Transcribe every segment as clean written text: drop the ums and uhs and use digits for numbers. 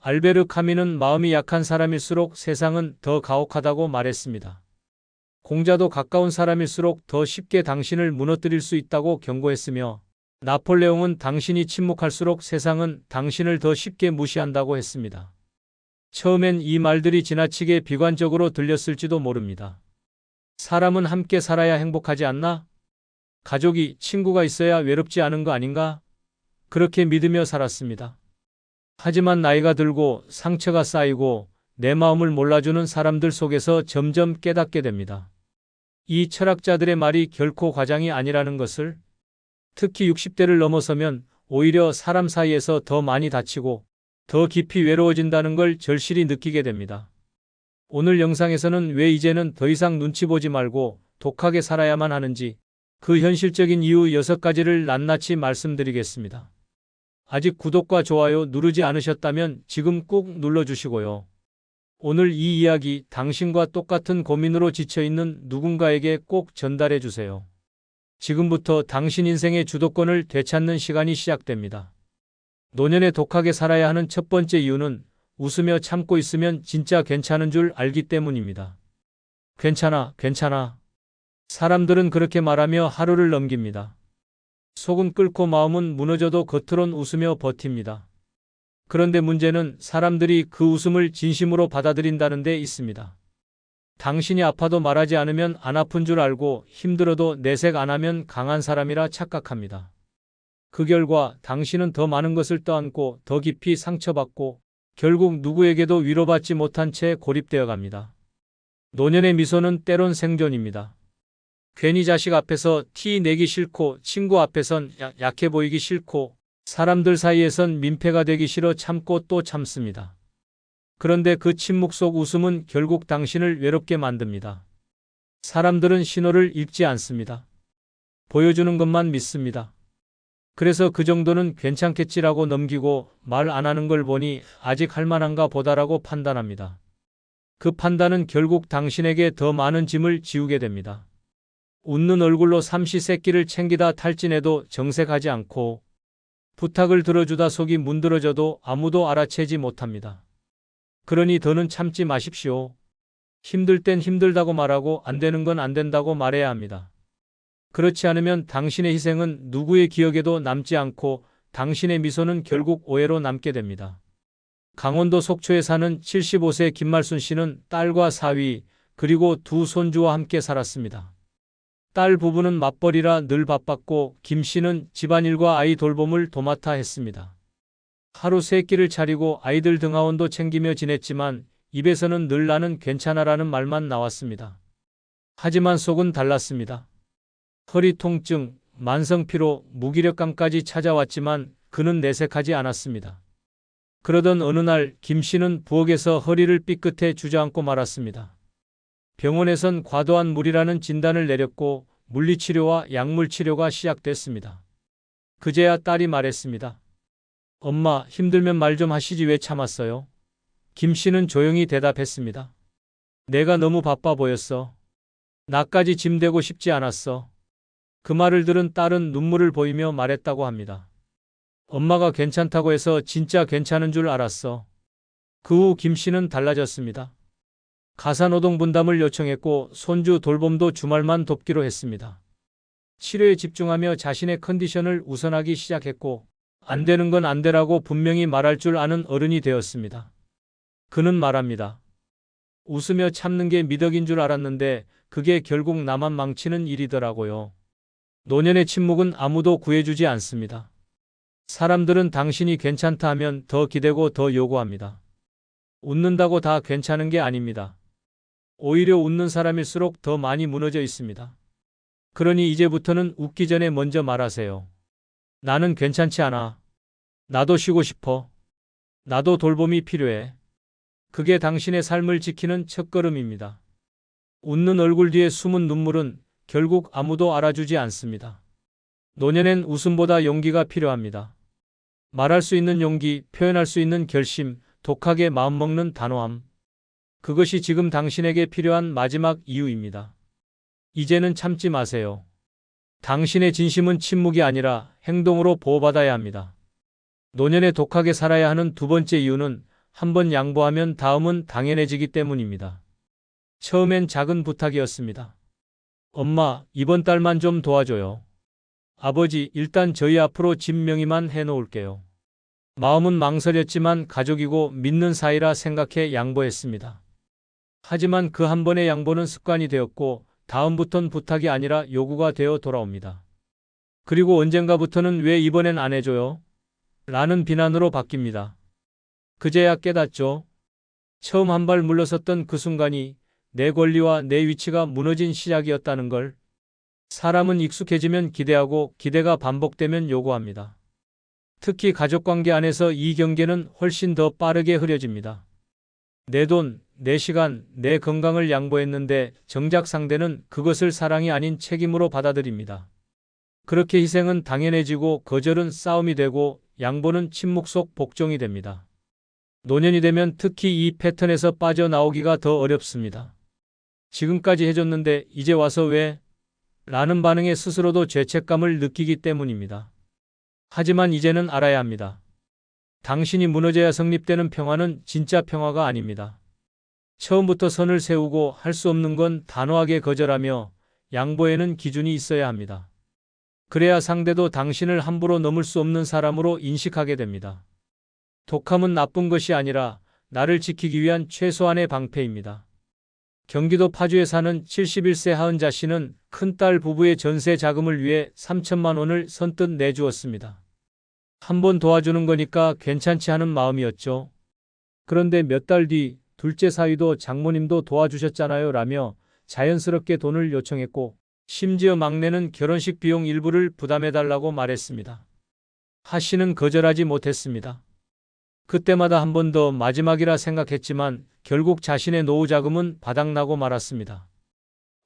알베르 카뮈는 마음이 약한 사람일수록 세상은 더 가혹하다고 말했습니다. 공자도 가까운 사람일수록 더 쉽게 당신을 무너뜨릴 수 있다고 경고했으며 나폴레옹은 당신이 침묵할수록 세상은 당신을 더 쉽게 무시한다고 했습니다. 처음엔 이 말들이 지나치게 비관적으로 들렸을지도 모릅니다. 사람은 함께 살아야 행복하지 않나? 가족이, 친구가 있어야 외롭지 않은 거 아닌가? 그렇게 믿으며 살았습니다. 하지만 나이가 들고 상처가 쌓이고 내 마음을 몰라주는 사람들 속에서 점점 깨닫게 됩니다. 이 철학자들의 말이 결코 과장이 아니라는 것을, 특히 60대를 넘어서면 오히려 사람 사이에서 더 많이 다치고 더 깊이 외로워진다는 걸 절실히 느끼게 됩니다. 오늘 영상에서는 왜 이제는 더 이상 눈치 보지 말고 독하게 살아야만 하는지 그 현실적인 이유 6가지를 낱낱이 말씀드리겠습니다. 아직 구독과 좋아요 누르지 않으셨다면 지금 꾹 눌러주시고요. 오늘 이 이야기 당신과 똑같은 고민으로 지쳐있는 누군가에게 꼭 전달해 주세요. 지금부터 당신 인생의 주도권을 되찾는 시간이 시작됩니다. 노년에 독하게 살아야 하는 첫 번째 이유는 웃으며 참고 있으면 진짜 괜찮은 줄 알기 때문입니다. 괜찮아, 괜찮아. 사람들은 그렇게 말하며 하루를 넘깁니다. 속은 끓고 마음은 무너져도 겉으론 웃으며 버팁니다. 그런데 문제는 사람들이 그 웃음을 진심으로 받아들인다는 데 있습니다. 당신이 아파도 말하지 않으면 안 아픈 줄 알고 힘들어도 내색 안 하면 강한 사람이라 착각합니다. 그 결과 당신은 더 많은 것을 떠안고 더 깊이 상처받고 결국 누구에게도 위로받지 못한 채 고립되어 갑니다. 노년의 미소는 때론 생존입니다. 괜히 자식 앞에서 티 내기 싫고 친구 앞에선 약해 보이기 싫고 사람들 사이에선 민폐가 되기 싫어 참고 또 참습니다. 그런데 그 침묵 속 웃음은 결국 당신을 외롭게 만듭니다. 사람들은 신호를 읽지 않습니다. 보여주는 것만 믿습니다. 그래서 그 정도는 괜찮겠지라고 넘기고 말 안 하는 걸 보니 아직 할만한가 보다라고 판단합니다. 그 판단은 결국 당신에게 더 많은 짐을 지우게 됩니다. 웃는 얼굴로 삼시세끼를 챙기다 탈진해도 정색하지 않고 부탁을 들어주다 속이 문드러져도 아무도 알아채지 못합니다. 그러니 더는 참지 마십시오. 힘들 땐 힘들다고 말하고 안 되는 건 안 된다고 말해야 합니다. 그렇지 않으면 당신의 희생은 누구의 기억에도 남지 않고 당신의 미소는 결국 오해로 남게 됩니다. 강원도 속초에 사는 75세 김말순 씨는 딸과 사위 그리고 두 손주와 함께 살았습니다. 딸 부부는 맞벌이라 늘 바빴고 김 씨는 집안일과 아이 돌봄을 도맡아 했습니다. 하루 3끼를 차리고 아이들 등하원도 챙기며 지냈지만 입에서는 늘 나는 괜찮아라는 말만 나왔습니다. 하지만 속은 달랐습니다. 허리 통증, 만성 피로, 무기력감까지 찾아왔지만 그는 내색하지 않았습니다. 그러던 어느 날 김 씨는 부엌에서 허리를 삐끗해 주저앉고 말았습니다. 병원에선 과도한 무리라는 진단을 내렸고 물리치료와 약물치료가 시작됐습니다. 그제야 딸이 말했습니다. 엄마, 힘들면 말 좀 하시지 왜 참았어요? 김 씨는 조용히 대답했습니다. 내가 너무 바빠 보였어. 나까지 짐 되고 싶지 않았어. 그 말을 들은 딸은 눈물을 보이며 말했다고 합니다. 엄마가 괜찮다고 해서 진짜 괜찮은 줄 알았어. 그 후 김 씨는 달라졌습니다. 가사노동 분담을 요청했고 손주 돌봄도 주말만 돕기로 했습니다. 치료에 집중하며 자신의 컨디션을 우선하기 시작했고 안 되는 건 안 되라고 분명히 말할 줄 아는 어른이 되었습니다. 그는 말합니다. 웃으며 참는 게 미덕인 줄 알았는데 그게 결국 나만 망치는 일이더라고요. 노년의 침묵은 아무도 구해주지 않습니다. 사람들은 당신이 괜찮다 하면 더 기대고 더 요구합니다. 웃는다고 다 괜찮은 게 아닙니다. 오히려 웃는 사람일수록 더 많이 무너져 있습니다. 그러니 이제부터는 웃기 전에 먼저 말하세요. 나는 괜찮지 않아. 나도 쉬고 싶어. 나도 돌봄이 필요해. 그게 당신의 삶을 지키는 첫걸음입니다. 웃는 얼굴 뒤에 숨은 눈물은 결국 아무도 알아주지 않습니다. 노년엔 웃음보다 용기가 필요합니다. 말할 수 있는 용기, 표현할 수 있는 결심, 독하게 마음먹는 단호함. 그것이 지금 당신에게 필요한 마지막 이유입니다. 이제는 참지 마세요. 당신의 진심은 침묵이 아니라 행동으로 보호받아야 합니다. 노년에 독하게 살아야 하는 두 번째 이유는 한번 양보하면 다음은 당연해지기 때문입니다. 처음엔 작은 부탁이었습니다. 엄마, 이번 달만 좀 도와줘요. 아버지, 일단 저희 앞으로 집 명의만 해놓을게요. 마음은 망설였지만 가족이고 믿는 사이라 생각해 양보했습니다. 하지만 그 한 번의 양보는 습관이 되었고 다음부턴 부탁이 아니라 요구가 되어 돌아옵니다. 그리고 언젠가부터는 왜 이번엔 안 해줘요? 라는 비난으로 바뀝니다. 그제야 깨닫죠. 처음 한 발 물러섰던 그 순간이 내 권리와 내 위치가 무너진 시작이었다는 걸. 사람은 익숙해지면 기대하고 기대가 반복되면 요구합니다. 특히 가족관계 안에서 이 경계는 훨씬 더 빠르게 흐려집니다. 내 돈, 내 시간, 내 건강을 양보했는데 정작 상대는 그것을 사랑이 아닌 책임으로 받아들입니다. 그렇게 희생은 당연해지고 거절은 싸움이 되고 양보는 침묵 속 복종이 됩니다. 노년이 되면 특히 이 패턴에서 빠져나오기가 더 어렵습니다. 지금까지 해줬는데 이제 와서 왜? 라는 반응에 스스로도 죄책감을 느끼기 때문입니다. 하지만 이제는 알아야 합니다. 당신이 무너져야 성립되는 평화는 진짜 평화가 아닙니다. 처음부터 선을 세우고 할 수 없는 건 단호하게 거절하며 양보에는 기준이 있어야 합니다. 그래야 상대도 당신을 함부로 넘을 수 없는 사람으로 인식하게 됩니다. 독함은 나쁜 것이 아니라 나를 지키기 위한 최소한의 방패입니다. 경기도 파주에 사는 71세 하은자 씨는 큰딸 부부의 전세 자금을 위해 3천만 원을 선뜻 내주었습니다. 한 번 도와주는 거니까 괜찮지 하는 마음이었죠. 그런데 몇 달 뒤 둘째 사위도 장모님도 도와주셨잖아요 라며 자연스럽게 돈을 요청했고 심지어 막내는 결혼식 비용 일부를 부담해달라고 말했습니다. 하 씨는 거절하지 못했습니다. 그때마다 한 번 더 마지막이라 생각했지만 결국 자신의 노후 자금은 바닥나고 말았습니다.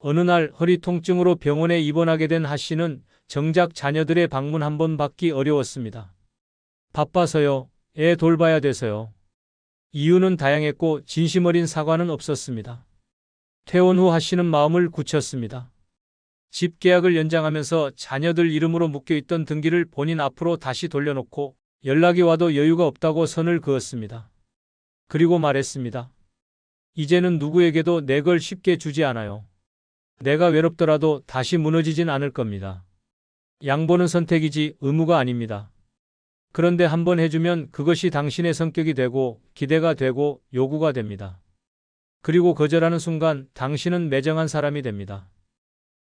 어느 날 허리 통증으로 병원에 입원하게 된 하 씨는 정작 자녀들의 방문 한 번 받기 어려웠습니다. 바빠서요. 애 돌봐야 돼서요. 이유는 다양했고 진심 어린 사과는 없었습니다. 퇴원 후 하 씨는 마음을 굳혔습니다. 집 계약을 연장하면서 자녀들 이름으로 묶여있던 등기를 본인 앞으로 다시 돌려놓고 연락이 와도 여유가 없다고 선을 그었습니다. 그리고 말했습니다. 이제는 누구에게도 내 걸 쉽게 주지 않아요. 내가 외롭더라도 다시 무너지진 않을 겁니다. 양보는 선택이지 의무가 아닙니다. 그런데 한번 해주면 그것이 당신의 성격이 되고 기대가 되고 요구가 됩니다. 그리고 거절하는 순간 당신은 매정한 사람이 됩니다.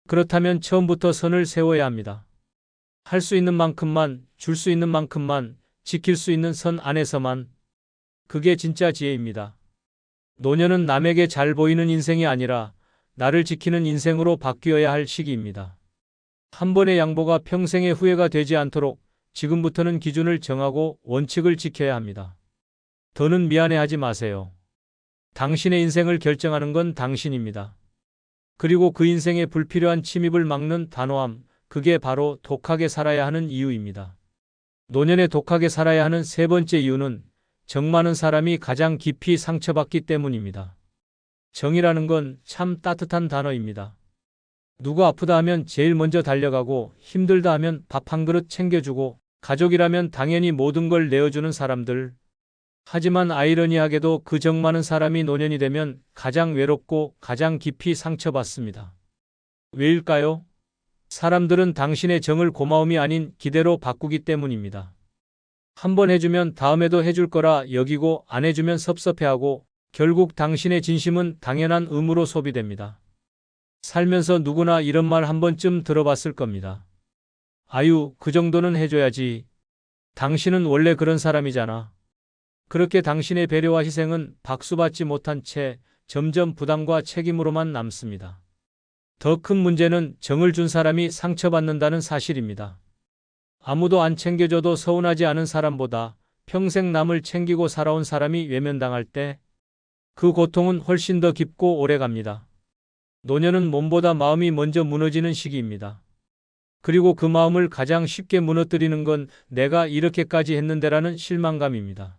그렇다면 처음부터 선을 세워야 합니다. 할 수 있는 만큼만, 줄 수 있는 만큼만, 지킬 수 있는 선 안에서만. 그게 진짜 지혜입니다. 노년은 남에게 잘 보이는 인생이 아니라 나를 지키는 인생으로 바뀌어야 할 시기입니다. 한 번의 양보가 평생의 후회가 되지 않도록 지금부터는 기준을 정하고 원칙을 지켜야 합니다. 더는 미안해하지 마세요. 당신의 인생을 결정하는 건 당신입니다. 그리고 그 인생에 불필요한 침입을 막는 단호함, 그게 바로 독하게 살아야 하는 이유입니다. 노년에 독하게 살아야 하는 세 번째 이유는 정 많은 사람이 가장 깊이 상처받기 때문입니다. 정이라는 건 참 따뜻한 단어입니다. 누구 아프다 하면 제일 먼저 달려가고 힘들다 하면 밥 한 그릇 챙겨주고 가족이라면 당연히 모든 걸 내어주는 사람들. 하지만 아이러니하게도 그 정 많은 사람이 노년이 되면 가장 외롭고 가장 깊이 상처받습니다. 왜일까요? 사람들은 당신의 정을 고마움이 아닌 기대로 바꾸기 때문입니다. 한 번 해주면 다음에도 해줄 거라 여기고 안 해주면 섭섭해하고 결국 당신의 진심은 당연한 의무로 소비됩니다. 살면서 누구나 이런 말 한 번쯤 들어봤을 겁니다. 아유, 그 정도는 해줘야지. 당신은 원래 그런 사람이잖아. 그렇게 당신의 배려와 희생은 박수받지 못한 채 점점 부담과 책임으로만 남습니다. 더 큰 문제는 정을 준 사람이 상처받는다는 사실입니다. 아무도 안 챙겨줘도 서운하지 않은 사람보다 평생 남을 챙기고 살아온 사람이 외면당할 때 그 고통은 훨씬 더 깊고 오래갑니다. 노년은 몸보다 마음이 먼저 무너지는 시기입니다. 그리고 그 마음을 가장 쉽게 무너뜨리는 건 내가 이렇게까지 했는데라는 실망감입니다.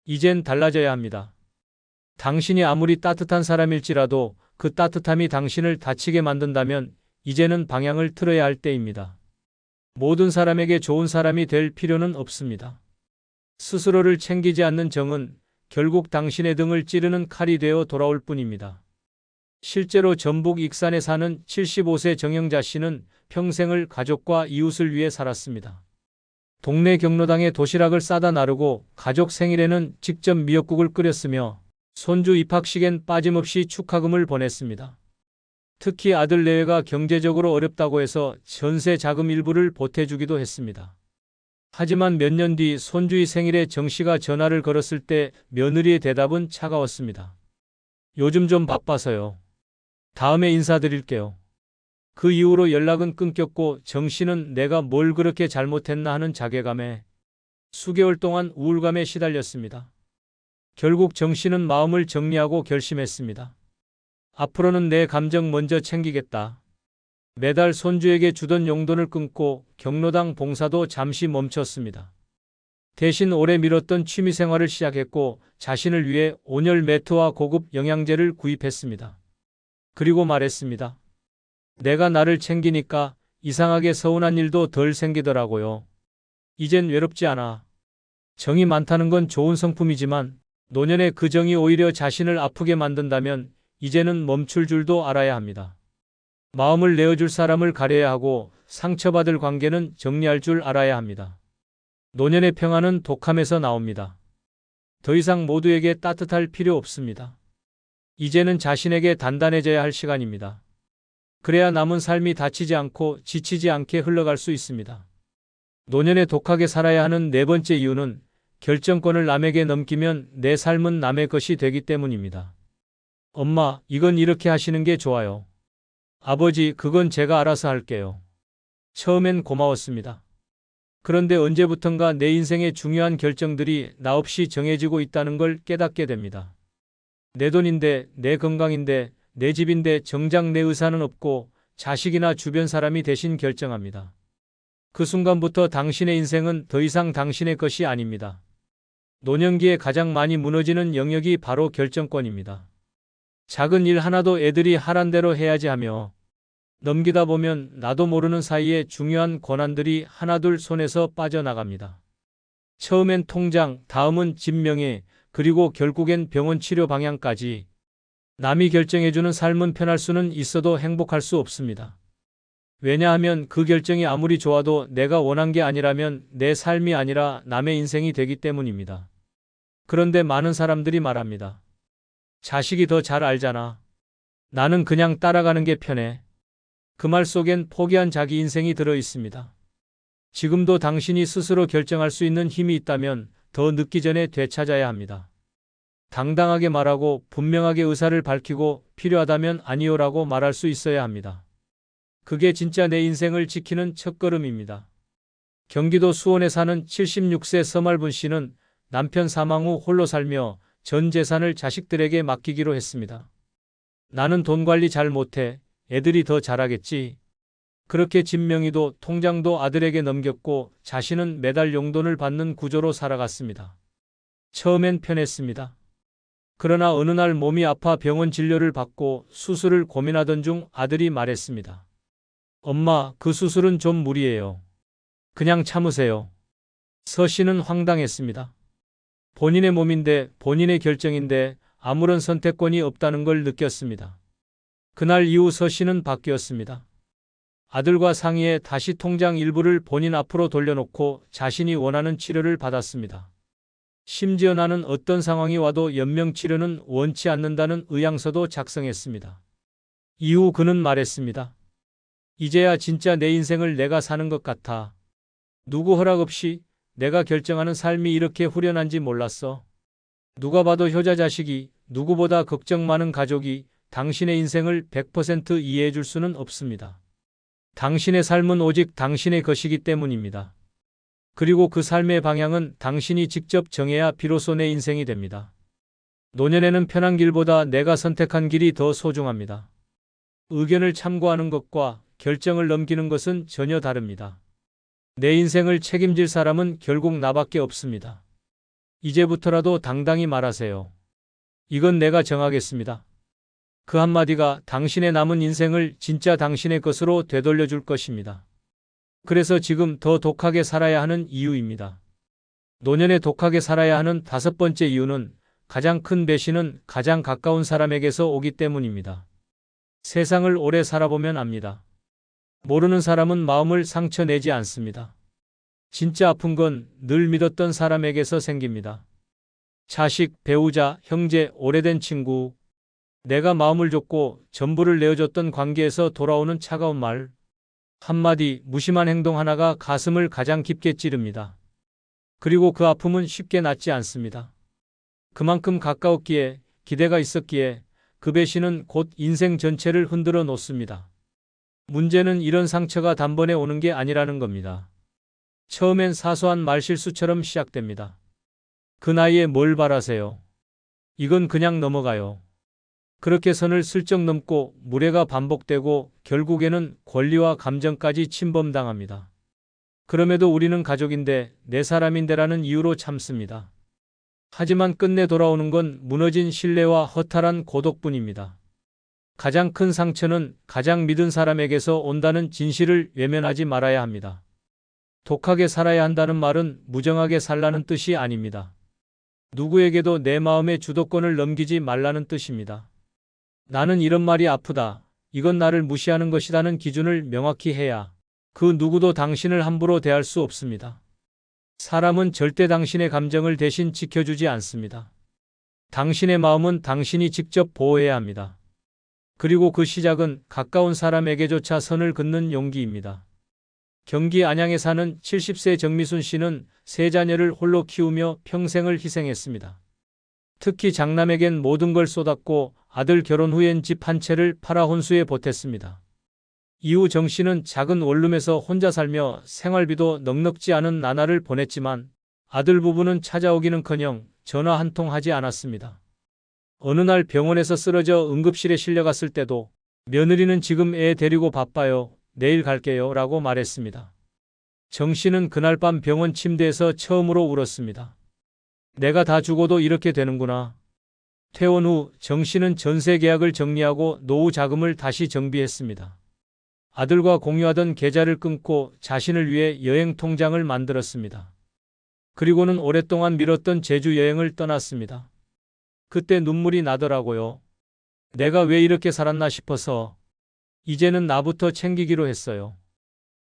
이젠 달라져야 합니다. 당신이 아무리 따뜻한 사람일지라도 그 따뜻함이 당신을 다치게 만든다면 이제는 방향을 틀어야 할 때입니다. 모든 사람에게 좋은 사람이 될 필요는 없습니다. 스스로를 챙기지 않는 정은 결국 당신의 등을 찌르는 칼이 되어 돌아올 뿐입니다. 실제로 전북 익산에 사는 75세 정영자 씨는 평생을 가족과 이웃을 위해 살았습니다. 동네 경로당에 도시락을 싸다 나르고 가족 생일에는 직접 미역국을 끓였으며 손주 입학식엔 빠짐없이 축하금을 보냈습니다. 특히 아들 내외가 경제적으로 어렵다고 해서 전세 자금 일부를 보태주기도 했습니다. 하지만 몇 년 뒤 손주의 생일에 정 씨가 전화를 걸었을 때 며느리의 대답은 차가웠습니다. 요즘 좀 바빠서요. 다음에 인사드릴게요. 그 이후로 연락은 끊겼고 정 씨는 내가 뭘 그렇게 잘못했나 하는 자괴감에 수개월 동안 우울감에 시달렸습니다. 결국 정 씨는 마음을 정리하고 결심했습니다. 앞으로는 내 감정 먼저 챙기겠다. 매달 손주에게 주던 용돈을 끊고 경로당 봉사도 잠시 멈췄습니다. 대신 오래 미뤘던 취미생활을 시작했고 자신을 위해 온열 매트와 고급 영양제를 구입했습니다. 그리고 말했습니다. 내가 나를 챙기니까 이상하게 서운한 일도 덜 생기더라고요. 이젠 외롭지 않아. 정이 많다는 건 좋은 성품이지만 노년에 그 정이 오히려 자신을 아프게 만든다면 이제는 멈출 줄도 알아야 합니다. 마음을 내어줄 사람을 가려야 하고 상처받을 관계는 정리할 줄 알아야 합니다. 노년의 평화는 독함에서 나옵니다. 더 이상 모두에게 따뜻할 필요 없습니다. 이제는 자신에게 단단해져야 할 시간입니다. 그래야 남은 삶이 다치지 않고 지치지 않게 흘러갈 수 있습니다. 노년에 독하게 살아야 하는 네 번째 이유는 결정권을 남에게 넘기면 내 삶은 남의 것이 되기 때문입니다. 엄마, 이건 이렇게 하시는 게 좋아요. 아버지, 그건 제가 알아서 할게요. 처음엔 고마웠습니다. 그런데 언제부턴가 내 인생의 중요한 결정들이 나 없이 정해지고 있다는 걸 깨닫게 됩니다. 내 돈인데, 내 건강인데, 내 집인데 정작 내 의사는 없고 자식이나 주변 사람이 대신 결정합니다. 그 순간부터 당신의 인생은 더 이상 당신의 것이 아닙니다. 노년기에 가장 많이 무너지는 영역이 바로 결정권입니다. 작은 일 하나도 애들이 하란 대로 해야지 하며 넘기다 보면 나도 모르는 사이에 중요한 권한들이 하나둘 손에서 빠져나갑니다. 처음엔 통장, 다음은 집 명예, 그리고 결국엔 병원 치료 방향까지. 남이 결정해주는 삶은 편할 수는 있어도 행복할 수 없습니다. 왜냐하면 그 결정이 아무리 좋아도 내가 원한 게 아니라면 내 삶이 아니라 남의 인생이 되기 때문입니다. 그런데 많은 사람들이 말합니다. 자식이 더 잘 알잖아. 나는 그냥 따라가는 게 편해. 그 말 속엔 포기한 자기 인생이 들어 있습니다. 지금도 당신이 스스로 결정할 수 있는 힘이 있다면 더 늦기 전에 되찾아야 합니다. 당당하게 말하고 분명하게 의사를 밝히고 필요하다면 아니요라고 말할 수 있어야 합니다. 그게 진짜 내 인생을 지키는 첫걸음입니다. 경기도 수원에 사는 76세 서말분 씨는 남편 사망 후 홀로 살며 전 재산을 자식들에게 맡기기로 했습니다. 나는 돈 관리 잘 못해. 애들이 더 잘하겠지. 그렇게 집 명의도 통장도 아들에게 넘겼고 자신은 매달 용돈을 받는 구조로 살아갔습니다. 처음엔 편했습니다. 그러나 어느 날 몸이 아파 병원 진료를 받고 수술을 고민하던 중 아들이 말했습니다. 엄마, 그 수술은 좀 무리예요. 그냥 참으세요. 서 씨는 황당했습니다. 본인의 몸인데 본인의 결정인데 아무런 선택권이 없다는 걸 느꼈습니다. 그날 이후 서 씨는 바뀌었습니다. 아들과 상의해 다시 통장 일부를 본인 앞으로 돌려놓고 자신이 원하는 치료를 받았습니다. 심지어 나는 어떤 상황이 와도 연명치료는 원치 않는다는 의향서도 작성했습니다. 이후 그는 말했습니다. 이제야 진짜 내 인생을 내가 사는 것 같아. 누구 허락 없이 내가 결정하는 삶이 이렇게 후련한지 몰랐어. 누가 봐도 효자 자식이, 누구보다 걱정 많은 가족이 당신의 인생을 100% 이해해 줄 수는 없습니다. 당신의 삶은 오직 당신의 것이기 때문입니다. 그리고 그 삶의 방향은 당신이 직접 정해야 비로소 내 인생이 됩니다. 노년에는 편한 길보다 내가 선택한 길이 더 소중합니다. 의견을 참고하는 것과 결정을 넘기는 것은 전혀 다릅니다. 내 인생을 책임질 사람은 결국 나밖에 없습니다. 이제부터라도 당당히 말하세요. 이건 내가 정하겠습니다. 그 한마디가 당신의 남은 인생을 진짜 당신의 것으로 되돌려 줄 것입니다. 그래서 지금 더 독하게 살아야 하는 이유입니다. 노년에 독하게 살아야 하는 다섯 번째 이유는 가장 큰 배신은 가장 가까운 사람에게서 오기 때문입니다. 세상을 오래 살아보면 압니다. 모르는 사람은 마음을 상처내지 않습니다. 진짜 아픈 건 늘 믿었던 사람에게서 생깁니다. 자식, 배우자, 형제, 오래된 친구, 내가 마음을 줬고 전부를 내어줬던 관계에서 돌아오는 차가운 말, 한마디, 무심한 행동 하나가 가슴을 가장 깊게 찌릅니다. 그리고 그 아픔은 쉽게 낫지 않습니다. 그만큼 가까웠기에, 기대가 있었기에 그 배신은 곧 인생 전체를 흔들어 놓습니다. 문제는 이런 상처가 단번에 오는 게 아니라는 겁니다. 처음엔 사소한 말실수처럼 시작됩니다. 그 나이에 뭘 바라세요? 이건 그냥 넘어가요. 그렇게 선을 슬쩍 넘고 무례가 반복되고 결국에는 권리와 감정까지 침범당합니다. 그럼에도 우리는 가족인데 내 사람인데라는 이유로 참습니다. 하지만 끝내 돌아오는 건 무너진 신뢰와 허탈한 고독뿐입니다. 가장 큰 상처는 가장 믿은 사람에게서 온다는 진실을 외면하지 말아야 합니다. 독하게 살아야 한다는 말은 무정하게 살라는 뜻이 아닙니다. 누구에게도 내 마음의 주도권을 넘기지 말라는 뜻입니다. 나는 이런 말이 아프다. 이건 나를 무시하는 것이라는 기준을 명확히 해야 그 누구도 당신을 함부로 대할 수 없습니다. 사람은 절대 당신의 감정을 대신 지켜주지 않습니다. 당신의 마음은 당신이 직접 보호해야 합니다. 그리고 그 시작은 가까운 사람에게조차 선을 긋는 용기입니다. 경기 안양에 사는 70세 정미순 씨는 세 자녀를 홀로 키우며 평생을 희생했습니다. 특히 장남에겐 모든 걸 쏟았고 아들 결혼 후엔 집 한 채를 팔아 혼수에 보탰습니다. 이후 정 씨는 작은 원룸에서 혼자 살며 생활비도 넉넉지 않은 나날을 보냈지만 아들 부부는 찾아오기는커녕 전화 한 통 하지 않았습니다. 어느 날 병원에서 쓰러져 응급실에 실려갔을 때도 며느리는 지금 애 데리고 바빠요. 내일 갈게요. 라고 말했습니다. 정 씨는 그날 밤 병원 침대에서 처음으로 울었습니다. 내가 다 죽어도 이렇게 되는구나. 퇴원 후 정 씨는 전세 계약을 정리하고 노후 자금을 다시 정비했습니다. 아들과 공유하던 계좌를 끊고 자신을 위해 여행 통장을 만들었습니다. 그리고는 오랫동안 미뤘던 제주 여행을 떠났습니다. 그때 눈물이 나더라고요. 내가 왜 이렇게 살았나 싶어서 이제는 나부터 챙기기로 했어요.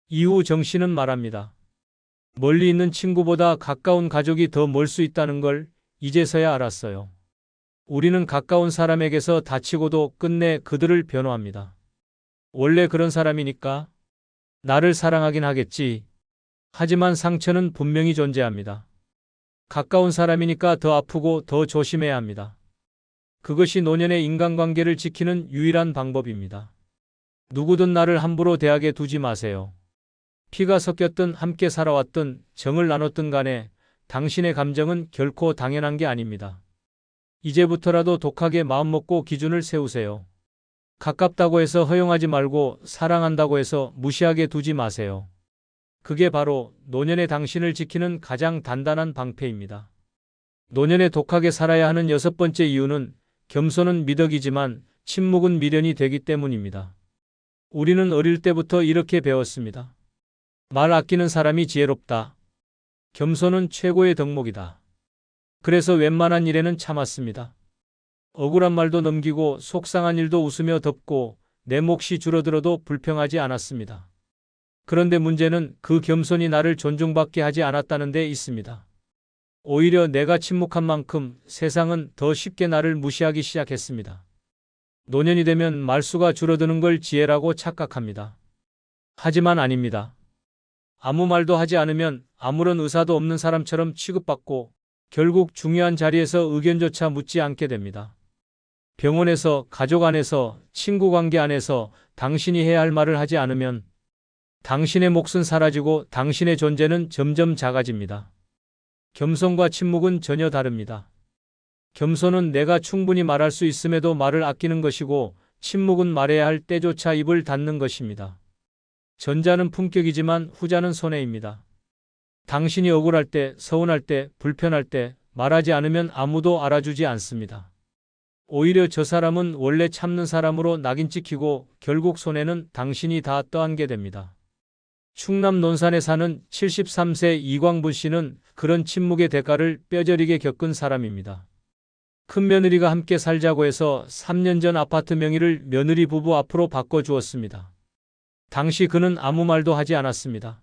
이후 정 씨는 말합니다. 멀리 있는 친구보다 가까운 가족이 더 멀 수 있다는 걸 이제서야 알았어요. 우리는 가까운 사람에게서 다치고도 끝내 그들을 변호합니다. 원래 그런 사람이니까 나를 사랑하긴 하겠지. 하지만 상처는 분명히 존재합니다. 가까운 사람이니까 더 아프고 더 조심해야 합니다. 그것이 노년의 인간관계를 지키는 유일한 방법입니다. 누구든 나를 함부로 대하게 두지 마세요. 피가 섞였든 함께 살아왔든 정을 나눴든 간에 당신의 감정은 결코 당연한 게 아닙니다. 이제부터라도 독하게 마음먹고 기준을 세우세요. 가깝다고 해서 허용하지 말고 사랑한다고 해서 무시하게 두지 마세요. 그게 바로 노년의 당신을 지키는 가장 단단한 방패입니다. 노년에 독하게 살아야 하는 6번째 이유는 겸손은 미덕이지만 침묵은 미련이 되기 때문입니다. 우리는 어릴 때부터 이렇게 배웠습니다. 말 아끼는 사람이 지혜롭다. 겸손은 최고의 덕목이다. 그래서 웬만한 일에는 참았습니다. 억울한 말도 넘기고 속상한 일도 웃으며 덮고 내 몫이 줄어들어도 불평하지 않았습니다. 그런데 문제는 그 겸손이 나를 존중받게 하지 않았다는 데 있습니다. 오히려 내가 침묵한 만큼 세상은 더 쉽게 나를 무시하기 시작했습니다. 노년이 되면 말수가 줄어드는 걸 지혜라고 착각합니다. 하지만 아닙니다. 아무 말도 하지 않으면 아무런 의사도 없는 사람처럼 취급받고 결국 중요한 자리에서 의견조차 묻지 않게 됩니다. 병원에서, 가족 안에서, 친구 관계 안에서 당신이 해야 할 말을 하지 않으면 당신의 몫은 사라지고 당신의 존재는 점점 작아집니다. 겸손과 침묵은 전혀 다릅니다. 겸손은 내가 충분히 말할 수 있음에도 말을 아끼는 것이고 침묵은 말해야 할 때조차 입을 닫는 것입니다. 전자는 품격이지만 후자는 손해입니다. 당신이 억울할 때, 서운할 때, 불편할 때 말하지 않으면 아무도 알아주지 않습니다. 오히려 저 사람은 원래 참는 사람으로 낙인 찍히고 결국 손해는 당신이 다 떠안게 됩니다. 충남 논산에 사는 73세 이광분 씨는 그런 침묵의 대가를 뼈저리게 겪은 사람입니다. 큰 며느리가 함께 살자고 해서 3년 전 아파트 명의를 며느리 부부 앞으로 바꿔주었습니다. 당시 그는 아무 말도 하지 않았습니다.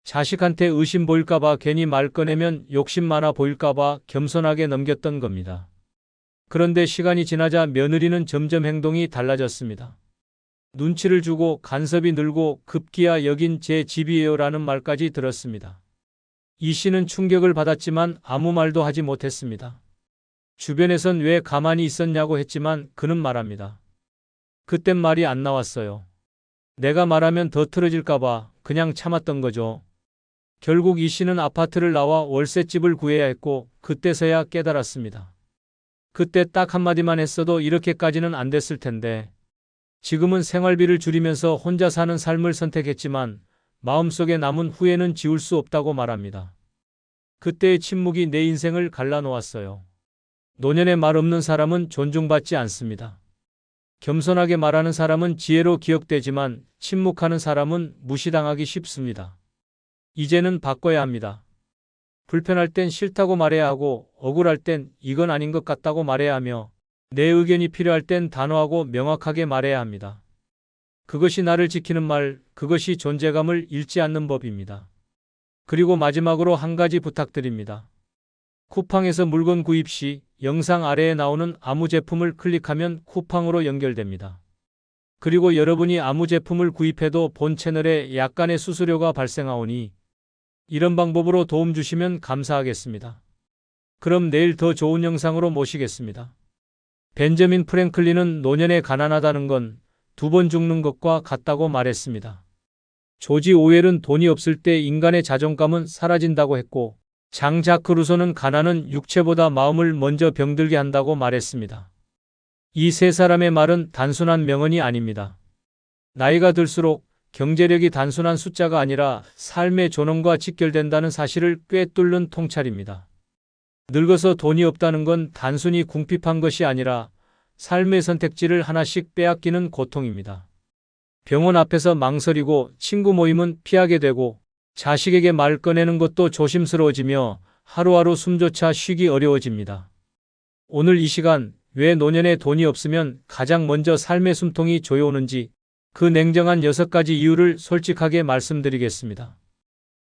자식한테 의심 보일까봐 괜히 말 꺼내면 욕심 많아 보일까봐 겸손하게 넘겼던 겁니다. 그런데 시간이 지나자 며느리는 점점 행동이 달라졌습니다. 눈치를 주고 간섭이 늘고 급기야 여긴 제 집이에요라는 말까지 들었습니다. 이 씨는 충격을 받았지만 아무 말도 하지 못했습니다. 주변에선 왜 가만히 있었냐고 했지만 그는 말합니다. 그땐 말이 안 나왔어요. 내가 말하면 더 틀어질까봐 그냥 참았던 거죠. 결국 이 씨는 아파트를 나와 월세집을 구해야 했고 그때서야 깨달았습니다. 그때 딱 한마디만 했어도 이렇게까지는 안 됐을 텐데 지금은 생활비를 줄이면서 혼자 사는 삶을 선택했지만 마음속에 남은 후회는 지울 수 없다고 말합니다. 그때의 침묵이 내 인생을 갈라놓았어요. 노년에 말 없는 사람은 존중받지 않습니다. 겸손하게 말하는 사람은 지혜로 기억되지만 침묵하는 사람은 무시당하기 쉽습니다. 이제는 바꿔야 합니다. 불편할 땐 싫다고 말해야 하고 억울할 땐 이건 아닌 것 같다고 말해야 하며 내 의견이 필요할 땐 단호하고 명확하게 말해야 합니다. 그것이 나를 지키는 말, 그것이 존재감을 잃지 않는 법입니다. 그리고 마지막으로 한 가지 부탁드립니다. 쿠팡에서 물건 구입 시 영상 아래에 나오는 아무 제품을 클릭하면 쿠팡으로 연결됩니다. 그리고 여러분이 아무 제품을 구입해도 본 채널에 약간의 수수료가 발생하오니 이런 방법으로 도움 주시면 감사하겠습니다. 그럼 내일 더 좋은 영상으로 모시겠습니다. 벤저민 프랭클린은 노년에 가난하다는 건 2번 죽는 것과 같다고 말했습니다. 조지 오웰은 돈이 없을 때 인간의 자존감은 사라진다고 했고 장 자크 루소는 가난은 육체보다 마음을 먼저 병들게 한다고 말했습니다. 이 세 사람의 말은 단순한 명언이 아닙니다. 나이가 들수록 경제력이 단순한 숫자가 아니라 삶의 존엄과 직결된다는 사실을 꿰뚫는 통찰입니다. 늙어서 돈이 없다는 건 단순히 궁핍한 것이 아니라 삶의 선택지를 하나씩 빼앗기는 고통입니다. 병원 앞에서 망설이고 친구 모임은 피하게 되고 자식에게 말 꺼내는 것도 조심스러워지며 하루하루 숨조차 쉬기 어려워집니다. 오늘 이 시간 왜 노년에 돈이 없으면 가장 먼저 삶의 숨통이 조여오는지 그 냉정한 6가지 이유를 솔직하게 말씀드리겠습니다.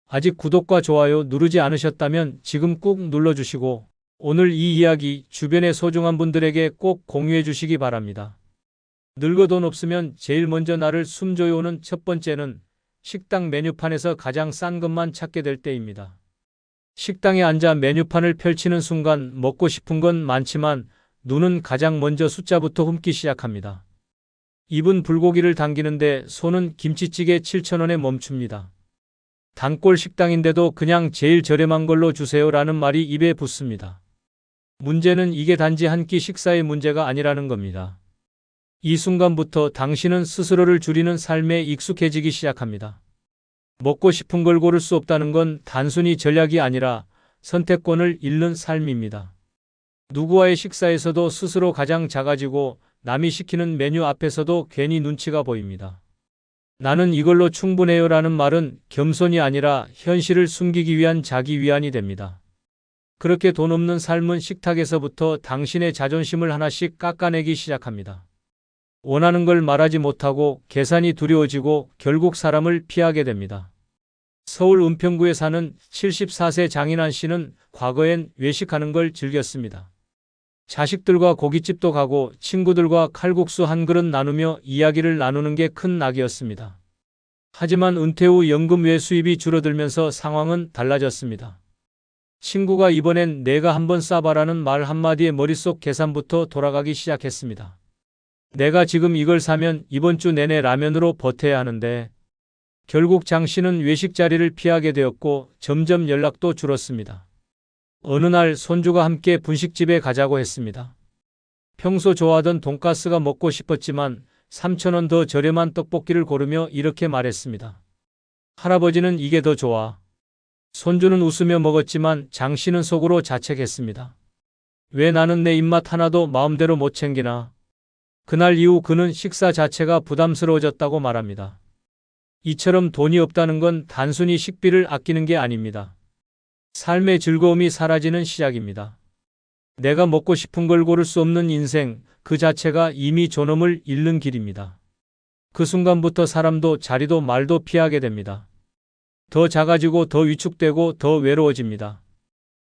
아직 구독과 좋아요 누르지 않으셨다면 지금 꾹 눌러주시고 오늘 이 이야기 주변의 소중한 분들에게 꼭 공유해 주시기 바랍니다. 늙어 돈 없으면 제일 먼저 나를 숨조여오는 첫 번째는 식당 메뉴판에서 가장 싼 것만 찾게 될 때입니다. 식당에 앉아 메뉴판을 펼치는 순간 먹고 싶은 건 많지만 눈은 가장 먼저 숫자부터 훑기 시작합니다. 입은 불고기를 당기는데 손은 김치찌개 7,000원에 멈춥니다. 단골 식당인데도 그냥 제일 저렴한 걸로 주세요라는 말이 입에 붙습니다. 문제는 이게 단지 한 끼 식사의 문제가 아니라는 겁니다. 이 순간부터 당신은 스스로를 줄이는 삶에 익숙해지기 시작합니다. 먹고 싶은 걸 고를 수 없다는 건 단순히 전략이 아니라 선택권을 잃는 삶입니다. 누구와의 식사에서도 스스로 가장 작아지고 남이 시키는 메뉴 앞에서도 괜히 눈치가 보입니다. 나는 이걸로 충분해요라는 말은 겸손이 아니라 현실을 숨기기 위한 자기 위안이 됩니다. 그렇게 돈 없는 삶은 식탁에서부터 당신의 자존심을 하나씩 깎아내기 시작합니다. 원하는 걸 말하지 못하고 계산이 두려워지고 결국 사람을 피하게 됩니다. 서울 은평구에 사는 74세 장인환 씨는 과거엔 외식하는 걸 즐겼습니다. 자식들과 고깃집도 가고 친구들과 칼국수 한 그릇 나누며 이야기를 나누는 게 큰 낙이었습니다. 하지만 은퇴 후 연금 외 수입이 줄어들면서 상황은 달라졌습니다. 친구가 이번엔 내가 한번 싸봐라는 말 한마디에 머릿속 계산부터 돌아가기 시작했습니다. 내가 지금 이걸 사면 이번 주 내내 라면으로 버텨야 하는데 결국 장 씨는 외식 자리를 피하게 되었고 점점 연락도 줄었습니다. 어느 날 손주가 함께 분식집에 가자고 했습니다. 평소 좋아하던 돈가스가 먹고 싶었지만 3,000원 더 저렴한 떡볶이를 고르며 이렇게 말했습니다. 할아버지는 이게 더 좋아. 손주는 웃으며 먹었지만 장 씨는 속으로 자책했습니다. 왜 나는 내 입맛 하나도 마음대로 못 챙기나. 그날 이후 그는 식사 자체가 부담스러워졌다고 말합니다. 이처럼 돈이 없다는 건 단순히 식비를 아끼는 게 아닙니다. 삶의 즐거움이 사라지는 시작입니다. 내가 먹고 싶은 걸 고를 수 없는 인생, 그 자체가 이미 존엄을 잃는 길입니다. 그 순간부터 사람도 자리도 말도 피하게 됩니다. 더 작아지고 더 위축되고 더 외로워집니다.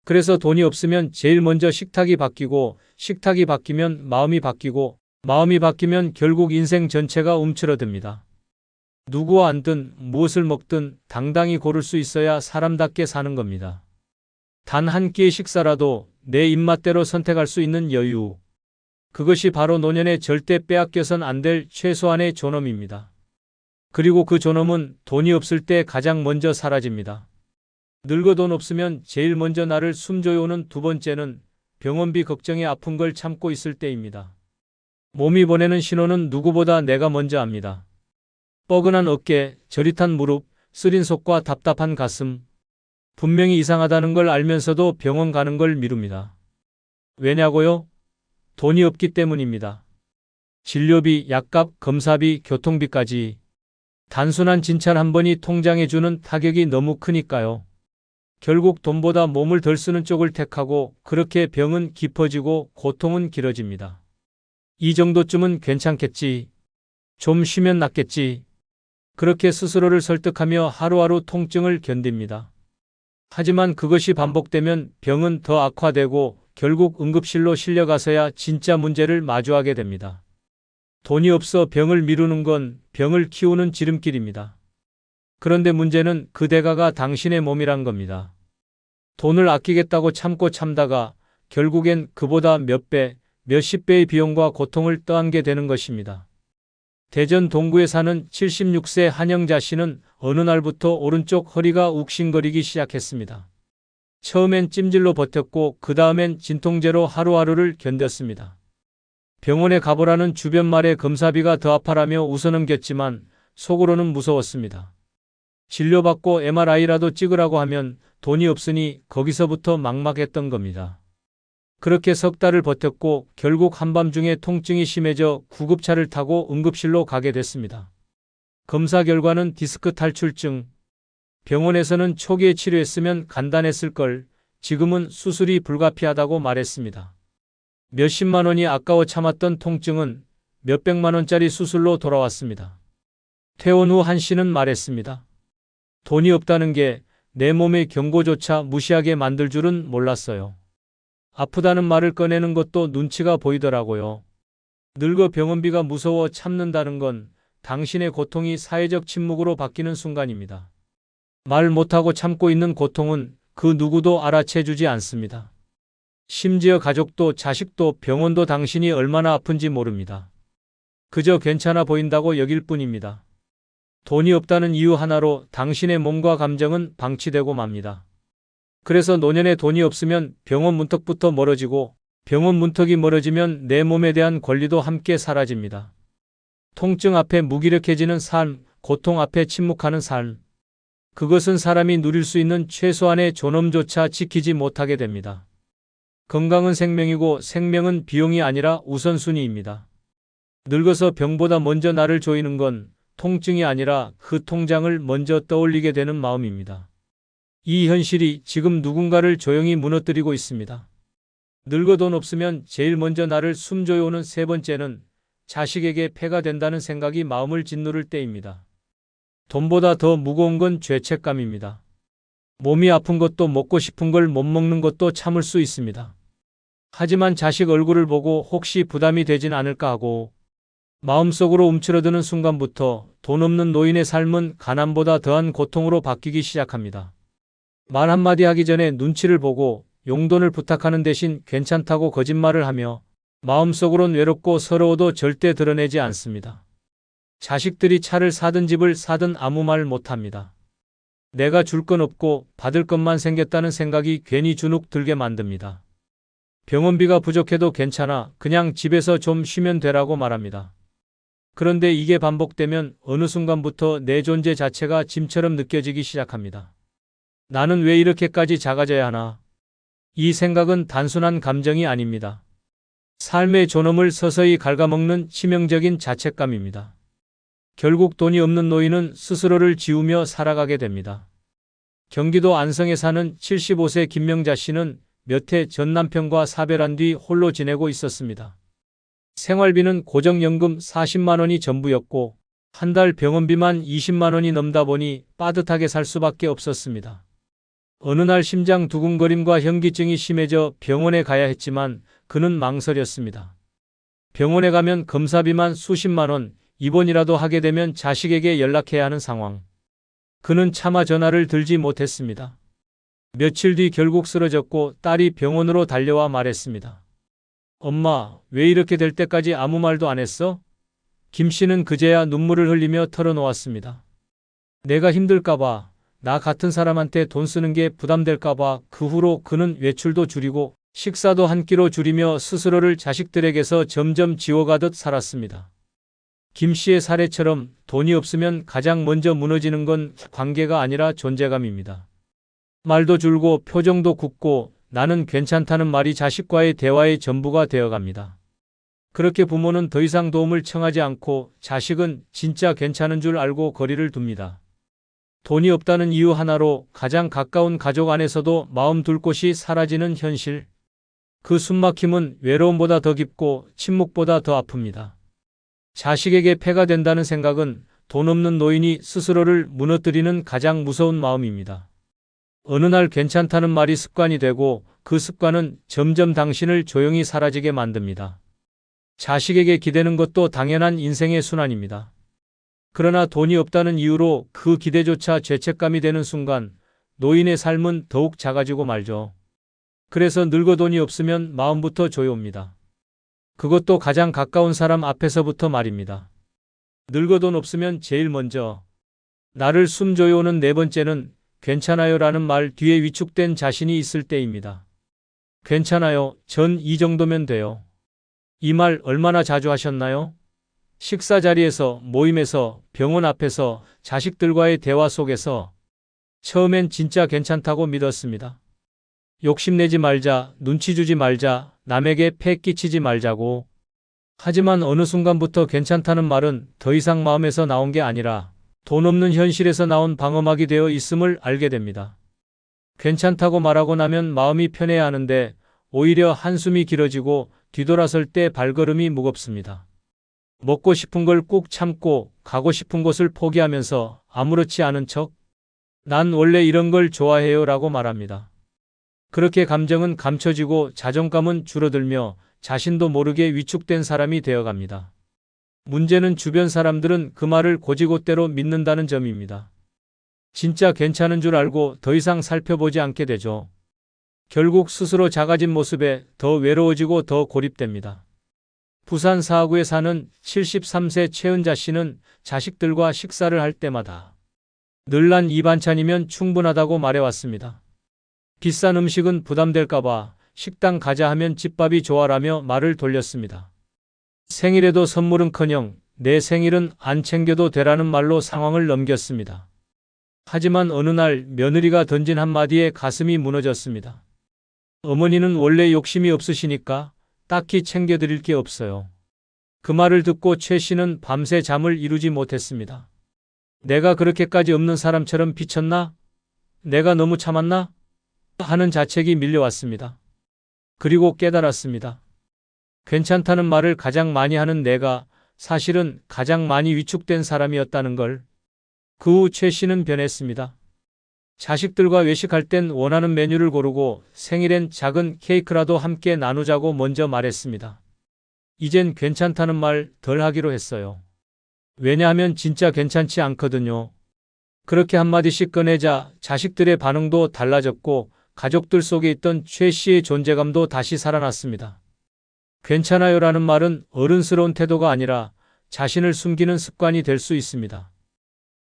그래서 돈이 없으면 제일 먼저 식탁이 바뀌고, 식탁이 바뀌면 마음이 바뀌고, 마음이 바뀌면 결국 인생 전체가 움츠러듭니다. 누구와 앉든 무엇을 먹든 당당히 고를 수 있어야 사람답게 사는 겁니다. 단 한 끼의 식사라도 내 입맛대로 선택할 수 있는 여유. 그것이 바로 노년에 절대 빼앗겨선 안 될 최소한의 존엄입니다. 그리고 그 존엄은 돈이 없을 때 가장 먼저 사라집니다. 늙어 돈 없으면 제일 먼저 나를 숨조여오는 두 번째는 병원비 걱정에 아픈 걸 참고 있을 때입니다. 몸이 보내는 신호는 누구보다 내가 먼저 압니다. 뻐근한 어깨, 저릿한 무릎, 쓰린 속과 답답한 가슴. 분명히 이상하다는 걸 알면서도 병원 가는 걸 미룹니다. 왜냐고요? 돈이 없기 때문입니다. 진료비, 약값, 검사비, 교통비까지. 단순한 진찰 한 번이 통장에 주는 타격이 너무 크니까요. 결국 돈보다 몸을 덜 쓰는 쪽을 택하고 그렇게 병은 깊어지고 고통은 길어집니다. 이 정도쯤은 괜찮겠지. 좀 쉬면 낫겠지. 그렇게 스스로를 설득하며 하루하루 통증을 견딥니다. 하지만 그것이 반복되면 병은 더 악화되고 결국 응급실로 실려가서야 진짜 문제를 마주하게 됩니다. 돈이 없어 병을 미루는 건 병을 키우는 지름길입니다. 그런데 문제는 그 대가가 당신의 몸이란 겁니다. 돈을 아끼겠다고 참다가 결국엔 그보다 몇 배, 몇십 배의 비용과 고통을 떠안게 되는 것입니다. 대전 동구에 사는 76세 한영자 씨는 어느 날부터 오른쪽 허리가 욱신거리기 시작했습니다. 처음엔 찜질로 버텼고 그 다음엔 진통제로 하루하루를 견뎠습니다. 병원에 가보라는 주변 말에 검사비가 더 아파라며 웃어넘겼지만 속으로는 무서웠습니다. 진료받고 MRI라도 찍으라고 하면 돈이 없으니 거기서부터 막막했던 겁니다. 그렇게 석 달을 버텼고 결국 한밤중에 통증이 심해져 구급차를 타고 응급실로 가게 됐습니다. 검사 결과는 디스크 탈출증. 병원에서는 초기에 치료했으면 간단했을 걸, 지금은 수술이 불가피하다고 말했습니다. 몇십만 원이 아까워 참았던 통증은 몇백만 원짜리 수술로 돌아왔습니다. 퇴원 후 한 씨는 말했습니다. 돈이 없다는 게 내 몸의 경고조차 무시하게 만들 줄은 몰랐어요. 아프다는 말을 꺼내는 것도 눈치가 보이더라고요. 늙어 병원비가 무서워 참는다는 건 당신의 고통이 사회적 침묵으로 바뀌는 순간입니다. 말 못하고 참고 있는 고통은 그 누구도 알아채주지 않습니다. 심지어 가족도 자식도 병원도 당신이 얼마나 아픈지 모릅니다. 그저 괜찮아 보인다고 여길 뿐입니다. 돈이 없다는 이유 하나로 당신의 몸과 감정은 방치되고 맙니다. 그래서 노년에 돈이 없으면 병원 문턱부터 멀어지고 병원 문턱이 멀어지면 내 몸에 대한 권리도 함께 사라집니다. 통증 앞에 무기력해지는 삶, 고통 앞에 침묵하는 삶. 그것은 사람이 누릴 수 있는 최소한의 존엄조차 지키지 못하게 됩니다. 건강은 생명이고 생명은 비용이 아니라 우선순위입니다. 늙어서 병보다 먼저 나를 조이는 건 통증이 아니라 그 통장을 먼저 떠올리게 되는 마음입니다. 이 현실이 지금 누군가를 조용히 무너뜨리고 있습니다. 늙어 돈 없으면 제일 먼저 나를 숨조여오는 세 번째는 자식에게 폐가 된다는 생각이 마음을 짓누를 때입니다. 돈보다 더 무거운 건 죄책감입니다. 몸이 아픈 것도 먹고 싶은 걸 못 먹는 것도 참을 수 있습니다. 하지만 자식 얼굴을 보고 혹시 부담이 되진 않을까 하고 마음속으로 움츠러드는 순간부터 돈 없는 노인의 삶은 가난보다 더한 고통으로 바뀌기 시작합니다. 말 한마디 하기 전에 눈치를 보고 용돈을 부탁하는 대신 괜찮다고 거짓말을 하며 마음속으론 외롭고 서러워도 절대 드러내지 않습니다. 자식들이 차를 사든 집을 사든 아무 말 못합니다. 내가 줄 건 없고 받을 것만 생겼다는 생각이 괜히 주눅 들게 만듭니다. 병원비가 부족해도 괜찮아, 그냥 집에서 좀 쉬면 되라고 말합니다. 그런데 이게 반복되면 어느 순간부터 내 존재 자체가 짐처럼 느껴지기 시작합니다. 나는 왜 이렇게까지 작아져야 하나? 이 생각은 단순한 감정이 아닙니다. 삶의 존엄을 서서히 갉아먹는 치명적인 자책감입니다. 결국 돈이 없는 노인은 스스로를 지우며 살아가게 됩니다. 경기도 안성에 사는 75세 김명자 씨는 몇 해 전 남편과 사별한 뒤 홀로 지내고 있었습니다. 생활비는 고정연금 40만 원이 전부였고 한 달 병원비만 20만 원이 넘다 보니 빠듯하게 살 수밖에 없었습니다. 어느 날 심장 두근거림과 현기증이 심해져 병원에 가야 했지만 그는 망설였습니다. 병원에 가면 검사비만 수십만 원, 입원이라도 하게 되면 자식에게 연락해야 하는 상황. 그는 차마 전화를 들지 못했습니다. 며칠 뒤 결국 쓰러졌고 딸이 병원으로 달려와 말했습니다. 엄마, 왜 이렇게 될 때까지 아무 말도 안 했어? 김 씨는 그제야 눈물을 흘리며 털어놓았습니다. 내가 힘들까봐, 나 같은 사람한테 돈 쓰는 게 부담될까봐 그 후로 그는 외출도 줄이고 식사도 한 끼로 줄이며 스스로를 자식들에게서 점점 지워가듯 살았습니다. 김 씨의 사례처럼 돈이 없으면 가장 먼저 무너지는 건 관계가 아니라 존재감입니다. 말도 줄고 표정도 굳고 나는 괜찮다는 말이 자식과의 대화의 전부가 되어갑니다. 그렇게 부모는 더 이상 도움을 청하지 않고 자식은 진짜 괜찮은 줄 알고 거리를 둡니다. 돈이 없다는 이유 하나로 가장 가까운 가족 안에서도 마음 둘 곳이 사라지는 현실. 그 숨막힘은 외로움보다 더 깊고 침묵보다 더 아픕니다. 자식에게 폐가 된다는 생각은 돈 없는 노인이 스스로를 무너뜨리는 가장 무서운 마음입니다. 어느 날 괜찮다는 말이 습관이 되고 그 습관은 점점 당신을 조용히 사라지게 만듭니다. 자식에게 기대는 것도 당연한 인생의 순환입니다. 그러나 돈이 없다는 이유로 그 기대조차 죄책감이 되는 순간 노인의 삶은 더욱 작아지고 말죠. 그래서 늙어 돈이 없으면 마음부터 조여옵니다. 그것도 가장 가까운 사람 앞에서부터 말입니다. 늙어 돈 없으면 제일 먼저 나를 숨 조여오는 네 번째는 괜찮아요 라는 말 뒤에 위축된 자신이 있을 때입니다. 괜찮아요. 전 이 정도면 돼요. 이 말 얼마나 자주 하셨나요? 식사 자리에서, 모임에서, 병원 앞에서, 자식들과의 대화 속에서. 처음엔 진짜 괜찮다고 믿었습니다. 욕심내지 말자, 눈치 주지 말자, 남에게 폐 끼치지 말자고. 하지만 어느 순간부터 괜찮다는 말은 더 이상 마음에서 나온 게 아니라 돈 없는 현실에서 나온 방어막이 되어 있음을 알게 됩니다. 괜찮다고 말하고 나면 마음이 편해야 하는데 오히려 한숨이 길어지고 뒤돌아설 때 발걸음이 무겁습니다. 먹고 싶은 걸 꾹 참고 가고 싶은 곳을 포기하면서 아무렇지 않은 척 난 원래 이런 걸 좋아해요 라고 말합니다. 그렇게 감정은 감춰지고 자존감은 줄어들며 자신도 모르게 위축된 사람이 되어갑니다. 문제는 주변 사람들은 그 말을 곧이곧대로 믿는다는 점입니다. 진짜 괜찮은 줄 알고 더 이상 살펴보지 않게 되죠. 결국 스스로 작아진 모습에 더 외로워지고 더 고립됩니다. 부산 사하구에 사는 73세 최은자 씨는 자식들과 식사를 할 때마다 늘 난 이 반찬이면 충분하다고 말해왔습니다. 비싼 음식은 부담될까봐 식당 가자 하면 집밥이 좋아라며 말을 돌렸습니다. 생일에도 선물은커녕 내 생일은 안 챙겨도 되라는 말로 상황을 넘겼습니다. 하지만 어느 날 며느리가 던진 한마디에 가슴이 무너졌습니다. 어머니는 원래 욕심이 없으시니까 딱히 챙겨드릴 게 없어요. 그 말을 듣고 최 씨는 밤새 잠을 이루지 못했습니다. 내가 그렇게까지 없는 사람처럼 비쳤나? 내가 너무 참았나? 하는 자책이 밀려왔습니다. 그리고 깨달았습니다. 괜찮다는 말을 가장 많이 하는 내가 사실은 가장 많이 위축된 사람이었다는 걸. 그 후 최 씨는 변했습니다. 자식들과 외식할 땐 원하는 메뉴를 고르고 생일엔 작은 케이크라도 함께 나누자고 먼저 말했습니다. 이젠 괜찮다는 말 덜 하기로 했어요. 왜냐하면 진짜 괜찮지 않거든요. 그렇게 한마디씩 꺼내자 자식들의 반응도 달라졌고 가족들 속에 있던 최 씨의 존재감도 다시 살아났습니다. 괜찮아요라는 말은 어른스러운 태도가 아니라 자신을 숨기는 습관이 될 수 있습니다.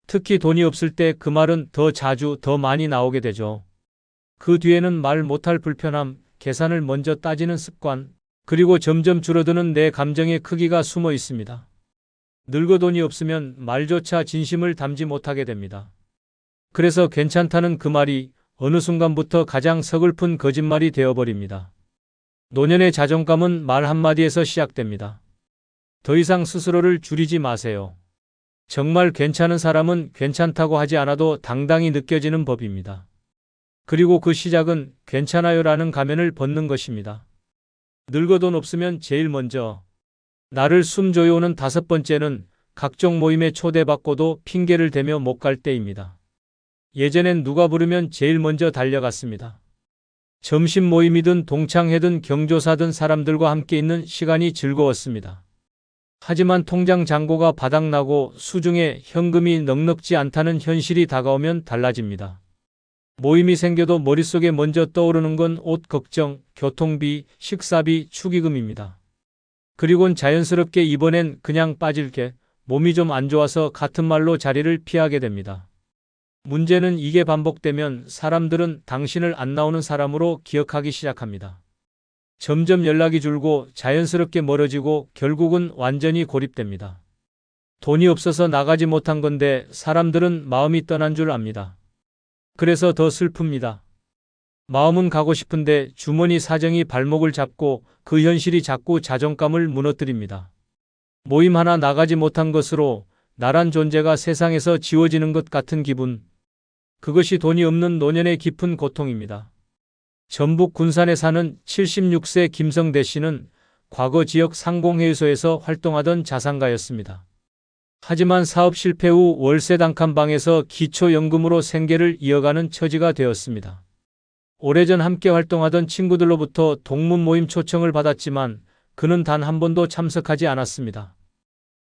특히 돈이 없을 때 그 말은 더 자주 더 많이 나오게 되죠. 그 뒤에는 말 못할 불편함, 계산을 먼저 따지는 습관, 그리고 점점 줄어드는 내 감정의 크기가 숨어 있습니다. 늙어 돈이 없으면 말조차 진심을 담지 못하게 됩니다. 그래서 괜찮다는 그 말이 어느 순간부터 가장 서글픈 거짓말이 되어버립니다. 노년의 자존감은 말 한마디에서 시작됩니다. 더 이상 스스로를 줄이지 마세요. 정말 괜찮은 사람은 괜찮다고 하지 않아도 당당히 느껴지는 법입니다. 그리고 그 시작은 괜찮아요라는 가면을 벗는 것입니다. 늙어 돈 없으면 제일 먼저 나를 숨줘요는 다섯 번째는 각종 모임에 초대받고도 핑계를 대며 못 갈 때입니다. 예전엔 누가 부르면 제일 먼저 달려갔습니다. 점심 모임이든 동창회든 경조사든 사람들과 함께 있는 시간이 즐거웠습니다. 하지만 통장 잔고가 바닥나고 수중에 현금이 넉넉지 않다는 현실이 다가오면 달라집니다. 모임이 생겨도 머릿속에 먼저 떠오르는 건 옷 걱정, 교통비, 식사비, 축의금입니다. 그리곤 자연스럽게 이번엔 그냥 빠질게, 몸이 좀 안 좋아서 같은 말로 자리를 피하게 됩니다. 문제는 이게 반복되면 사람들은 당신을 안 나오는 사람으로 기억하기 시작합니다. 점점 연락이 줄고 자연스럽게 멀어지고 결국은 완전히 고립됩니다. 돈이 없어서 나가지 못한 건데 사람들은 마음이 떠난 줄 압니다. 그래서 더 슬픕니다. 마음은 가고 싶은데 주머니 사정이 발목을 잡고 그 현실이 자꾸 자존감을 무너뜨립니다. 모임 하나 나가지 못한 것으로 나란 존재가 세상에서 지워지는 것 같은 기분. 그것이 돈이 없는 노년의 깊은 고통입니다. 전북 군산에 사는 76세 김성대 씨는 과거 지역 상공회의소에서 활동하던 자산가였습니다. 하지만 사업 실패 후 월세 단칸 방에서 기초연금으로 생계를 이어가는 처지가 되었습니다. 오래전 함께 활동하던 친구들로부터 동문 모임 초청을 받았지만 그는 단 한 번도 참석하지 않았습니다.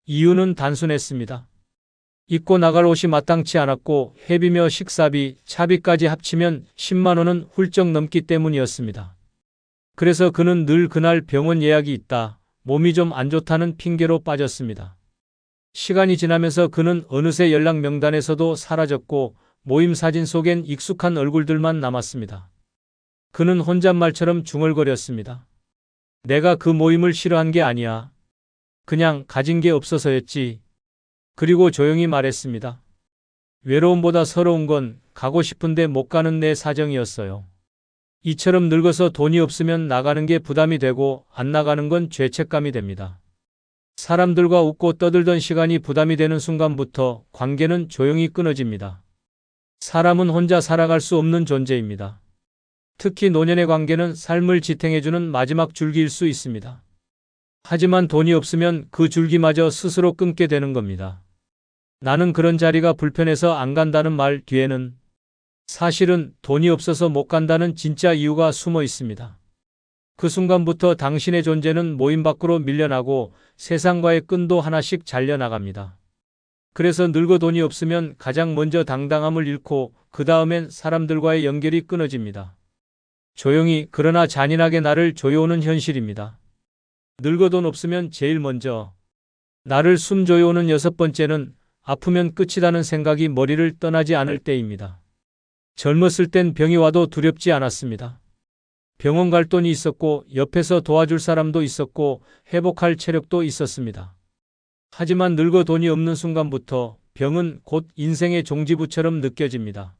이유는 단순했습니다. 입고 나갈 옷이 마땅치 않았고 회비며 식사비, 차비까지 합치면 10만 원은 훌쩍 넘기 때문이었습니다. 그래서 그는 늘 그날 병원 예약이 있다, 몸이 좀 안 좋다는 핑계로 빠졌습니다. 시간이 지나면서 그는 어느새 연락 명단에서도 사라졌고 모임 사진 속엔 익숙한 얼굴들만 남았습니다. 그는 혼잣말처럼 중얼거렸습니다. 내가 그 모임을 싫어한 게 아니야. 그냥 가진 게 없어서였지. 그리고 조용히 말했습니다. 외로움보다 서러운 건 가고 싶은데 못 가는 내 사정이었어요. 이처럼 늙어서 돈이 없으면 나가는 게 부담이 되고 안 나가는 건 죄책감이 됩니다. 사람들과 웃고 떠들던 시간이 부담이 되는 순간부터 관계는 조용히 끊어집니다. 사람은 혼자 살아갈 수 없는 존재입니다. 특히 노년의 관계는 삶을 지탱해주는 마지막 줄기일 수 있습니다. 하지만 돈이 없으면 그 줄기마저 스스로 끊게 되는 겁니다. 나는 그런 자리가 불편해서 안 간다는 말 뒤에는 사실은 돈이 없어서 못 간다는 진짜 이유가 숨어 있습니다. 그 순간부터 당신의 존재는 모임 밖으로 밀려나고 세상과의 끈도 하나씩 잘려나갑니다. 그래서 늙어 돈이 없으면 가장 먼저 당당함을 잃고 그 다음엔 사람들과의 연결이 끊어집니다. 조용히 그러나 잔인하게 나를 조여오는 현실입니다. 늙어 돈 없으면 제일 먼저 나를 숨조여오는 여섯 번째는 아프면 끝이라는 생각이 머리를 떠나지 않을 때입니다. 젊었을 땐 병이 와도 두렵지 않았습니다. 병원 갈 돈이 있었고 옆에서 도와줄 사람도 있었고 회복할 체력도 있었습니다. 하지만 늙어 돈이 없는 순간부터 병은 곧 인생의 종지부처럼 느껴집니다.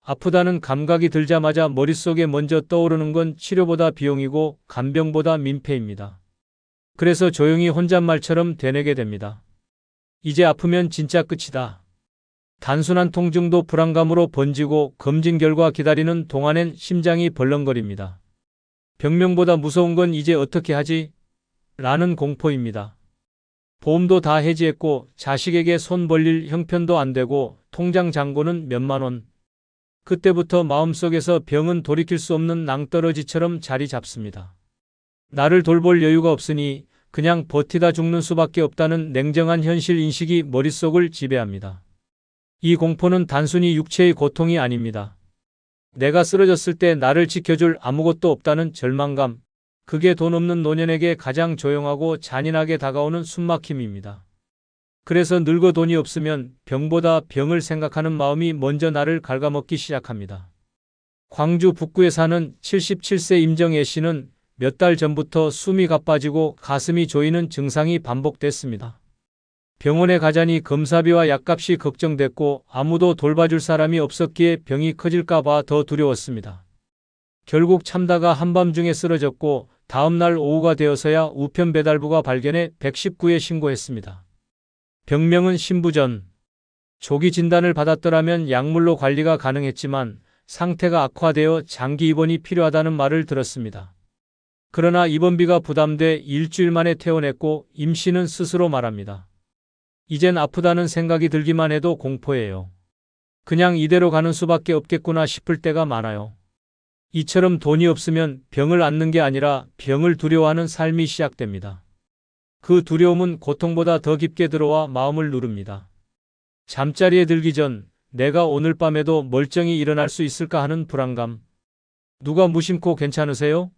아프다는 감각이 들자마자 머릿속에 먼저 떠오르는 건 치료보다 비용이고 간병보다 민폐입니다. 그래서 조용히 혼잣말처럼 되뇌게 됩니다. 이제 아프면 진짜 끝이다. 단순한 통증도 불안감으로 번지고 검진 결과 기다리는 동안엔 심장이 벌렁거립니다. 병명보다 무서운 건 이제 어떻게 하지? 라는 공포입니다. 보험도 다 해지했고 자식에게 손 벌릴 형편도 안 되고 통장 잔고는 몇만 원. 그때부터 마음속에서 병은 돌이킬 수 없는 낭떠러지처럼 자리 잡습니다. 나를 돌볼 여유가 없으니 그냥 버티다 죽는 수밖에 없다는 냉정한 현실 인식이 머릿속을 지배합니다. 이 공포는 단순히 육체의 고통이 아닙니다. 내가 쓰러졌을 때 나를 지켜줄 아무것도 없다는 절망감, 그게 돈 없는 노년에게 가장 조용하고 잔인하게 다가오는 숨막힘입니다. 그래서 늙어 돈이 없으면 병보다 병을 생각하는 마음이 먼저 나를 갉아먹기 시작합니다. 광주 북구에 사는 77세 임정애 씨는 몇 달 전부터 숨이 가빠지고 가슴이 조이는 증상이 반복됐습니다. 병원에 가자니 검사비와 약값이 걱정됐고 아무도 돌봐줄 사람이 없었기에 병이 커질까 봐 더 두려웠습니다. 결국 참다가 한밤중에 쓰러졌고 다음날 오후가 되어서야 우편 배달부가 발견해 119에 신고했습니다. 병명은 신부전. 조기 진단을 받았더라면 약물로 관리가 가능했지만 상태가 악화되어 장기 입원이 필요하다는 말을 들었습니다. 그러나 입원비가 부담돼 일주일 만에 퇴원했고 임 씨는 스스로 말합니다. 이젠 아프다는 생각이 들기만 해도 공포예요. 그냥 이대로 가는 수밖에 없겠구나 싶을 때가 많아요. 이처럼 돈이 없으면 병을 앓는 게 아니라 병을 두려워하는 삶이 시작됩니다. 그 두려움은 고통보다 더 깊게 들어와 마음을 누릅니다. 잠자리에 들기 전 내가 오늘 밤에도 멀쩡히 일어날 수 있을까 하는 불안감. 누가 무심코 괜찮으세요?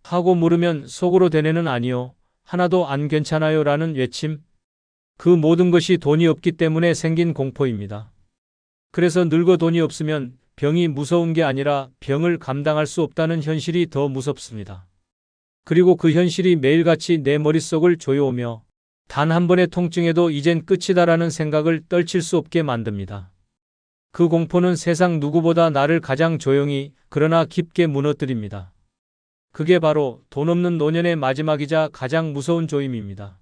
하고 물으면 속으로 대뇌는 아니요. 하나도 안 괜찮아요 라는 외침. 그 모든 것이 돈이 없기 때문에 생긴 공포입니다. 그래서 늙어 돈이 없으면 병이 무서운 게 아니라 병을 감당할 수 없다는 현실이 더 무섭습니다. 그리고 그 현실이 매일같이 내 머릿속을 조여오며 단 한 번의 통증에도 이젠 끝이다라는 생각을 떨칠 수 없게 만듭니다. 그 공포는 세상 누구보다 나를 가장 조용히 그러나 깊게 무너뜨립니다. 그게 바로 돈 없는 노년의 마지막이자 가장 무서운 조임입니다.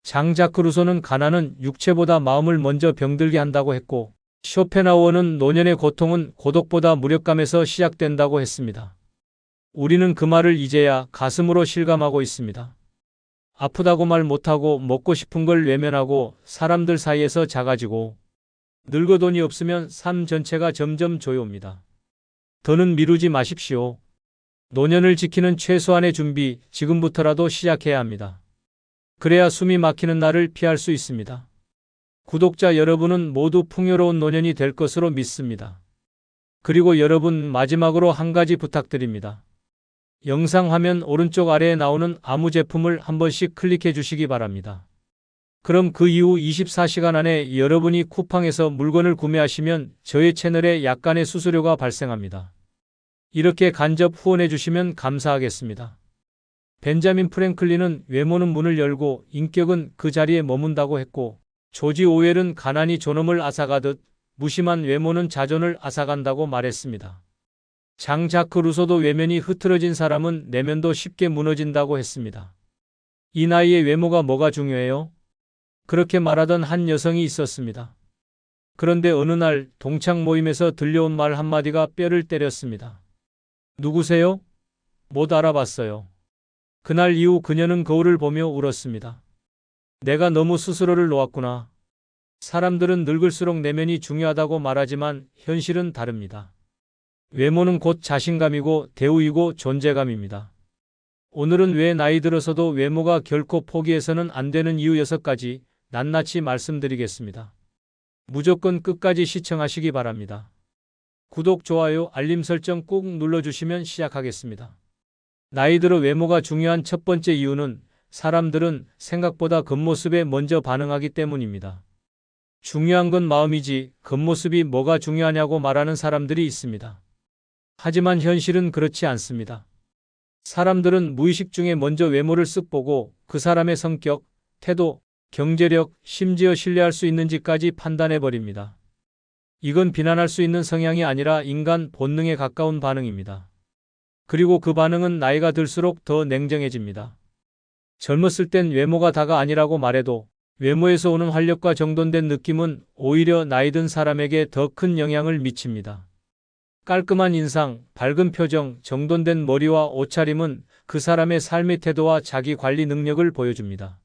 장자크 루소는 가난은 육체보다 마음을 먼저 병들게 한다고 했고 쇼펜하우어는 노년의 고통은 고독보다 무력감에서 시작된다고 했습니다. 우리는 그 말을 이제야 가슴으로 실감하고 있습니다. 아프다고 말 못하고 먹고 싶은 걸 외면하고 사람들 사이에서 작아지고 늙어 돈이 없으면 삶 전체가 점점 조여옵니다. 더는 미루지 마십시오. 노년을 지키는 최소한의 준비 지금부터라도 시작해야 합니다. 그래야 숨이 막히는 날을 피할 수 있습니다. 구독자 여러분은 모두 풍요로운 노년이 될 것으로 믿습니다. 그리고 여러분 마지막으로 한 가지 부탁드립니다. 영상 화면 오른쪽 아래에 나오는 아무 제품을 한 번씩 클릭해 주시기 바랍니다. 그럼 그 이후 24시간 안에 여러분이 쿠팡에서 물건을 구매하시면 저의 채널에 약간의 수수료가 발생합니다. 이렇게 간접 후원해 주시면 감사하겠습니다. 벤자민 프랭클린은 외모는 문을 열고 인격은 그 자리에 머문다고 했고 조지 오웰은 가난이 존엄을 앗아가듯 무심한 외모는 자존을 앗아간다고 말했습니다. 장자크 루소도 외면이 흐트러진 사람은 내면도 쉽게 무너진다고 했습니다. 이 나이에 외모가 뭐가 중요해요? 그렇게 말하던 한 여성이 있었습니다. 그런데 어느 날 동창 모임에서 들려온 말 한마디가 뼈를 때렸습니다. 누구세요? 못 알아봤어요. 그날 이후 그녀는 거울을 보며 울었습니다. 내가 너무 스스로를 놓았구나. 사람들은 늙을수록 내면이 중요하다고 말하지만 현실은 다릅니다. 외모는 곧 자신감이고 대우이고 존재감입니다. 오늘은 왜 나이 들어서도 외모가 결코 포기해서는 안 되는 이유 6가지 낱낱이 말씀드리겠습니다. 무조건 끝까지 시청하시기 바랍니다. 구독, 좋아요, 알림 설정 꾹 눌러주시면 시작하겠습니다. 나이 들어 외모가 중요한 첫 번째 이유는 사람들은 생각보다 겉모습에 먼저 반응하기 때문입니다. 중요한 건 마음이지 겉모습이 뭐가 중요하냐고 말하는 사람들이 있습니다. 하지만 현실은 그렇지 않습니다. 사람들은 무의식 중에 먼저 외모를 쓱 보고 그 사람의 성격, 태도, 경제력, 심지어 신뢰할 수 있는지까지 판단해버립니다. 이건 비난할 수 있는 성향이 아니라 인간 본능에 가까운 반응입니다. 그리고 그 반응은 나이가 들수록 더 냉정해집니다. 젊었을 땐 외모가 다가 아니라고 말해도 외모에서 오는 활력과 정돈된 느낌은 오히려 나이 든 사람에게 더 큰 영향을 미칩니다. 깔끔한 인상, 밝은 표정, 정돈된 머리와 옷차림은 그 사람의 삶의 태도와 자기 관리 능력을 보여줍니다.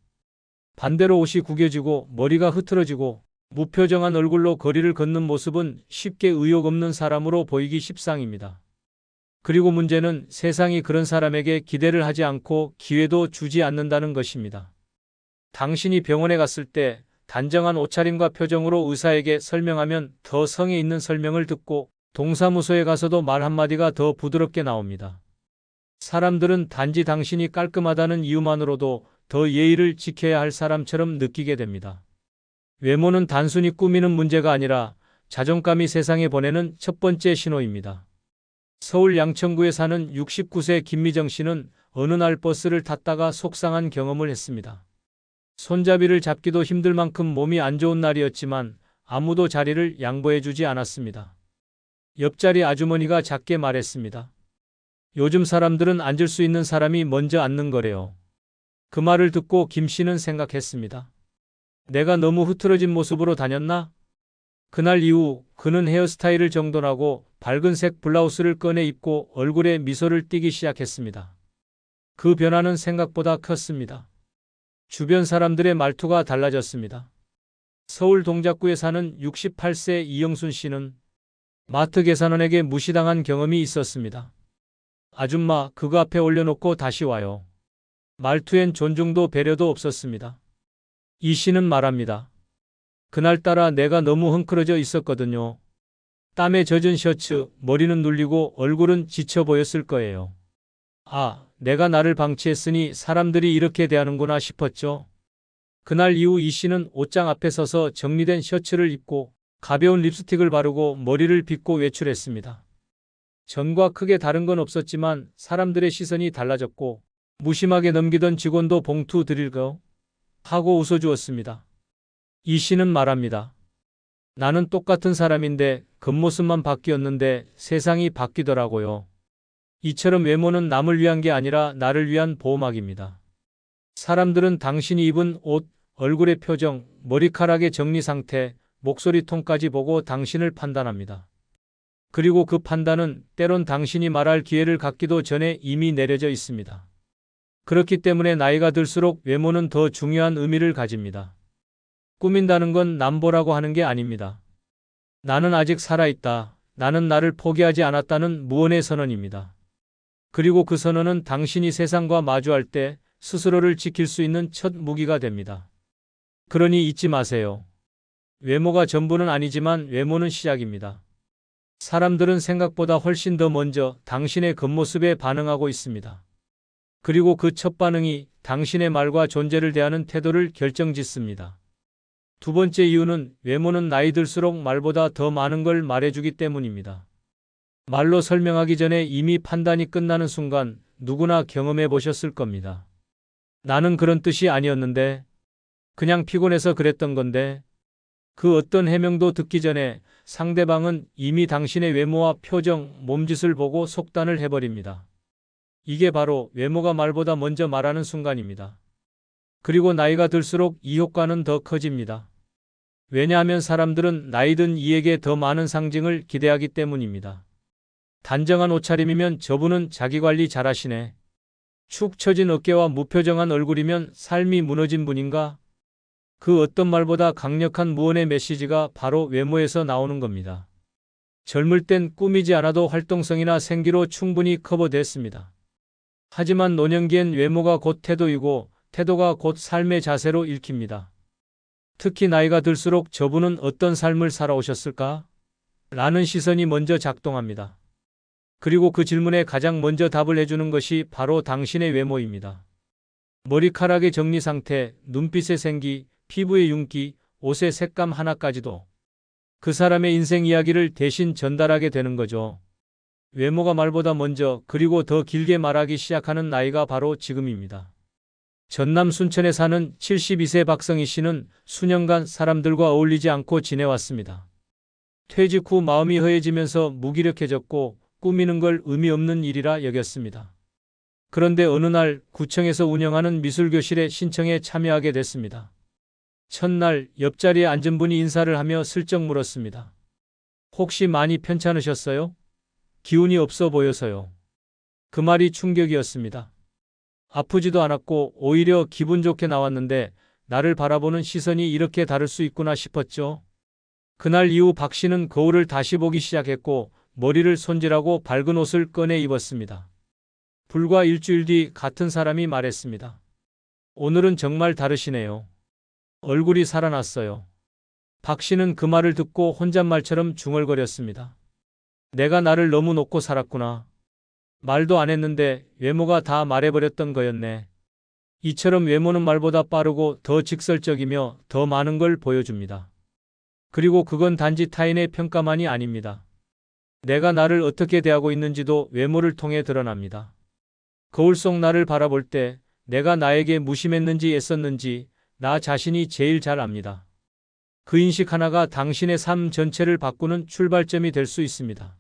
반대로 옷이 구겨지고 머리가 흐트러지고 무표정한 얼굴로 거리를 걷는 모습은 쉽게 의욕 없는 사람으로 보이기 십상입니다. 그리고 문제는 세상이 그런 사람에게 기대를 하지 않고 기회도 주지 않는다는 것입니다. 당신이 병원에 갔을 때 단정한 옷차림과 표정으로 의사에게 설명하면 더 성의 있는 설명을 듣고 동사무소에 가서도 말 한마디가 더 부드럽게 나옵니다. 사람들은 단지 당신이 깔끔하다는 이유만으로도 더 예의를 지켜야 할 사람처럼 느끼게 됩니다. 외모는 단순히 꾸미는 문제가 아니라 자존감이 세상에 보내는 첫 번째 신호입니다. 서울 양천구에 사는 69세 김미정 씨는 어느 날 버스를 탔다가 속상한 경험을 했습니다. 손잡이를 잡기도 힘들 만큼 몸이 안 좋은 날이었지만 아무도 자리를 양보해주지 않았습니다. 옆자리 아주머니가 작게 말했습니다. 요즘 사람들은 앉을 수 있는 사람이 먼저 앉는 거래요. 그 말을 듣고 김 씨는 생각했습니다. 내가 너무 흐트러진 모습으로 다녔나? 그날 이후 그는 헤어스타일을 정돈하고 밝은색 블라우스를 꺼내 입고 얼굴에 미소를 띠기 시작했습니다. 그 변화는 생각보다 컸습니다. 주변 사람들의 말투가 달라졌습니다. 서울 동작구에 사는 68세 이영순 씨는 마트 계산원에게 무시당한 경험이 있었습니다. 아줌마, 그거 앞에 올려놓고 다시 와요. 말투엔 존중도 배려도 없었습니다. 이 씨는 말합니다. 그날따라 내가 너무 헝클어져 있었거든요. 땀에 젖은 셔츠, 머리는 눌리고 얼굴은 지쳐 보였을 거예요. 아, 내가 나를 방치했으니 사람들이 이렇게 대하는구나 싶었죠. 그날 이후 이 씨는 옷장 앞에 서서 정리된 셔츠를 입고 가벼운 립스틱을 바르고 머리를 빗고 외출했습니다. 전과 크게 다른 건 없었지만 사람들의 시선이 달라졌고 무심하게 넘기던 직원도 봉투 드릴까요? 하고 웃어주었습니다. 이 씨는 말합니다. 나는 똑같은 사람인데 겉모습만 바뀌었는데 세상이 바뀌더라고요. 이처럼 외모는 남을 위한 게 아니라 나를 위한 보호막입니다. 사람들은 당신이 입은 옷, 얼굴의 표정, 머리카락의 정리 상태, 목소리 톤까지 보고 당신을 판단합니다. 그리고 그 판단은 때론 당신이 말할 기회를 갖기도 전에 이미 내려져 있습니다. 그렇기 때문에 나이가 들수록 외모는 더 중요한 의미를 가집니다. 꾸민다는 건 남보라고 하는 게 아닙니다. 나는 아직 살아있다. 나는 나를 포기하지 않았다는 무언의 선언입니다. 그리고 그 선언은 당신이 세상과 마주할 때 스스로를 지킬 수 있는 첫 무기가 됩니다. 그러니 잊지 마세요. 외모가 전부는 아니지만 외모는 시작입니다. 사람들은 생각보다 훨씬 더 먼저 당신의 겉모습에 반응하고 있습니다. 그리고 그 첫 반응이 당신의 말과 존재를 대하는 태도를 결정짓습니다. 두 번째 이유는 외모는 나이 들수록 말보다 더 많은 걸 말해주기 때문입니다. 말로 설명하기 전에 이미 판단이 끝나는 순간 누구나 경험해 보셨을 겁니다. 나는 그런 뜻이 아니었는데, 그냥 피곤해서 그랬던 건데, 그 어떤 해명도 듣기 전에 상대방은 이미 당신의 외모와 표정, 몸짓을 보고 속단을 해버립니다. 이게 바로 외모가 말보다 먼저 말하는 순간입니다. 그리고 나이가 들수록 이 효과는 더 커집니다. 왜냐하면 사람들은 나이든 이에게 더 많은 상징을 기대하기 때문입니다. 단정한 옷차림이면 저분은 자기관리 잘하시네. 축 처진 어깨와 무표정한 얼굴이면 삶이 무너진 분인가? 그 어떤 말보다 강력한 무언의 메시지가 바로 외모에서 나오는 겁니다. 젊을 땐 꾸미지 않아도 활동성이나 생기로 충분히 커버됐습니다. 하지만 노년기엔 외모가 곧 태도이고 태도가 곧 삶의 자세로 읽힙니다. 특히 나이가 들수록 저분은 어떤 삶을 살아오셨을까? 라는 시선이 먼저 작동합니다. 그리고 그 질문에 가장 먼저 답을 해주는 것이 바로 당신의 외모입니다. 머리카락의 정리 상태, 눈빛의 생기, 피부의 윤기, 옷의 색감 하나까지도 그 사람의 인생 이야기를 대신 전달하게 되는 거죠. 외모가 말보다 먼저 그리고 더 길게 말하기 시작하는 나이가 바로 지금입니다. 전남 순천에 사는 72세 박성희 씨는 수년간 사람들과 어울리지 않고 지내왔습니다. 퇴직 후 마음이 허해지면서 무기력해졌고 꾸미는 걸 의미 없는 일이라 여겼습니다. 그런데 어느 날 구청에서 운영하는 미술교실에 신청에 참여하게 됐습니다. 첫날 옆자리에 앉은 분이 인사를 하며 슬쩍 물었습니다. 혹시 많이 편찮으셨어요? 기운이 없어 보여서요. 그 말이 충격이었습니다. 아프지도 않았고 오히려 기분 좋게 나왔는데 나를 바라보는 시선이 이렇게 다를 수 있구나 싶었죠. 그날 이후 박 씨는 거울을 다시 보기 시작했고 머리를 손질하고 밝은 옷을 꺼내 입었습니다. 불과 일주일 뒤 같은 사람이 말했습니다. 오늘은 정말 다르시네요. 얼굴이 살아났어요. 박 씨는 그 말을 듣고 혼잣말처럼 중얼거렸습니다. 내가 나를 너무 놓고 살았구나. 말도 안 했는데 외모가 다 말해버렸던 거였네. 이처럼 외모는 말보다 빠르고 더 직설적이며 더 많은 걸 보여줍니다. 그리고 그건 단지 타인의 평가만이 아닙니다. 내가 나를 어떻게 대하고 있는지도 외모를 통해 드러납니다. 거울 속 나를 바라볼 때 내가 나에게 무심했는지 애썼는지 나 자신이 제일 잘 압니다. 그 인식 하나가 당신의 삶 전체를 바꾸는 출발점이 될 수 있습니다.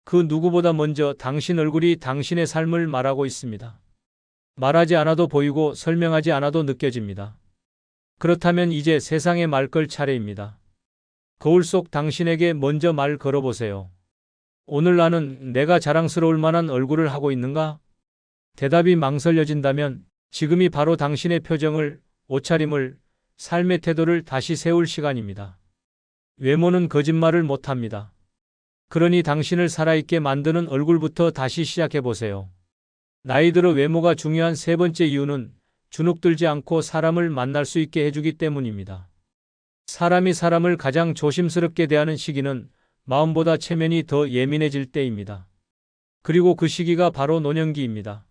그 누구보다 먼저 당신 얼굴이 당신의 삶을 말하고 있습니다. 말하지 않아도 보이고 설명하지 않아도 느껴집니다. 그렇다면 이제 세상에 말 걸 차례입니다. 거울 속 당신에게 먼저 말 걸어보세요. 오늘 나는 내가 자랑스러울 만한 얼굴을 하고 있는가? 대답이 망설여진다면 지금이 바로 당신의 표정을, 옷차림을, 삶의 태도를 다시 세울 시간입니다. 외모는 거짓말을 못합니다. 그러니 당신을 살아있게 만드는 얼굴부터 다시 시작해보세요. 나이 들어 외모가 중요한 세 번째 이유는 주눅들지 않고 사람을 만날 수 있게 해주기 때문입니다. 사람이 사람을 가장 조심스럽게 대하는 시기는 마음보다 체면이 더 예민해질 때입니다. 그리고 그 시기가 바로 노년기입니다.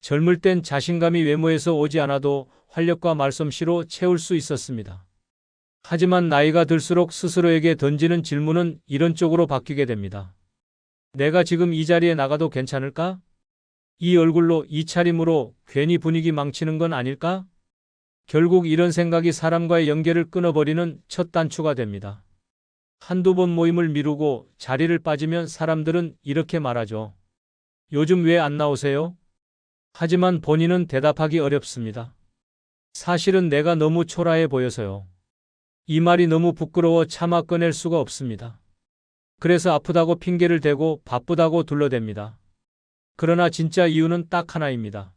젊을 땐 자신감이 외모에서 오지 않아도 활력과 말솜씨로 채울 수 있었습니다. 하지만 나이가 들수록 스스로에게 던지는 질문은 이런 쪽으로 바뀌게 됩니다. 내가 지금 이 자리에 나가도 괜찮을까? 이 얼굴로, 이 차림으로 괜히 분위기 망치는 건 아닐까? 결국 이런 생각이 사람과의 연결을 끊어버리는 첫 단추가 됩니다. 한두 번 모임을 미루고 자리를 빠지면 사람들은 이렇게 말하죠. 요즘 왜 안 나오세요? 하지만 본인은 대답하기 어렵습니다. 사실은 내가 너무 초라해 보여서요. 이 말이 너무 부끄러워 차마 꺼낼 수가 없습니다. 그래서 아프다고 핑계를 대고 바쁘다고 둘러댑니다. 그러나 진짜 이유는 딱 하나입니다.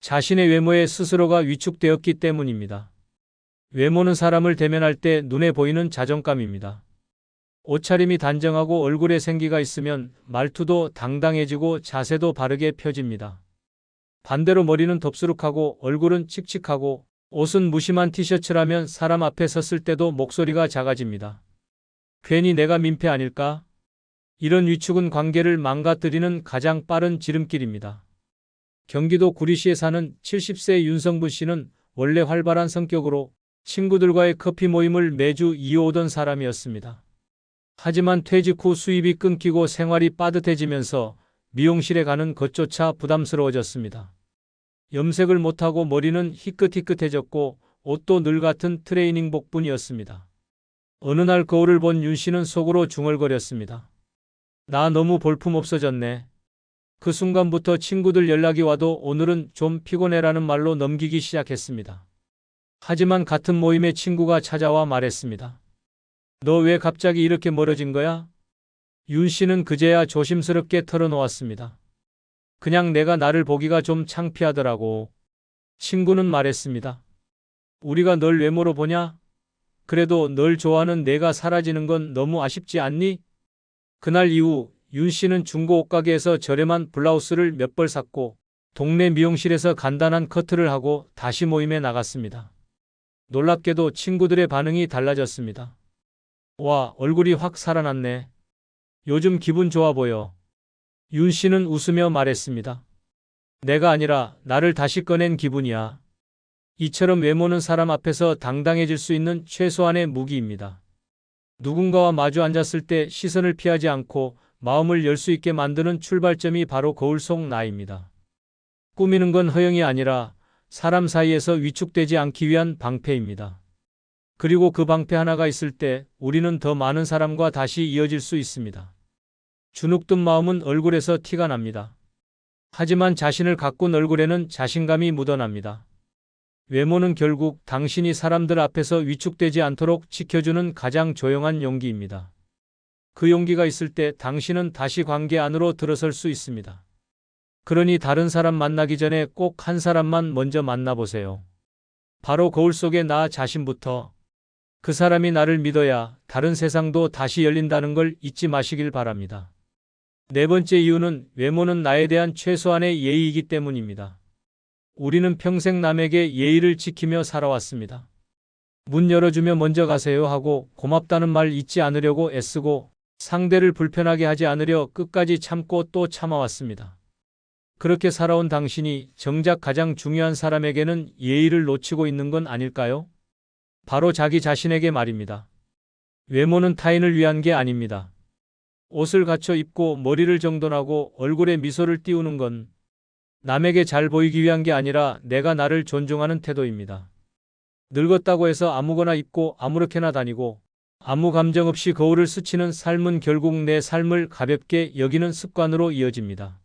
자신의 외모에 스스로가 위축되었기 때문입니다. 외모는 사람을 대면할 때 눈에 보이는 자존감입니다. 옷차림이 단정하고 얼굴에 생기가 있으면 말투도 당당해지고 자세도 바르게 펴집니다. 반대로 머리는 덥수룩하고 얼굴은 칙칙하고 옷은 무심한 티셔츠라면 사람 앞에 섰을 때도 목소리가 작아집니다. 괜히 내가 민폐 아닐까? 이런 위축은 관계를 망가뜨리는 가장 빠른 지름길입니다. 경기도 구리시에 사는 70세 윤성분 씨는 원래 활발한 성격으로 친구들과의 커피 모임을 매주 이어오던 사람이었습니다. 하지만 퇴직 후 수입이 끊기고 생활이 빠듯해지면서 미용실에 가는 것조차 부담스러워졌습니다. 염색을 못하고 머리는 희끗희끗해졌고 옷도 늘 같은 트레이닝복뿐이었습니다. 어느 날 거울을 본 윤 씨는 속으로 중얼거렸습니다. 나 너무 볼품없어졌네. 그 순간부터 친구들 연락이 와도 오늘은 좀 피곤해라는 말로 넘기기 시작했습니다. 하지만 같은 모임에 친구가 찾아와 말했습니다. 너 왜 갑자기 이렇게 멀어진 거야? 윤 씨는 그제야 조심스럽게 털어놓았습니다. 그냥 내가 나를 보기가 좀 창피하더라고. 친구는 말했습니다. 우리가 널 외모로 보냐? 그래도 널 좋아하는 내가 사라지는 건 너무 아쉽지 않니? 그날 이후 윤 씨는 중고 옷가게에서 저렴한 블라우스를 몇 벌 샀고 동네 미용실에서 간단한 커트를 하고 다시 모임에 나갔습니다. 놀랍게도 친구들의 반응이 달라졌습니다. 와, 얼굴이 확 살아났네. 요즘 기분 좋아 보여. 윤 씨는 웃으며 말했습니다. 내가 아니라 나를 다시 꺼낸 기분이야. 이처럼 외모는 사람 앞에서 당당해질 수 있는 최소한의 무기입니다. 누군가와 마주 앉았을 때 시선을 피하지 않고 마음을 열 수 있게 만드는 출발점이 바로 거울 속 나입니다. 꾸미는 건 허영이 아니라 사람 사이에서 위축되지 않기 위한 방패입니다. 그리고 그 방패 하나가 있을 때 우리는 더 많은 사람과 다시 이어질 수 있습니다. 주눅든 마음은 얼굴에서 티가 납니다. 하지만 자신을 가꾼 얼굴에는 자신감이 묻어납니다. 외모는 결국 당신이 사람들 앞에서 위축되지 않도록 지켜주는 가장 조용한 용기입니다. 그 용기가 있을 때 당신은 다시 관계 안으로 들어설 수 있습니다. 그러니 다른 사람 만나기 전에 꼭 한 사람만 먼저 만나보세요. 바로 거울 속의 나 자신부터. 그 사람이 나를 믿어야 다른 세상도 다시 열린다는 걸 잊지 마시길 바랍니다. 네 번째 이유는 외모는 나에 대한 최소한의 예의이기 때문입니다. 우리는 평생 남에게 예의를 지키며 살아왔습니다. 문 열어주며 먼저 가세요 하고 고맙다는 말 잊지 않으려고 애쓰고 상대를 불편하게 하지 않으려 끝까지 참고 또 참아왔습니다. 그렇게 살아온 당신이 정작 가장 중요한 사람에게는 예의를 놓치고 있는 건 아닐까요? 바로 자기 자신에게 말입니다. 외모는 타인을 위한 게 아닙니다. 옷을 갖춰 입고 머리를 정돈하고 얼굴에 미소를 띄우는 건 남에게 잘 보이기 위한 게 아니라 내가 나를 존중하는 태도입니다. 늙었다고 해서 아무거나 입고 아무렇게나 다니고 아무 감정 없이 거울을 스치는 삶은 결국 내 삶을 가볍게 여기는 습관으로 이어집니다.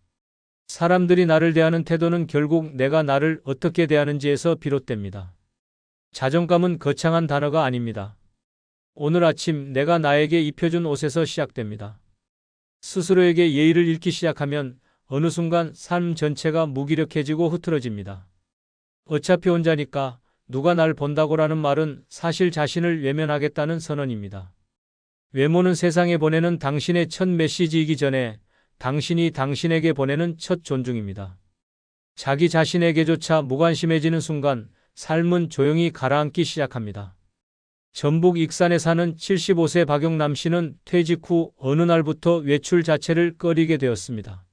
사람들이 나를 대하는 태도는 결국 내가 나를 어떻게 대하는지에서 비롯됩니다. 자존감은 거창한 단어가 아닙니다. 오늘 아침 내가 나에게 입혀준 옷에서 시작됩니다. 스스로에게 예의를 잃기 시작하면 어느 순간 삶 전체가 무기력해지고 흐트러집니다. 어차피 혼자니까 누가 날 본다고라는 말은 사실 자신을 외면하겠다는 선언입니다. 외모는 세상에 보내는 당신의 첫 메시지이기 전에 당신이 당신에게 보내는 첫 존중입니다. 자기 자신에게조차 무관심해지는 순간 삶은 조용히 가라앉기 시작합니다. 전북 익산에 사는 75세 박용남 씨는 퇴직 후 어느 날부터 외출 자체를 꺼리게 되었습니다.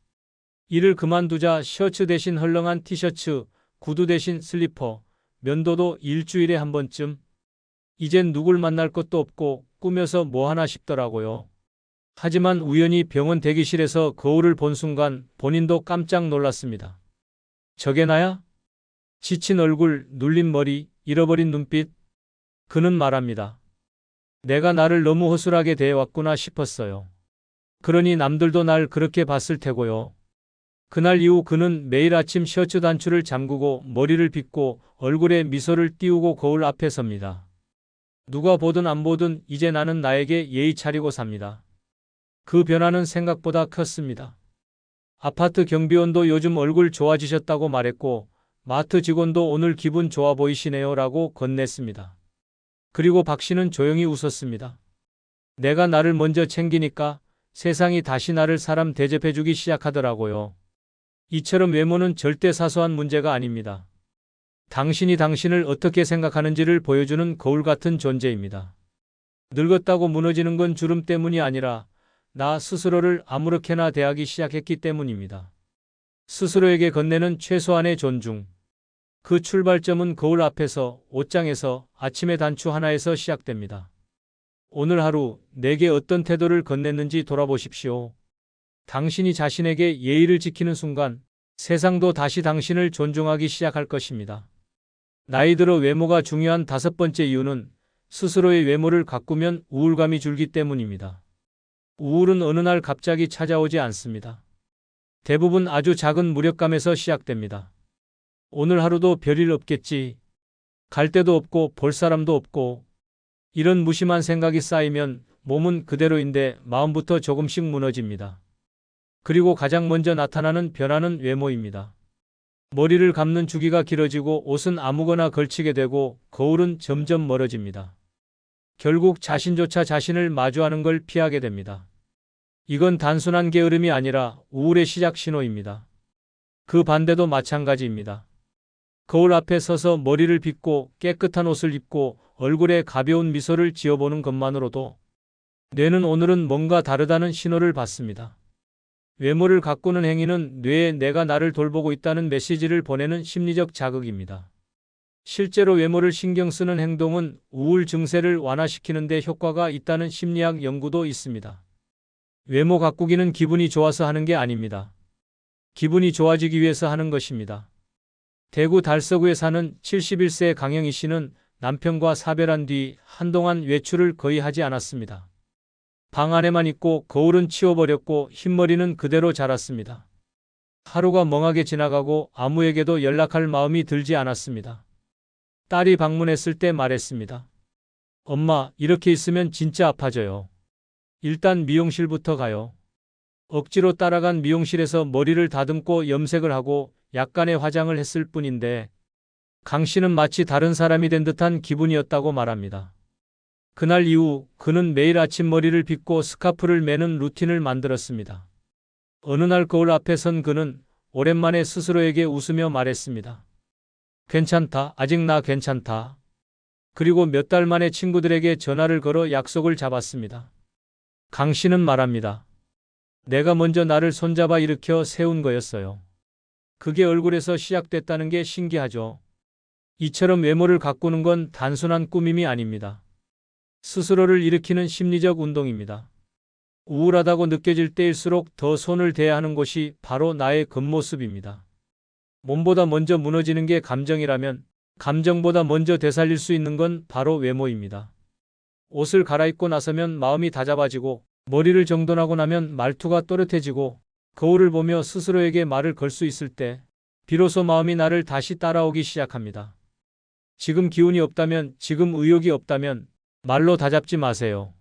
일을 그만두자 셔츠 대신 헐렁한 티셔츠, 구두 대신 슬리퍼, 면도도 일주일에 한 번쯤. 이젠 누굴 만날 것도 없고 꾸며서 뭐 하나 싶더라고요. 하지만 우연히 병원 대기실에서 거울을 본 순간 본인도 깜짝 놀랐습니다. 저게 나야? 지친 얼굴, 눌린 머리, 잃어버린 눈빛. 그는 말합니다. 내가 나를 너무 허술하게 대해왔구나 싶었어요. 그러니 남들도 날 그렇게 봤을 테고요. 그날 이후 그는 매일 아침 셔츠 단추를 잠그고 머리를 빗고 얼굴에 미소를 띄우고 거울 앞에 섭니다. 누가 보든 안 보든 이제 나는 나에게 예의 차리고 삽니다. 그 변화는 생각보다 컸습니다. 아파트 경비원도 요즘 얼굴 좋아지셨다고 말했고 마트 직원도 오늘 기분 좋아 보이시네요 라고 건넸습니다. 그리고 박 씨는 조용히 웃었습니다. 내가 나를 먼저 챙기니까 세상이 다시 나를 사람 대접해주기 시작하더라고요. 이처럼 외모는 절대 사소한 문제가 아닙니다. 당신이 당신을 어떻게 생각하는지를 보여주는 거울 같은 존재입니다. 늙었다고 무너지는 건 주름 때문이 아니라 나 스스로를 아무렇게나 대하기 시작했기 때문입니다. 스스로에게 건네는 최소한의 존중. 그 출발점은 거울 앞에서, 옷장에서, 아침의 단추 하나에서 시작됩니다. 오늘 하루 내게 어떤 태도를 건넸는지 돌아보십시오. 당신이 자신에게 예의를 지키는 순간 세상도 다시 당신을 존중하기 시작할 것입니다. 나이 들어 외모가 중요한 5번째 이유는 스스로의 외모를 가꾸면 우울감이 줄기 때문입니다. 우울은 어느 날 갑자기 찾아오지 않습니다. 대부분 아주 작은 무력감에서 시작됩니다. 오늘 하루도 별일 없겠지. 갈 데도 없고 볼 사람도 없고. 이런 무심한 생각이 쌓이면 몸은 그대로인데 마음부터 조금씩 무너집니다. 그리고 가장 먼저 나타나는 변화는 외모입니다. 머리를 감는 주기가 길어지고 옷은 아무거나 걸치게 되고 거울은 점점 멀어집니다. 결국 자신조차 자신을 마주하는 걸 피하게 됩니다. 이건 단순한 게으름이 아니라 우울의 시작 신호입니다. 그 반대도 마찬가지입니다. 거울 앞에 서서 머리를 빗고 깨끗한 옷을 입고 얼굴에 가벼운 미소를 지어보는 것만으로도 뇌는 오늘은 뭔가 다르다는 신호를 받습니다. 외모를 가꾸는 행위는 뇌에 내가 나를 돌보고 있다는 메시지를 보내는 심리적 자극입니다. 실제로 외모를 신경 쓰는 행동은 우울 증세를 완화시키는 데 효과가 있다는 심리학 연구도 있습니다. 외모 가꾸기는 기분이 좋아서 하는 게 아닙니다. 기분이 좋아지기 위해서 하는 것입니다. 대구 달서구에 사는 71세 강영희 씨는 남편과 사별한 뒤 한동안 외출을 거의 하지 않았습니다. 방 안에만 있고 거울은 치워버렸고 흰머리는 그대로 자랐습니다. 하루가 멍하게 지나가고 아무에게도 연락할 마음이 들지 않았습니다. 딸이 방문했을 때 말했습니다. 엄마, 이렇게 있으면 진짜 아파져요. 일단 미용실부터 가요. 억지로 따라간 미용실에서 머리를 다듬고 염색을 하고 약간의 화장을 했을 뿐인데 강 씨는 마치 다른 사람이 된 듯한 기분이었다고 말합니다. 그날 이후 그는 매일 아침 머리를 빗고 스카프를 매는 루틴을 만들었습니다. 어느 날 거울 앞에 선 그는 오랜만에 스스로에게 웃으며 말했습니다. 괜찮다. 아직 나 괜찮다. 그리고 몇 달 만에 친구들에게 전화를 걸어 약속을 잡았습니다. 강 씨는 말합니다. 내가 먼저 나를 손잡아 일으켜 세운 거였어요. 그게 얼굴에서 시작됐다는 게 신기하죠. 이처럼 외모를 가꾸는 건 단순한 꾸밈이 아닙니다. 스스로를 일으키는 심리적 운동입니다. 우울하다고 느껴질 때일수록 더 손을 대야 하는 곳이 바로 나의 겉모습입니다. 몸보다 먼저 무너지는 게 감정이라면 감정보다 먼저 되살릴 수 있는 건 바로 외모입니다. 옷을 갈아입고 나서면 마음이 다잡아지고 머리를 정돈하고 나면 말투가 또렷해지고 거울을 보며 스스로에게 말을 걸 수 있을 때 비로소 마음이 나를 다시 따라오기 시작합니다. 지금 기운이 없다면, 지금 의욕이 없다면 말로 다잡지 마세요.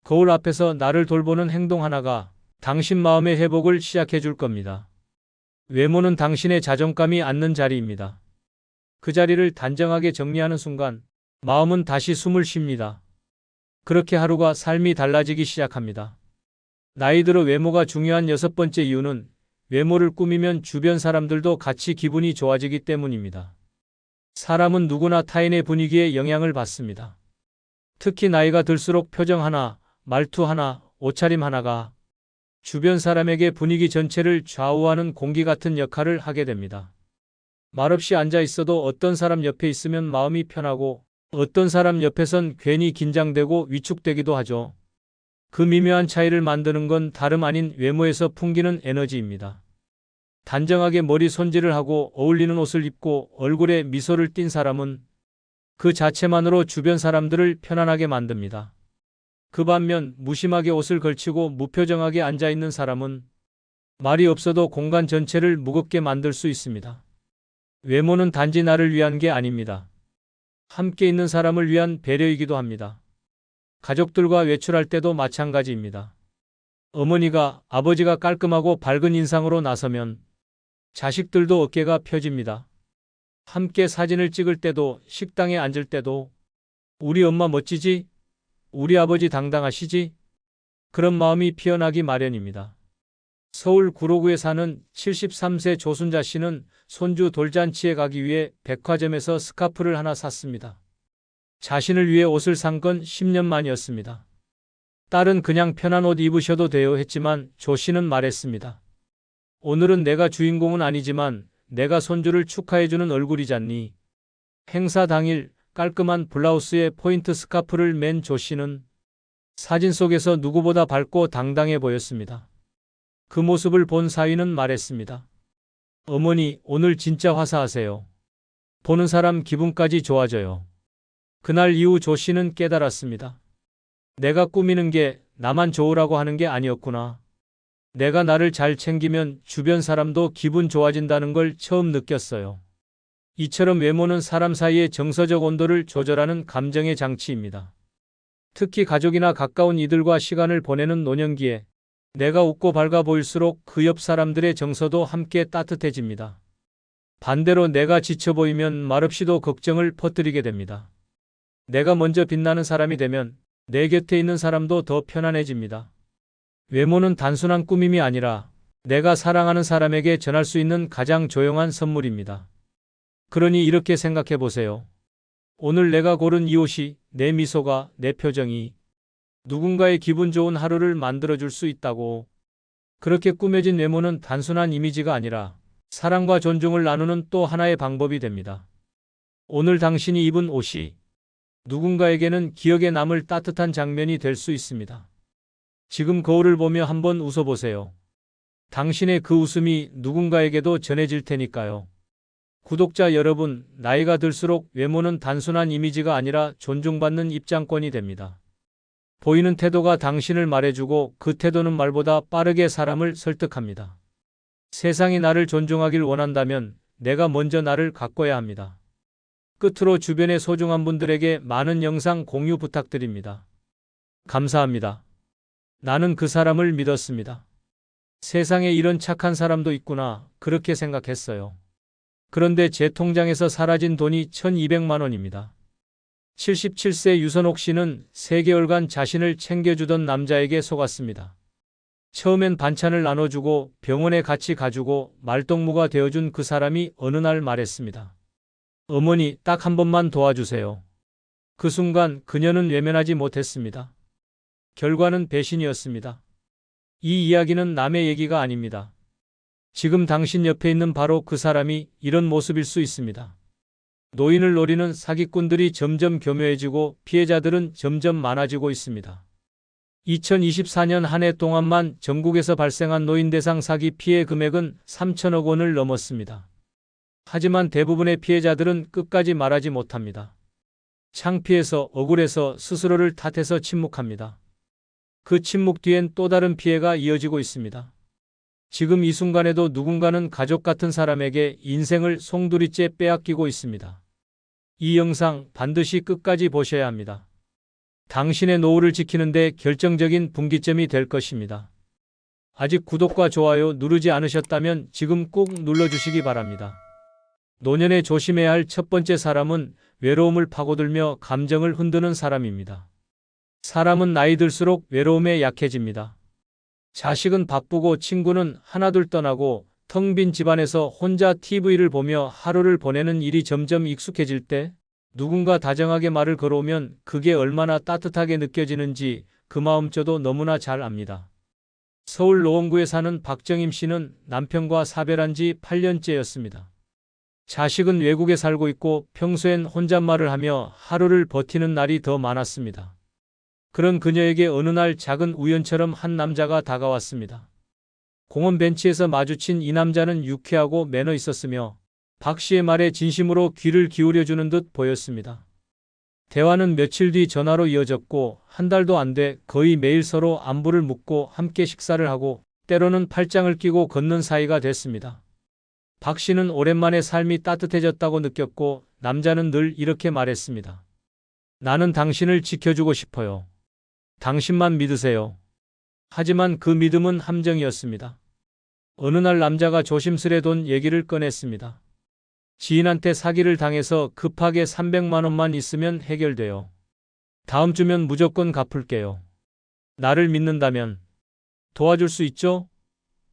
거울 앞에서 나를 돌보는 행동 하나가 당신 마음의 회복을 시작해 줄 겁니다. 외모는 당신의 자존감이 앉는 자리입니다. 그 자리를 단정하게 정리하는 순간 마음은 다시 숨을 쉽니다. 그렇게 하루가 삶이 달라지기 시작합니다. 나이 들어 외모가 중요한 6번째 이유는 외모를 꾸미면 주변 사람들도 같이 기분이 좋아지기 때문입니다. 사람은 누구나 타인의 분위기에 영향을 받습니다. 특히 나이가 들수록 표정 하나, 말투 하나, 옷차림 하나가 주변 사람에게 분위기 전체를 좌우하는 공기 같은 역할을 하게 됩니다. 말없이 앉아 있어도 어떤 사람 옆에 있으면 마음이 편하고 어떤 사람 옆에선 괜히 긴장되고 위축되기도 하죠. 그 미묘한 차이를 만드는 건 다름 아닌 외모에서 풍기는 에너지입니다. 단정하게 머리 손질을 하고 어울리는 옷을 입고 얼굴에 미소를 띤 사람은 그 자체만으로 주변 사람들을 편안하게 만듭니다. 그 반면 무심하게 옷을 걸치고 무표정하게 앉아있는 사람은 말이 없어도 공간 전체를 무겁게 만들 수 있습니다. 외모는 단지 나를 위한 게 아닙니다. 함께 있는 사람을 위한 배려이기도 합니다. 가족들과 외출할 때도 마찬가지입니다. 어머니가, 아버지가 깔끔하고 밝은 인상으로 나서면 자식들도 어깨가 펴집니다. 함께 사진을 찍을 때도, 식당에 앉을 때도 우리 엄마 멋지지? 우리 아버지 당당하시지? 그런 마음이 피어나기 마련입니다. 서울 구로구에 사는 73세 조순자 씨는 손주 돌잔치에 가기 위해 백화점에서 스카프를 하나 샀습니다. 자신을 위해 옷을 산 건 10년 만이었습니다. 딸은 그냥 편한 옷 입으셔도 돼요 했지만 조 씨는 말했습니다. 오늘은 내가 주인공은 아니지만 내가 손주를 축하해주는 얼굴이잖니. 행사 당일 깔끔한 블라우스에 포인트 스카프를 맨 조 씨는 사진 속에서 누구보다 밝고 당당해 보였습니다. 그 모습을 본 사위는 말했습니다. 어머니, 오늘 진짜 화사하세요. 보는 사람 기분까지 좋아져요. 그날 이후 조 씨는 깨달았습니다. 내가 꾸미는 게 나만 좋으라고 하는 게 아니었구나. 내가 나를 잘 챙기면 주변 사람도 기분 좋아진다는 걸 처음 느꼈어요. 이처럼 외모는 사람 사이의 정서적 온도를 조절하는 감정의 장치입니다. 특히 가족이나 가까운 이들과 시간을 보내는 노년기에 내가 웃고 밝아 보일수록 그 옆 사람들의 정서도 함께 따뜻해집니다. 반대로 내가 지쳐 보이면 말없이도 걱정을 퍼뜨리게 됩니다. 내가 먼저 빛나는 사람이 되면 내 곁에 있는 사람도 더 편안해집니다. 외모는 단순한 꾸밈이 아니라 내가 사랑하는 사람에게 전할 수 있는 가장 조용한 선물입니다. 그러니 이렇게 생각해 보세요. 오늘 내가 고른 이 옷이, 내 미소가, 내 표정이 누군가의 기분 좋은 하루를 만들어줄 수 있다고. 그렇게 꾸며진 외모는 단순한 이미지가 아니라 사랑과 존중을 나누는 또 하나의 방법이 됩니다. 오늘 당신이 입은 옷이 누군가에게는 기억에 남을 따뜻한 장면이 될 수 있습니다. 지금 거울을 보며 한번 웃어보세요. 당신의 그 웃음이 누군가에게도 전해질 테니까요. 구독자 여러분, 나이가 들수록 외모는 단순한 이미지가 아니라 존중받는 입장권이 됩니다. 보이는 태도가 당신을 말해주고 그 태도는 말보다 빠르게 사람을 설득합니다. 세상이 나를 존중하길 원한다면 내가 먼저 나를 가꿔야 합니다. 끝으로 주변의 소중한 분들에게 많은 영상 공유 부탁드립니다. 감사합니다. 나는 그 사람을 믿었습니다. 세상에 이런 착한 사람도 있구나, 그렇게 생각했어요. 그런데 제 통장에서 사라진 돈이 1,200만 원입니다. 77세 유선옥 씨는 3개월간 자신을 챙겨주던 남자에게 속았습니다. 처음엔 반찬을 나눠주고 병원에 같이 가주고 말동무가 되어준 그 사람이 어느 날 말했습니다. 어머니, 딱 한 번만 도와주세요. 그 순간 그녀는 외면하지 못했습니다. 결과는 배신이었습니다. 이 이야기는 남의 얘기가 아닙니다. 지금 당신 옆에 있는 바로 그 사람이 이런 모습일 수 있습니다. 노인을 노리는 사기꾼들이 점점 교묘해지고 피해자들은 점점 많아지고 있습니다. 2024년 한 해 동안만 전국에서 발생한 노인 대상 사기 피해 금액은 3천억 원을 넘었습니다. 하지만 대부분의 피해자들은 끝까지 말하지 못합니다. 창피해서, 억울해서, 스스로를 탓해서 침묵합니다. 그 침묵 뒤엔 또 다른 피해가 이어지고 있습니다. 지금 이 순간에도 누군가는 가족 같은 사람에게 인생을 송두리째 빼앗기고 있습니다. 이 영상 반드시 끝까지 보셔야 합니다. 당신의 노후를 지키는 데 결정적인 분기점이 될 것입니다. 아직 구독과 좋아요 누르지 않으셨다면 지금 꼭 눌러주시기 바랍니다. 노년에 조심해야 할 첫 번째 사람은 외로움을 파고들며 감정을 흔드는 사람입니다. 사람은 나이 들수록 외로움에 약해집니다. 자식은 바쁘고 친구는 하나둘 떠나고 텅 빈 집안에서 혼자 TV를 보며 하루를 보내는 일이 점점 익숙해질 때 누군가 다정하게 말을 걸어오면 그게 얼마나 따뜻하게 느껴지는지 그 마음 저도 너무나 잘 압니다. 서울 노원구에 사는 박정임 씨는 남편과 사별한 지 8년째였습니다. 자식은 외국에 살고 있고 평소엔 혼잣말을 하며 하루를 버티는 날이 더 많았습니다. 그런 그녀에게 어느 날 작은 우연처럼 한 남자가 다가왔습니다. 공원 벤치에서 마주친 이 남자는 유쾌하고 매너 있었으며 박 씨의 말에 진심으로 귀를 기울여주는 듯 보였습니다. 대화는 며칠 뒤 전화로 이어졌고 한 달도 안 돼 거의 매일 서로 안부를 묻고 함께 식사를 하고 때로는 팔짱을 끼고 걷는 사이가 됐습니다. 박 씨는 오랜만에 삶이 따뜻해졌다고 느꼈고 남자는 늘 이렇게 말했습니다. 나는 당신을 지켜주고 싶어요. 당신만 믿으세요. 하지만 그 믿음은 함정이었습니다. 어느 날 남자가 조심스레 돈 얘기를 꺼냈습니다. 지인한테 사기를 당해서 급하게 300만 원만 있으면 해결돼요. 다음 주면 무조건 갚을게요. 나를 믿는다면 도와줄 수 있죠?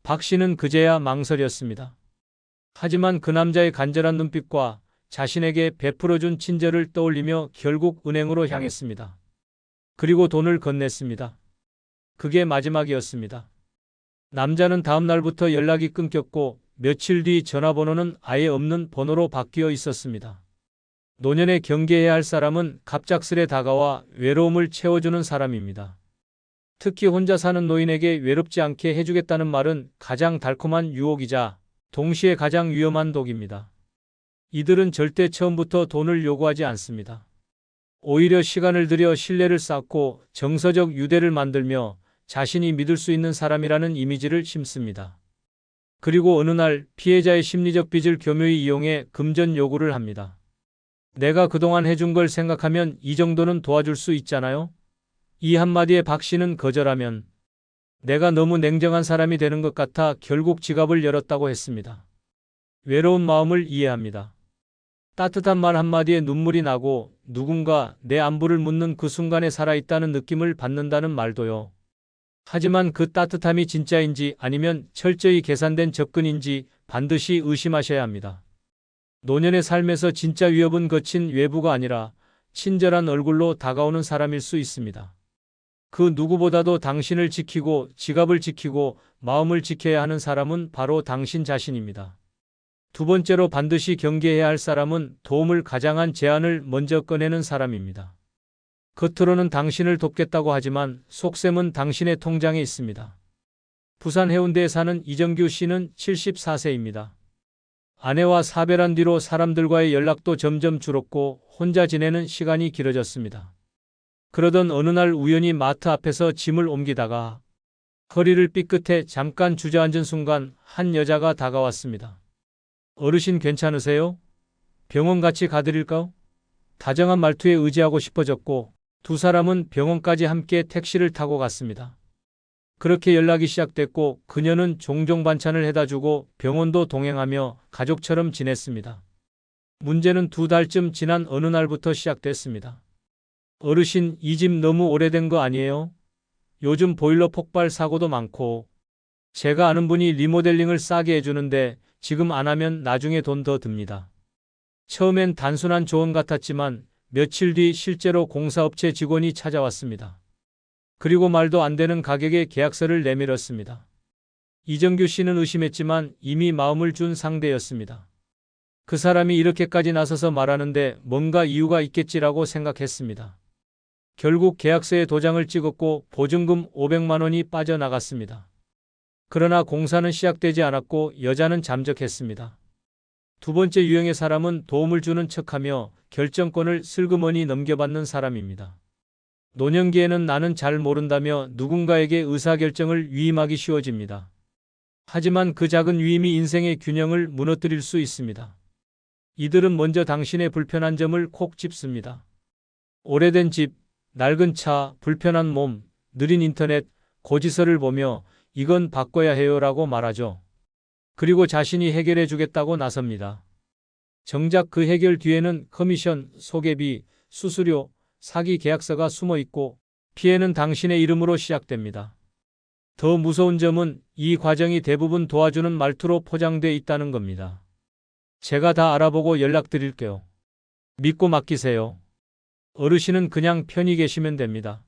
박 씨는 그제야 망설였습니다. 하지만 그 남자의 간절한 눈빛과 자신에게 베풀어준 친절을 떠올리며 결국 은행으로 향했습니다. 그리고 돈을 건넸습니다. 그게 마지막이었습니다. 남자는 다음 날부터 연락이 끊겼고 며칠 뒤 전화번호는 아예 없는 번호로 바뀌어 있었습니다. 노년에 경계해야 할 사람은 갑작스레 다가와 외로움을 채워주는 사람입니다. 특히 혼자 사는 노인에게 외롭지 않게 해주겠다는 말은 가장 달콤한 유혹이자 동시에 가장 위험한 독입니다. 이들은 절대 처음부터 돈을 요구하지 않습니다. 오히려 시간을 들여 신뢰를 쌓고 정서적 유대를 만들며 자신이 믿을 수 있는 사람이라는 이미지를 심습니다. 그리고 어느 날 피해자의 심리적 빚을 교묘히 이용해 금전 요구를 합니다. 내가 그동안 해준 걸 생각하면 이 정도는 도와줄 수 있잖아요? 이 한마디에 박 씨는 거절하면 내가 너무 냉정한 사람이 되는 것 같아 결국 지갑을 열었다고 했습니다. 외로운 마음을 이해합니다. 따뜻한 말 한마디에 눈물이 나고 누군가 내 안부를 묻는 그 순간에 살아있다는 느낌을 받는다는 말도요. 하지만 그 따뜻함이 진짜인지 아니면 철저히 계산된 접근인지 반드시 의심하셔야 합니다. 노년의 삶에서 진짜 위협은 거친 외부가 아니라 친절한 얼굴로 다가오는 사람일 수 있습니다. 그 누구보다도 당신을 지키고 지갑을 지키고 마음을 지켜야 하는 사람은 바로 당신 자신입니다. 두 번째로 반드시 경계해야 할 사람은 도움을 가장한 제안을 먼저 꺼내는 사람입니다. 겉으로는 당신을 돕겠다고 하지만 속셈은 당신의 통장에 있습니다. 부산 해운대에 사는 이정규 씨는 74세입니다. 아내와 사별한 뒤로 사람들과의 연락도 점점 줄었고 혼자 지내는 시간이 길어졌습니다. 그러던 어느 날 우연히 마트 앞에서 짐을 옮기다가 허리를 삐끗해 잠깐 주저앉은 순간 한 여자가 다가왔습니다. 어르신 괜찮으세요? 병원 같이 가드릴까요? 다정한 말투에 의지하고 싶어졌고 두 사람은 병원까지 함께 택시를 타고 갔습니다. 그렇게 연락이 시작됐고 그녀는 종종 반찬을 해다주고 병원도 동행하며 가족처럼 지냈습니다. 문제는 2달쯤 지난 어느 날부터 시작됐습니다. 어르신, 이 집 너무 오래된 거 아니에요? 요즘 보일러 폭발 사고도 많고 제가 아는 분이 리모델링을 싸게 해주는데 지금 안 하면 나중에 돈 더 듭니다. 처음엔 단순한 조언 같았지만 며칠 뒤 실제로 공사업체 직원이 찾아왔습니다. 그리고 말도 안 되는 가격의 계약서를 내밀었습니다. 이정규 씨는 의심했지만 이미 마음을 준 상대였습니다. 그 사람이 이렇게까지 나서서 말하는데 뭔가 이유가 있겠지라고 생각했습니다. 결국 계약서에 도장을 찍었고 보증금 500만 원이 빠져나갔습니다. 그러나 공사는 시작되지 않았고 여자는 잠적했습니다. 두 번째 유형의 사람은 도움을 주는 척하며 결정권을 슬그머니 넘겨받는 사람입니다. 노년기에는 나는 잘 모른다며 누군가에게 의사결정을 위임하기 쉬워집니다. 하지만 그 작은 위임이 인생의 균형을 무너뜨릴 수 있습니다. 이들은 먼저 당신의 불편한 점을 콕 짚습니다. 오래된 집, 낡은 차, 불편한 몸, 느린 인터넷, 고지서를 보며 이건 바꿔야 해요라고 말하죠. 그리고 자신이 해결해 주겠다고 나섭니다. 정작 그 해결 뒤에는 커미션, 소개비, 수수료, 사기 계약서가 숨어 있고 피해는 당신의 이름으로 시작됩니다. 더 무서운 점은 이 과정이 대부분 도와주는 말투로 포장돼 있다는 겁니다. 제가 다 알아보고 연락드릴게요. 믿고 맡기세요. 어르신은 그냥 편히 계시면 됩니다.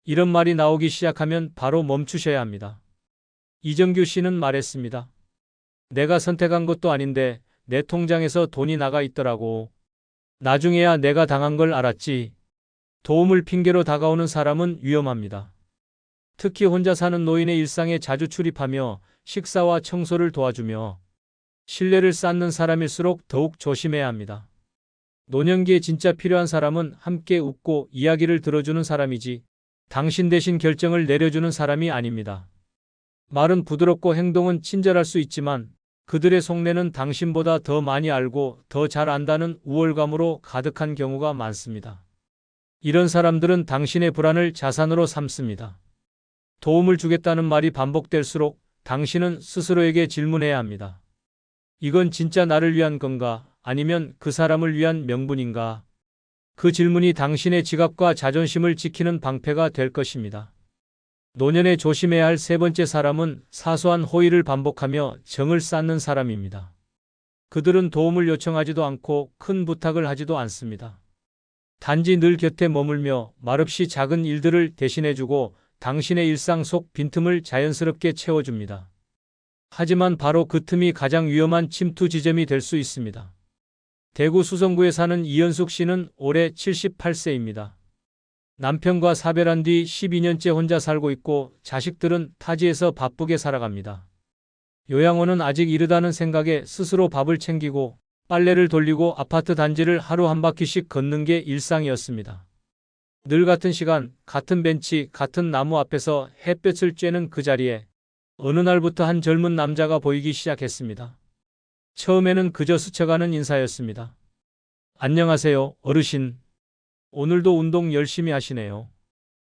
이런 말이 나오기 시작하면 바로 멈추셔야 합니다. 이정규 씨는 말했습니다. 내가 선택한 것도 아닌데 내 통장에서 돈이 나가 있더라고. 나중에야 내가 당한 걸 알았지. 도움을 핑계로 다가오는 사람은 위험합니다. 특히 혼자 사는 노인의 일상에 자주 출입하며 식사와 청소를 도와주며 신뢰를 쌓는 사람일수록 더욱 조심해야 합니다. 노년기에 진짜 필요한 사람은 함께 웃고 이야기를 들어주는 사람이지 당신 대신 결정을 내려주는 사람이 아닙니다. 말은 부드럽고 행동은 친절할 수 있지만 그들의 속내는 당신보다 더 많이 알고 더 잘 안다는 우월감으로 가득한 경우가 많습니다. 이런 사람들은 당신의 불안을 자산으로 삼습니다. 도움을 주겠다는 말이 반복될수록 당신은 스스로에게 질문해야 합니다. 이건 진짜 나를 위한 건가? 아니면 그 사람을 위한 명분인가? 그 질문이 당신의 지갑과 자존심을 지키는 방패가 될 것입니다. 노년에 조심해야 할 세 번째 사람은 사소한 호의를 반복하며 정을 쌓는 사람입니다. 그들은 도움을 요청하지도 않고 큰 부탁을 하지도 않습니다. 단지 늘 곁에 머물며 말없이 작은 일들을 대신해주고 당신의 일상 속 빈틈을 자연스럽게 채워줍니다. 하지만 바로 그 틈이 가장 위험한 침투 지점이 될 수 있습니다. 대구 수성구에 사는 이연숙 씨는 올해 78세입니다. 남편과 사별한 뒤 12년째 혼자 살고 있고 자식들은 타지에서 바쁘게 살아갑니다. 요양원은 아직 이르다는 생각에 스스로 밥을 챙기고 빨래를 돌리고 아파트 단지를 하루 한 바퀴씩 걷는 게 일상이었습니다. 늘 같은 시간, 같은 벤치, 같은 나무 앞에서 햇볕을 쬐는 그 자리에 어느 날부터 한 젊은 남자가 보이기 시작했습니다. 처음에는 그저 스쳐가는 인사였습니다. 안녕하세요, 어르신. 오늘도 운동 열심히 하시네요.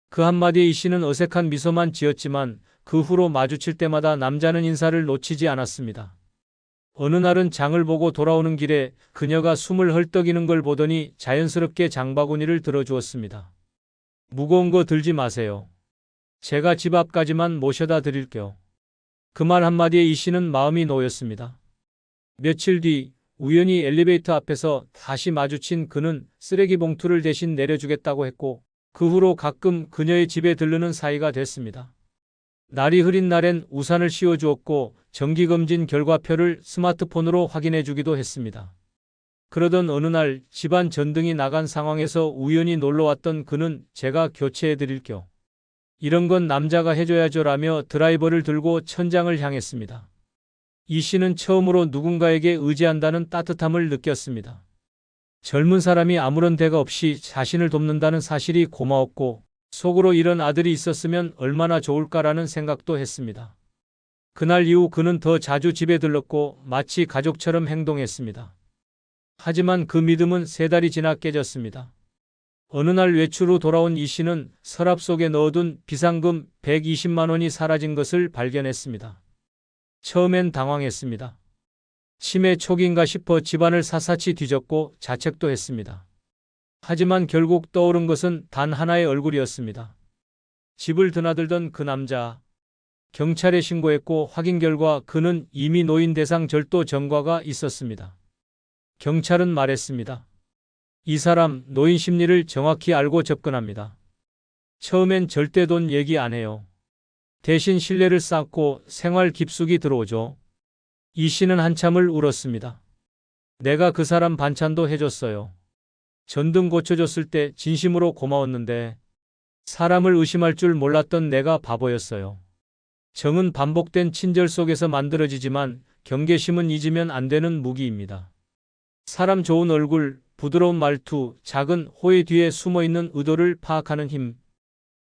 그 한마디에 이 씨는 어색한 미소만 지었지만 그 후로 마주칠 때마다 남자는 인사를 놓치지 않았습니다. 어느 날은 장을 보고 돌아오는 길에 그녀가 숨을 헐떡이는 걸 보더니 자연스럽게 장바구니를 들어주었습니다. 무거운 거 들지 마세요. 제가 집 앞까지만 모셔다 드릴게요. 그 말 한마디에 이 씨는 마음이 놓였습니다. 며칠 뒤 우연히 엘리베이터 앞에서 다시 마주친 그는 쓰레기 봉투를 대신 내려주겠다고 했고 그 후로 가끔 그녀의 집에 들르는 사이가 됐습니다. 날이 흐린 날엔 우산을 씌워주었고 정기검진 결과표를 스마트폰으로 확인해 주기도 했습니다. 그러던 어느 날 집안 전등이 나간 상황에서 우연히 놀러왔던 그는 제가 교체해 드릴게요. 이런 건 남자가 해줘야죠라며 드라이버를 들고 천장을 향했습니다. 이 씨는 처음으로 누군가에게 의지한다는 따뜻함을 느꼈습니다. 젊은 사람이 아무런 대가 없이 자신을 돕는다는 사실이 고마웠고 속으로 이런 아들이 있었으면 얼마나 좋을까라는 생각도 했습니다. 그날 이후 그는 더 자주 집에 들렀고 마치 가족처럼 행동했습니다. 하지만 그 믿음은 3달이 지나 깨졌습니다. 어느 날 외출 후 돌아온 이 씨는 서랍 속에 넣어둔 비상금 120만 원이 사라진 것을 발견했습니다. 처음엔 당황했습니다. 치매 초기인가 싶어 집안을 샅샅이 뒤졌고 자책도 했습니다. 하지만 결국 떠오른 것은 단 하나의 얼굴이었습니다. 집을 드나들던 그 남자. 경찰에 신고했고 확인 결과 그는 이미 노인 대상 절도 전과가 있었습니다. 경찰은 말했습니다. 이 사람 노인 심리를 정확히 알고 접근합니다. 처음엔 절대 돈 얘기 안 해요. 대신 신뢰를 쌓고 생활 깊숙이 들어오죠. 이 씨는 한참을 울었습니다. 내가 그 사람 반찬도 해줬어요. 전등 고쳐줬을 때 진심으로 고마웠는데 사람을 의심할 줄 몰랐던 내가 바보였어요. 정은 반복된 친절 속에서 만들어지지만 경계심은 잊으면 안 되는 무기입니다. 사람 좋은 얼굴, 부드러운 말투, 작은 호의 뒤에 숨어있는 의도를 파악하는 힘.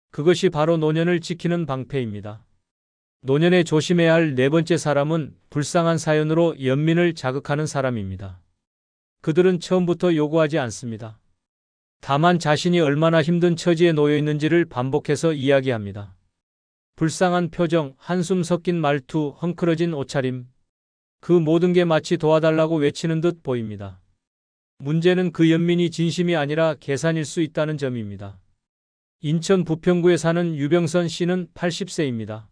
그것이 바로 노년을 지키는 방패입니다. 노년에 조심해야 할 4번째 사람은 불쌍한 사연으로 연민을 자극하는 사람입니다. 그들은 처음부터 요구하지 않습니다. 다만 자신이 얼마나 힘든 처지에 놓여 있는지를 반복해서 이야기합니다. 불쌍한 표정, 한숨 섞인 말투, 헝클어진 옷차림. 그 모든 게 마치 도와달라고 외치는 듯 보입니다. 문제는 그 연민이 진심이 아니라 계산일 수 있다는 점입니다. 인천 부평구에 사는 유병선 씨는 80세입니다.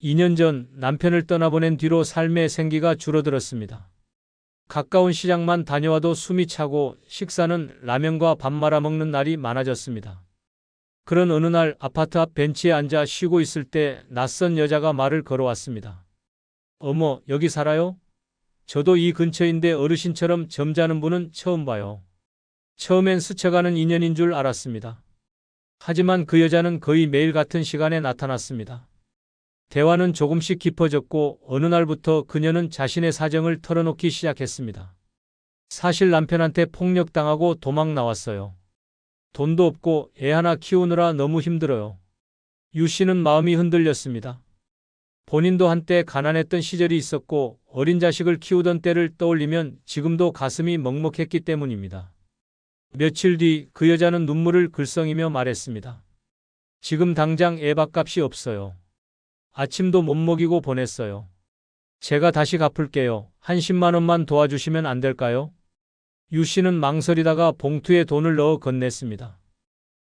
2년 전 남편을 떠나보낸 뒤로 삶의 생기가 줄어들었습니다. 가까운 시장만 다녀와도 숨이 차고 식사는 라면과 밥 말아 먹는 날이 많아졌습니다. 그런 어느 날 아파트 앞 벤치에 앉아 쉬고 있을 때 낯선 여자가 말을 걸어왔습니다. 어머, 여기 살아요? 저도 이 근처인데 어르신처럼 점잖은 분은 처음 봐요. 처음엔 스쳐가는 인연인 줄 알았습니다. 하지만 그 여자는 거의 매일 같은 시간에 나타났습니다. 대화는 조금씩 깊어졌고 어느 날부터 그녀는 자신의 사정을 털어놓기 시작했습니다. 사실 남편한테 폭력당하고 도망 나왔어요. 돈도 없고 애 하나 키우느라 너무 힘들어요. 유 씨는 마음이 흔들렸습니다. 본인도 한때 가난했던 시절이 있었고 어린 자식을 키우던 때를 떠올리면 지금도 가슴이 먹먹했기 때문입니다. 며칠 뒤 그 여자는 눈물을 글썽이며 말했습니다. 지금 당장 애 밥값이 없어요. 아침도 못 먹이고 보냈어요. 제가 다시 갚을게요. 한 10만 원만 도와주시면 안 될까요? 유 씨는 망설이다가 봉투에 돈을 넣어 건넸습니다.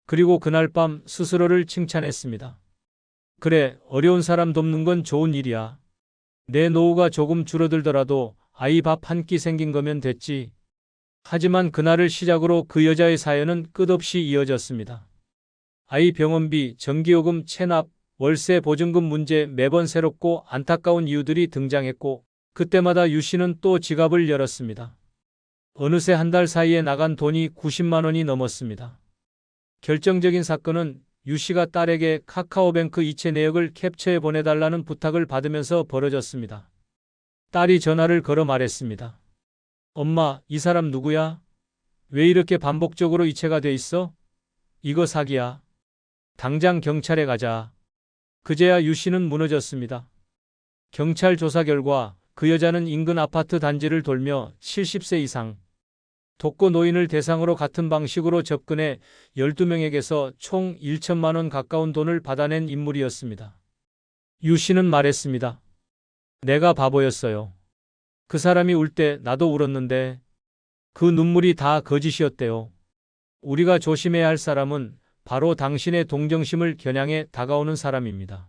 그리고 그날 밤 스스로를 칭찬했습니다. 그래, 어려운 사람 돕는 건 좋은 일이야. 내 노후가 조금 줄어들더라도 아이 밥 한 끼 생긴 거면 됐지. 하지만 그날을 시작으로 그 여자의 사연은 끝없이 이어졌습니다. 아이 병원비, 전기요금, 체납, 월세 보증금 문제, 매번 새롭고 안타까운 이유들이 등장했고 그때마다 유 씨는 또 지갑을 열었습니다. 어느새 한 달 사이에 나간 돈이 90만 원이 넘었습니다. 결정적인 사건은 유 씨가 딸에게 카카오뱅크 이체 내역을 캡처해 보내달라는 부탁을 받으면서 벌어졌습니다. 딸이 전화를 걸어 말했습니다. 엄마, 이 사람 누구야? 왜 이렇게 반복적으로 이체가 돼 있어? 이거 사기야. 당장 경찰에 가자. 그제야 유 씨는 무너졌습니다. 경찰 조사 결과 그 여자는 인근 아파트 단지를 돌며 70세 이상 독거 노인을 대상으로 같은 방식으로 접근해 12명에게서 총 1천만 원 가까운 돈을 받아낸 인물이었습니다. 유 씨는 말했습니다. 내가 바보였어요. 그 사람이 울 때 나도 울었는데 그 눈물이 다 거짓이었대요. 우리가 조심해야 할 사람은 바로 당신의 동정심을 겨냥해 다가오는 사람입니다.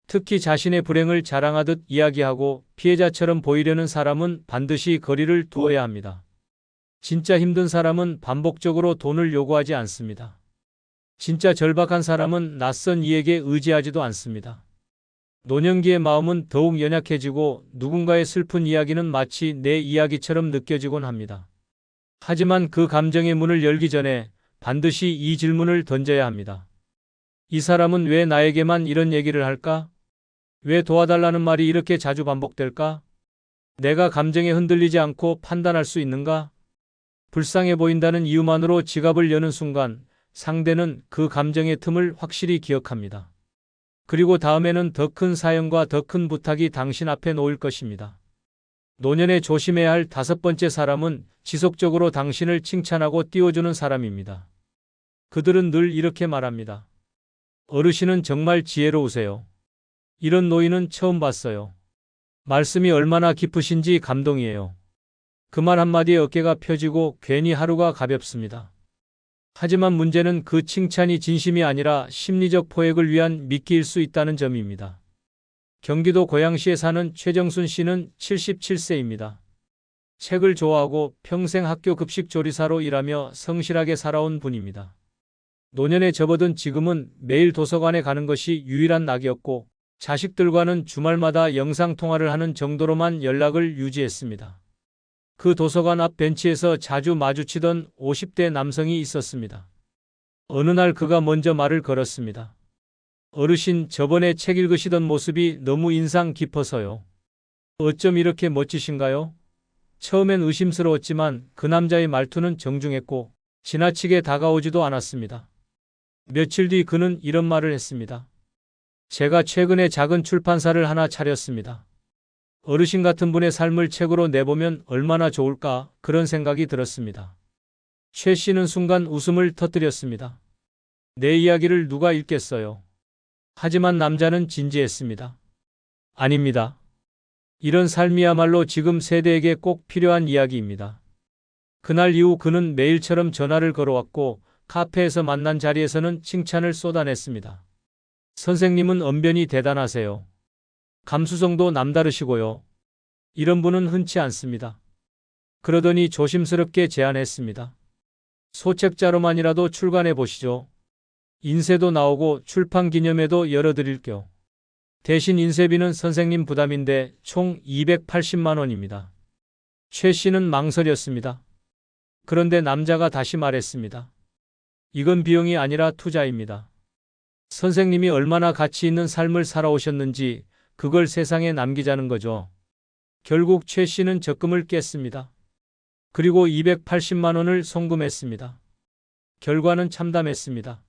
특히 자신의 불행을 자랑하듯 이야기하고 피해자처럼 보이려는 사람은 반드시 거리를 두어야 합니다. 진짜 힘든 사람은 반복적으로 돈을 요구하지 않습니다. 진짜 절박한 사람은 낯선 이에게 의지하지도 않습니다. 노년기의 마음은 더욱 연약해지고 누군가의 슬픈 이야기는 마치 내 이야기처럼 느껴지곤 합니다. 하지만 그 감정의 문을 열기 전에 반드시 이 질문을 던져야 합니다. 이 사람은 왜 나에게만 이런 얘기를 할까? 왜 도와달라는 말이 이렇게 자주 반복될까? 내가 감정에 흔들리지 않고 판단할 수 있는가? 불쌍해 보인다는 이유만으로 지갑을 여는 순간 상대는 그 감정의 틈을 확실히 기억합니다. 그리고 다음에는 더 큰 사연과 더 큰 부탁이 당신 앞에 놓일 것입니다. 노년에 조심해야 할 5번째 사람은 지속적으로 당신을 칭찬하고 띄워주는 사람입니다. 그들은 늘 이렇게 말합니다. 어르신은 정말 지혜로우세요. 이런 노인은 처음 봤어요. 말씀이 얼마나 깊으신지 감동이에요. 그 말 한마디에 어깨가 펴지고 괜히 하루가 가볍습니다. 하지만 문제는 그 칭찬이 진심이 아니라 심리적 포획을 위한 미끼일 수 있다는 점입니다. 경기도 고양시에 사는 최정순 씨는 77세입니다. 책을 좋아하고 평생 학교 급식 조리사로 일하며 성실하게 살아온 분입니다. 노년에 접어든 지금은 매일 도서관에 가는 것이 유일한 낙이었고 자식들과는 주말마다 영상통화를 하는 정도로만 연락을 유지했습니다. 그 도서관 앞 벤치에서 자주 마주치던 50대 남성이 있었습니다. 어느 날 그가 먼저 말을 걸었습니다. 어르신, 저번에 책 읽으시던 모습이 너무 인상 깊어서요. 어쩜 이렇게 멋지신가요? 처음엔 의심스러웠지만 그 남자의 말투는 정중했고 지나치게 다가오지도 않았습니다. 며칠 뒤 그는 이런 말을 했습니다. 제가 최근에 작은 출판사를 하나 차렸습니다. 어르신 같은 분의 삶을 책으로 내보면 얼마나 좋을까 그런 생각이 들었습니다. 최 씨는 순간 웃음을 터뜨렸습니다. 내 이야기를 누가 읽겠어요? 하지만 남자는 진지했습니다. 아닙니다. 이런 삶이야말로 지금 세대에게 꼭 필요한 이야기입니다. 그날 이후 그는 매일처럼 전화를 걸어왔고 카페에서 만난 자리에서는 칭찬을 쏟아냈습니다. 선생님은 언변이 대단하세요. 감수성도 남다르시고요. 이런 분은 흔치 않습니다. 그러더니 조심스럽게 제안했습니다. 소책자로만이라도 출간해 보시죠. 인쇄도 나오고 출판 기념회도 열어드릴게요. 대신 인쇄비는 선생님 부담인데 총 280만 원입니다. 최 씨는 망설였습니다. 그런데 남자가 다시 말했습니다. 이건 비용이 아니라 투자입니다. 선생님이 얼마나 가치 있는 삶을 살아오셨는지 그걸 세상에 남기자는 거죠. 결국 최 씨는 적금을 깼습니다. 그리고 280만 원을 송금했습니다. 결과는 참담했습니다.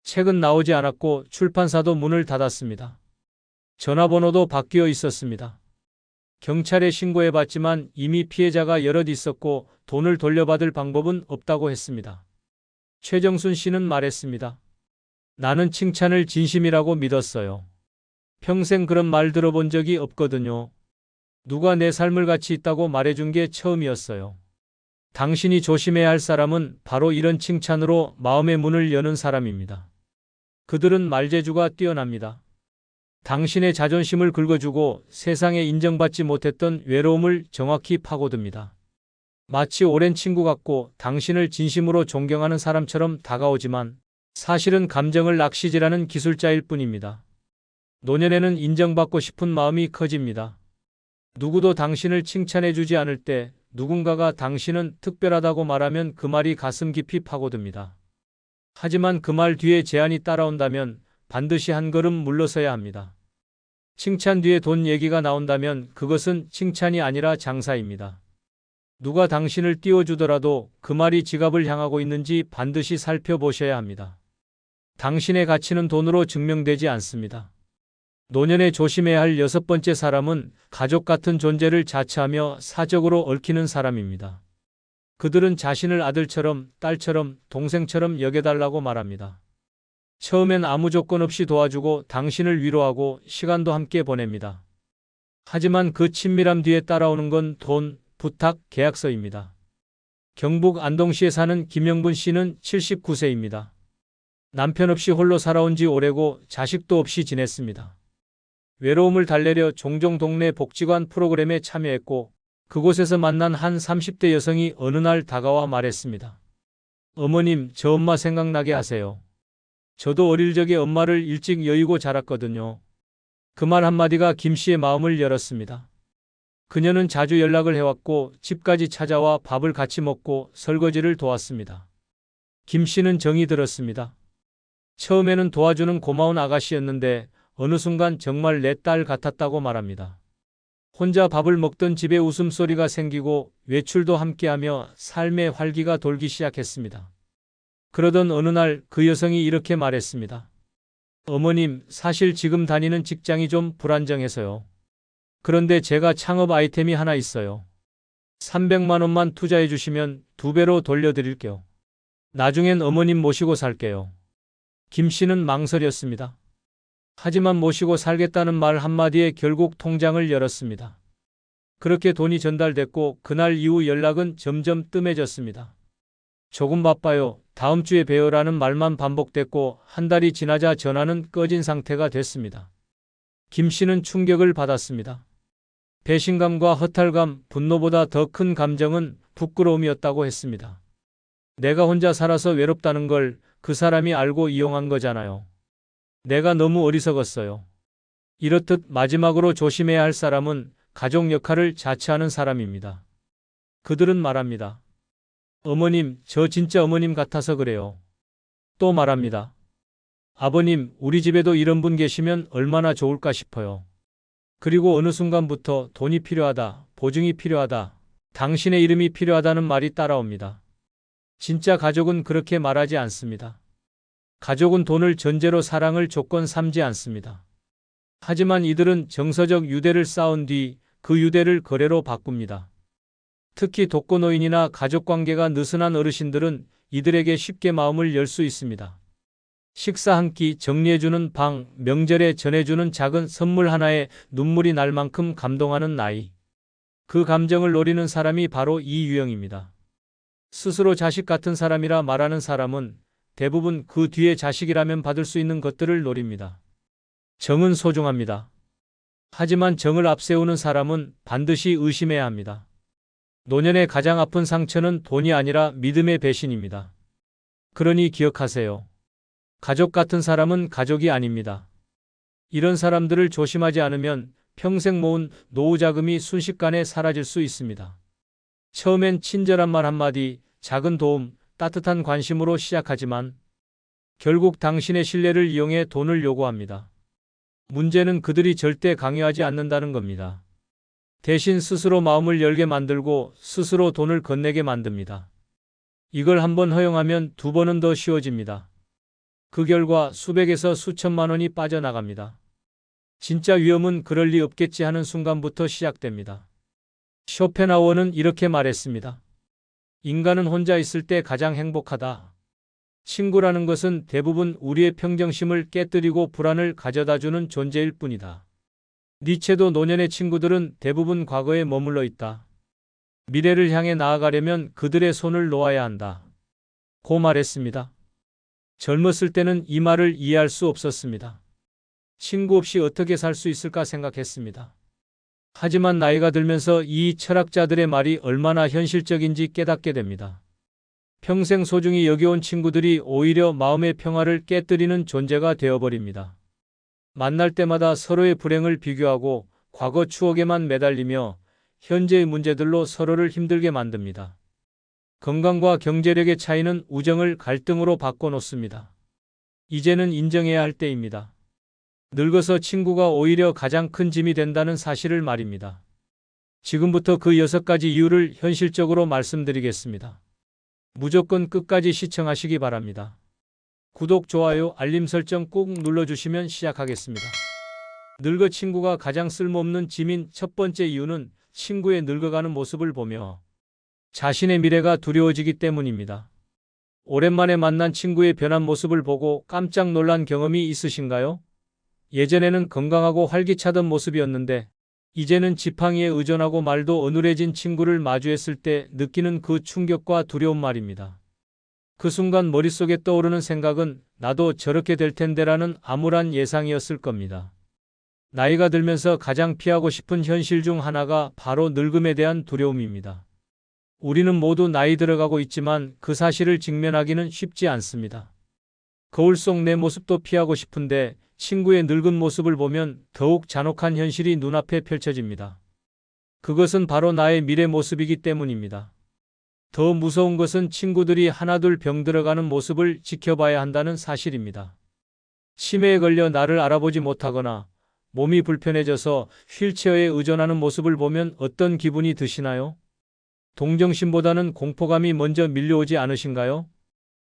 책은 나오지 않았고 출판사도 문을 닫았습니다. 전화번호도 바뀌어 있었습니다. 경찰에 신고해봤지만 이미 피해자가 여럿 있었고 돈을 돌려받을 방법은 없다고 했습니다. 최정순 씨는 말했습니다. 나는 칭찬을 진심이라고 믿었어요. 평생 그런 말 들어본 적이 없거든요. 누가 내 삶을 가치 있다고 말해준 게 처음이었어요. 당신이 조심해야 할 사람은 바로 이런 칭찬으로 마음의 문을 여는 사람입니다. 그들은 말재주가 뛰어납니다. 당신의 자존심을 긁어주고 세상에 인정받지 못했던 외로움을 정확히 파고듭니다. 마치 오랜 친구 같고 당신을 진심으로 존경하는 사람처럼 다가오지만 사실은 감정을 낚시질하는 기술자일 뿐입니다. 노년에는 인정받고 싶은 마음이 커집니다. 누구도 당신을 칭찬해주지 않을 때 누군가가 당신은 특별하다고 말하면 그 말이 가슴 깊이 파고듭니다. 하지만 그 말 뒤에 제한이 따라온다면 반드시 한 걸음 물러서야 합니다. 칭찬 뒤에 돈 얘기가 나온다면 그것은 칭찬이 아니라 장사입니다. 누가 당신을 띄워주더라도 그 말이 지갑을 향하고 있는지 반드시 살펴보셔야 합니다. 당신의 가치는 돈으로 증명되지 않습니다. 노년에 조심해야 할 6번째 사람은 가족 같은 존재를 자처하며 사적으로 얽히는 사람입니다. 그들은 자신을 아들처럼, 딸처럼, 동생처럼 여겨달라고 말합니다. 처음엔 아무 조건 없이 도와주고 당신을 위로하고 시간도 함께 보냅니다. 하지만 그 친밀함 뒤에 따라오는 건 돈, 부탁, 계약서입니다. 경북 안동시에 사는 김영분 씨는 79세입니다. 남편 없이 홀로 살아온 지 오래고 자식도 없이 지냈습니다. 외로움을 달래려 종종 동네 복지관 프로그램에 참여했고 그곳에서 만난 한 30대 여성이 어느 날 다가와 말했습니다. 어머님, 저 엄마 생각나게 하세요. 저도 어릴 적에 엄마를 일찍 여의고 자랐거든요. 그 말 한마디가 김 씨의 마음을 열었습니다. 그녀는 자주 연락을 해왔고 집까지 찾아와 밥을 같이 먹고 설거지를 도왔습니다. 김 씨는 정이 들었습니다. 처음에는 도와주는 고마운 아가씨였는데 어느 순간 정말 내 딸 같았다고 말합니다. 혼자 밥을 먹던 집에 웃음소리가 생기고 외출도 함께하며 삶의 활기가 돌기 시작했습니다. 그러던 어느 날 그 여성이 이렇게 말했습니다. 어머님, 사실 지금 다니는 직장이 좀 불안정해서요. 그런데 제가 창업 아이템이 하나 있어요. 300만 원만 투자해 주시면 2배로 돌려드릴게요. 나중엔 어머님 모시고 살게요. 김 씨는 망설였습니다. 하지만 모시고 살겠다는 말 한마디에 결국 통장을 열었습니다. 그렇게 돈이 전달됐고 그날 이후 연락은 점점 뜸해졌습니다. 조금 바빠요. 다음 주에 봬요라는 말만 반복됐고 한 달이 지나자 전화는 꺼진 상태가 됐습니다. 김 씨는 충격을 받았습니다. 배신감과 허탈감, 분노보다 더 큰 감정은 부끄러움이었다고 했습니다. 내가 혼자 살아서 외롭다는 걸 그 사람이 알고 이용한 거잖아요. 내가 너무 어리석었어요. 이렇듯 마지막으로 조심해야 할 사람은 가족 역할을 자처하는 사람입니다. 그들은 말합니다. 어머님, 저 진짜 어머님 같아서 그래요. 또 말합니다. 아버님, 우리 집에도 이런 분 계시면 얼마나 좋을까 싶어요. 그리고 어느 순간부터 돈이 필요하다, 보증이 필요하다, 당신의 이름이 필요하다는 말이 따라옵니다. 진짜 가족은 그렇게 말하지 않습니다. 가족은 돈을 전제로 사랑을 조건 삼지 않습니다. 하지만 이들은 정서적 유대를 쌓은 뒤 그 유대를 거래로 바꿉니다. 특히 독거노인이나 가족관계가 느슨한 어르신들은 이들에게 쉽게 마음을 열 수 있습니다. 식사 한 끼, 정리해주는 방, 명절에 전해주는 작은 선물 하나에 눈물이 날 만큼 감동하는 나이. 그 감정을 노리는 사람이 바로 이 유형입니다. 스스로 자식 같은 사람이라 말하는 사람은 대부분 그 뒤에 자식이라면 받을 수 있는 것들을 노립니다. 정은 소중합니다. 하지만 정을 앞세우는 사람은 반드시 의심해야 합니다. 노년의 가장 아픈 상처는 돈이 아니라 믿음의 배신입니다. 그러니 기억하세요. 가족 같은 사람은 가족이 아닙니다. 이런 사람들을 조심하지 않으면 평생 모은 노후 자금이 순식간에 사라질 수 있습니다. 처음엔 친절한 말 한마디, 작은 도움, 따뜻한 관심으로 시작하지만 결국 당신의 신뢰를 이용해 돈을 요구합니다. 문제는 그들이 절대 강요하지 않는다는 겁니다. 대신 스스로 마음을 열게 만들고 스스로 돈을 건네게 만듭니다. 이걸 한번 허용하면 두 번은 더 쉬워집니다. 그 결과 수백에서 수천만 원이 빠져나갑니다. 진짜 위험은 그럴 리 없겠지 하는 순간부터 시작됩니다. 쇼펜하우어는 이렇게 말했습니다. 인간은 혼자 있을 때 가장 행복하다. 친구라는 것은 대부분 우리의 평정심을 깨뜨리고 불안을 가져다주는 존재일 뿐이다. 니체도 노년의 친구들은 대부분 과거에 머물러 있다. 미래를 향해 나아가려면 그들의 손을 놓아야 한다. 고 말했습니다. 젊었을 때는 이 말을 이해할 수 없었습니다. 친구 없이 어떻게 살 수 있을까 생각했습니다. 하지만 나이가 들면서 이 철학자들의 말이 얼마나 현실적인지 깨닫게 됩니다. 평생 소중히 여겨온 친구들이 오히려 마음의 평화를 깨뜨리는 존재가 되어버립니다. 만날 때마다 서로의 불행을 비교하고 과거 추억에만 매달리며 현재의 문제들로 서로를 힘들게 만듭니다. 건강과 경제력의 차이는 우정을 갈등으로 바꿔놓습니다. 이제는 인정해야 할 때입니다. 늙어서 친구가 오히려 가장 큰 짐이 된다는 사실을 말입니다. 지금부터 그 6가지 이유를 현실적으로 말씀드리겠습니다. 무조건 끝까지 시청하시기 바랍니다. 구독, 좋아요, 알림 설정 꾹 눌러주시면 시작하겠습니다. 늙어 친구가 가장 쓸모없는 짐인 첫 번째 이유는 친구의 늙어가는 모습을 보며 자신의 미래가 두려워지기 때문입니다. 오랜만에 만난 친구의 변한 모습을 보고 깜짝 놀란 경험이 있으신가요? 예전에는 건강하고 활기차던 모습이었는데 이제는 지팡이에 의존하고 말도 어눌해진 친구를 마주했을 때 느끼는 그 충격과 두려움 말입니다. 그 순간 머릿속에 떠오르는 생각은 나도 저렇게 될 텐데라는 암울한 예상이었을 겁니다. 나이가 들면서 가장 피하고 싶은 현실 중 하나가 바로 늙음에 대한 두려움입니다. 우리는 모두 나이 들어가고 있지만 그 사실을 직면하기는 쉽지 않습니다. 거울 속 내 모습도 피하고 싶은데 친구의 늙은 모습을 보면 더욱 잔혹한 현실이 눈앞에 펼쳐집니다. 그것은 바로 나의 미래 모습이기 때문입니다. 더 무서운 것은 친구들이 하나둘 병들어가는 모습을 지켜봐야 한다는 사실입니다. 치매에 걸려 나를 알아보지 못하거나 몸이 불편해져서 휠체어에 의존하는 모습을 보면 어떤 기분이 드시나요? 동정심보다는 공포감이 먼저 밀려오지 않으신가요?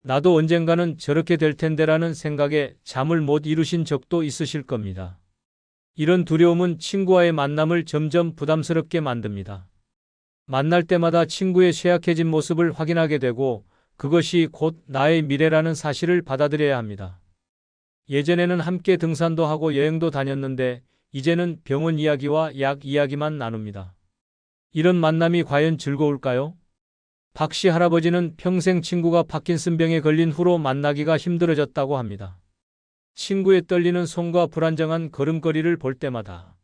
나도 언젠가는 저렇게 될 텐데라는 생각에 잠을 못 이루신 적도 있으실 겁니다. 이런 두려움은 친구와의 만남을 점점 부담스럽게 만듭니다. 만날 때마다 친구의 쇠약해진 모습을 확인하게 되고 그것이 곧 나의 미래라는 사실을 받아들여야 합니다. 예전에는 함께 등산도 하고 여행도 다녔는데 이제는 병원 이야기와 약 이야기만 나눕니다. 이런 만남이 과연 즐거울까요? 박 씨 할아버지는 평생 친구가 파킨슨병에 걸린 후로 만나기가 힘들어졌다고 합니다. 친구의 떨리는 손과 불안정한 걸음걸이를 볼 때마다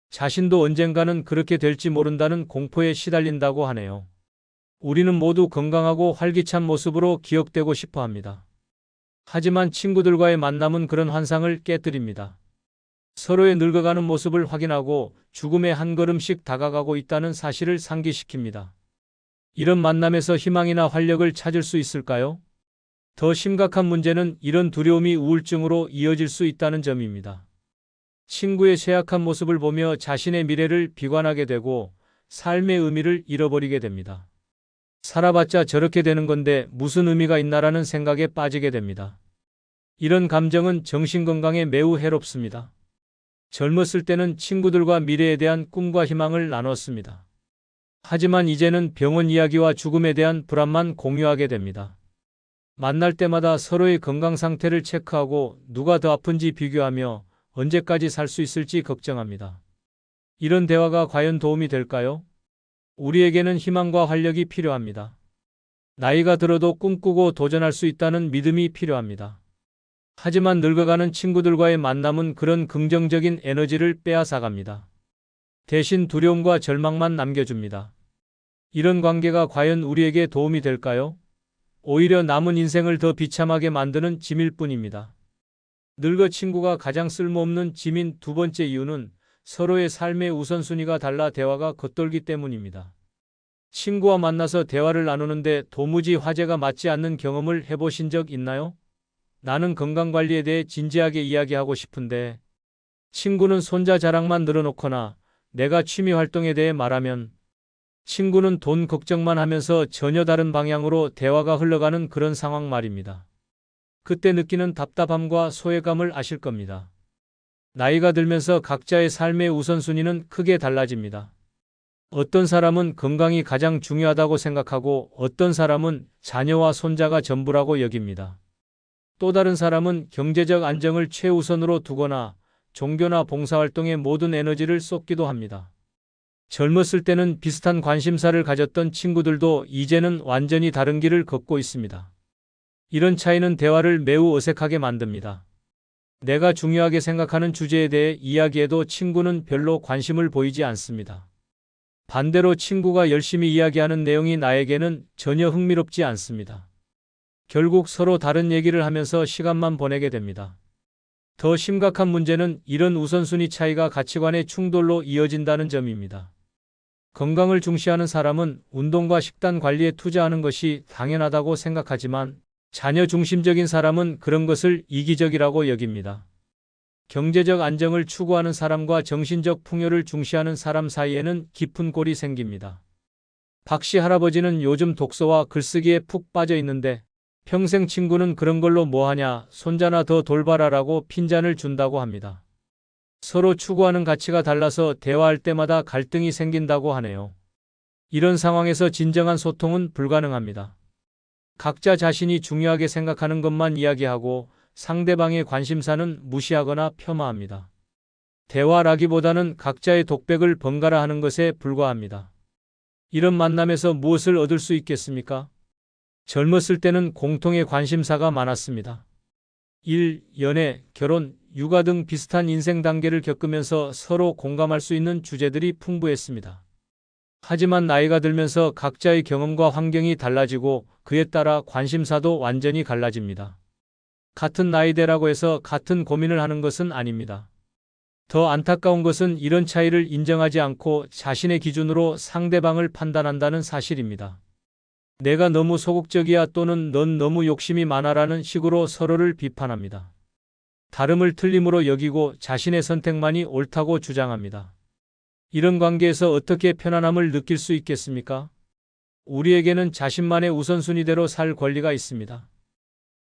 자신도 언젠가는 그렇게 될지 모른다는 공포에 시달린다고 하네요. 우리는 모두 건강하고 활기찬 모습으로 기억되고 싶어 합니다. 하지만 친구들과의 만남은 그런 환상을 깨뜨립니다. 서로의 늙어가는 모습을 확인하고 죽음에 한 걸음씩 다가가고 있다는 사실을 상기시킵니다. 이런 만남에서 희망이나 활력을 찾을 수 있을까요? 더 심각한 문제는 이런 두려움이 우울증으로 이어질 수 있다는 점입니다. 친구의 쇠약한 모습을 보며 자신의 미래를 비관하게 되고 삶의 의미를 잃어버리게 됩니다. 살아봤자 저렇게 되는 건데 무슨 의미가 있나라는 생각에 빠지게 됩니다. 이런 감정은 정신건강에 매우 해롭습니다. 젊었을 때는 친구들과 미래에 대한 꿈과 희망을 나눴습니다. 하지만 이제는 병원 이야기와 죽음에 대한 불안만 공유하게 됩니다. 만날 때마다 서로의 건강 상태를 체크하고 누가 더 아픈지 비교하며 언제까지 살 수 있을지 걱정합니다. 이런 대화가 과연 도움이 될까요? 우리에게는 희망과 활력이 필요합니다. 나이가 들어도 꿈꾸고 도전할 수 있다는 믿음이 필요합니다. 하지만 늙어가는 친구들과의 만남은 그런 긍정적인 에너지를 빼앗아갑니다. 대신 두려움과 절망만 남겨줍니다. 이런 관계가 과연 우리에게 도움이 될까요? 오히려 남은 인생을 더 비참하게 만드는 짐일 뿐입니다. 늙어 친구가 가장 쓸모없는 짐인 두 번째 이유는 서로의 삶의 우선순위가 달라 대화가 겉돌기 때문입니다. 친구와 만나서 대화를 나누는데 도무지 화제가 맞지 않는 경험을 해보신 적 있나요? 나는 건강관리에 대해 진지하게 이야기하고 싶은데 친구는 손자 자랑만 늘어놓거나 내가 취미 활동에 대해 말하면 친구는 돈 걱정만 하면서 전혀 다른 방향으로 대화가 흘러가는 그런 상황 말입니다. 그때 느끼는 답답함과 소외감을 아실 겁니다. 나이가 들면서 각자의 삶의 우선순위는 크게 달라집니다. 어떤 사람은 건강이 가장 중요하다고 생각하고 어떤 사람은 자녀와 손자가 전부라고 여깁니다. 또 다른 사람은 경제적 안정을 최우선으로 두거나 종교나 봉사활동에 모든 에너지를 쏟기도 합니다. 젊었을 때는 비슷한 관심사를 가졌던 친구들도 이제는 완전히 다른 길을 걷고 있습니다. 이런 차이는 대화를 매우 어색하게 만듭니다. 내가 중요하게 생각하는 주제에 대해 이야기해도 친구는 별로 관심을 보이지 않습니다. 반대로 친구가 열심히 이야기하는 내용이 나에게는 전혀 흥미롭지 않습니다. 결국 서로 다른 얘기를 하면서 시간만 보내게 됩니다. 더 심각한 문제는 이런 우선순위 차이가 가치관의 충돌로 이어진다는 점입니다. 건강을 중시하는 사람은 운동과 식단 관리에 투자하는 것이 당연하다고 생각하지만 자녀 중심적인 사람은 그런 것을 이기적이라고 여깁니다. 경제적 안정을 추구하는 사람과 정신적 풍요를 중시하는 사람 사이에는 깊은 골이 생깁니다. 박씨 할아버지는 요즘 독서와 글쓰기에 푹 빠져 있는데 평생 친구는 그런 걸로 뭐하냐, 손자나 더 돌봐라라고 핀잔을 준다고 합니다. 서로 추구하는 가치가 달라서 대화할 때마다 갈등이 생긴다고 하네요. 이런 상황에서 진정한 소통은 불가능합니다. 각자 자신이 중요하게 생각하는 것만 이야기하고 상대방의 관심사는 무시하거나 폄하합니다. 대화라기보다는 각자의 독백을 번갈아 하는 것에 불과합니다. 이런 만남에서 무엇을 얻을 수 있겠습니까? 젊었을 때는 공통의 관심사가 많았습니다. 일, 연애, 결혼, 육아 등 비슷한 인생 단계를 겪으면서 서로 공감할 수 있는 주제들이 풍부했습니다. 하지만 나이가 들면서 각자의 경험과 환경이 달라지고 그에 따라 관심사도 완전히 갈라집니다. 같은 나이대라고 해서 같은 고민을 하는 것은 아닙니다. 더 안타까운 것은 이런 차이를 인정하지 않고 자신의 기준으로 상대방을 판단한다는 사실입니다. 내가 너무 소극적이야 또는 넌 너무 욕심이 많아라는 식으로 서로를 비판합니다. 다름을 틀림으로 여기고 자신의 선택만이 옳다고 주장합니다. 이런 관계에서 어떻게 편안함을 느낄 수 있겠습니까? 우리에게는 자신만의 우선순위대로 살 권리가 있습니다.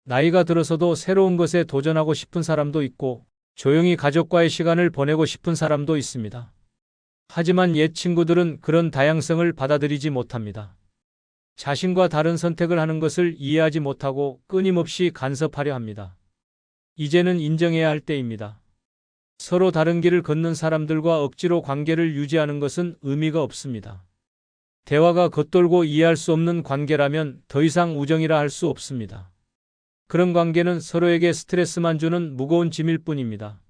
나이가 들어서도 새로운 것에 도전하고 싶은 사람도 있고 조용히 가족과의 시간을 보내고 싶은 사람도 있습니다. 하지만 옛 친구들은 그런 다양성을 받아들이지 못합니다. 자신과 다른 선택을 하는 것을 이해하지 못하고 끊임없이 간섭하려 합니다. 이제는 인정해야 할 때입니다. 서로 다른 길을 걷는 사람들과 억지로 관계를 유지하는 것은 의미가 없습니다. 대화가 겉돌고 이해할 수 없는 관계라면 더 이상 우정이라 할 수 없습니다. 그런 관계는 서로에게 스트레스만 주는 무거운 짐일 뿐입니다.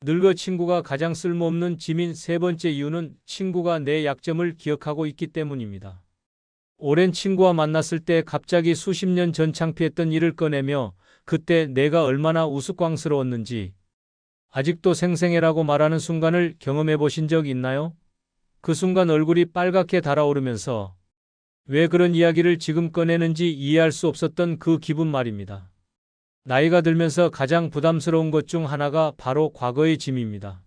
늙어 친구가 가장 쓸모없는 짐인 세 번째 이유는 친구가 내 약점을 기억하고 있기 때문입니다. 오랜 친구와 만났을 때 갑자기 수십 년 전 창피했던 일을 꺼내며 그때 내가 얼마나 우스꽝스러웠는지 아직도 생생해라고 말하는 순간을 경험해 보신 적 있나요? 그 순간 얼굴이 빨갛게 달아오르면서 왜 그런 이야기를 지금 꺼내는지 이해할 수 없었던 그 기분 말입니다. 나이가 들면서 가장 부담스러운 것 중 하나가 바로 과거의 짐입니다.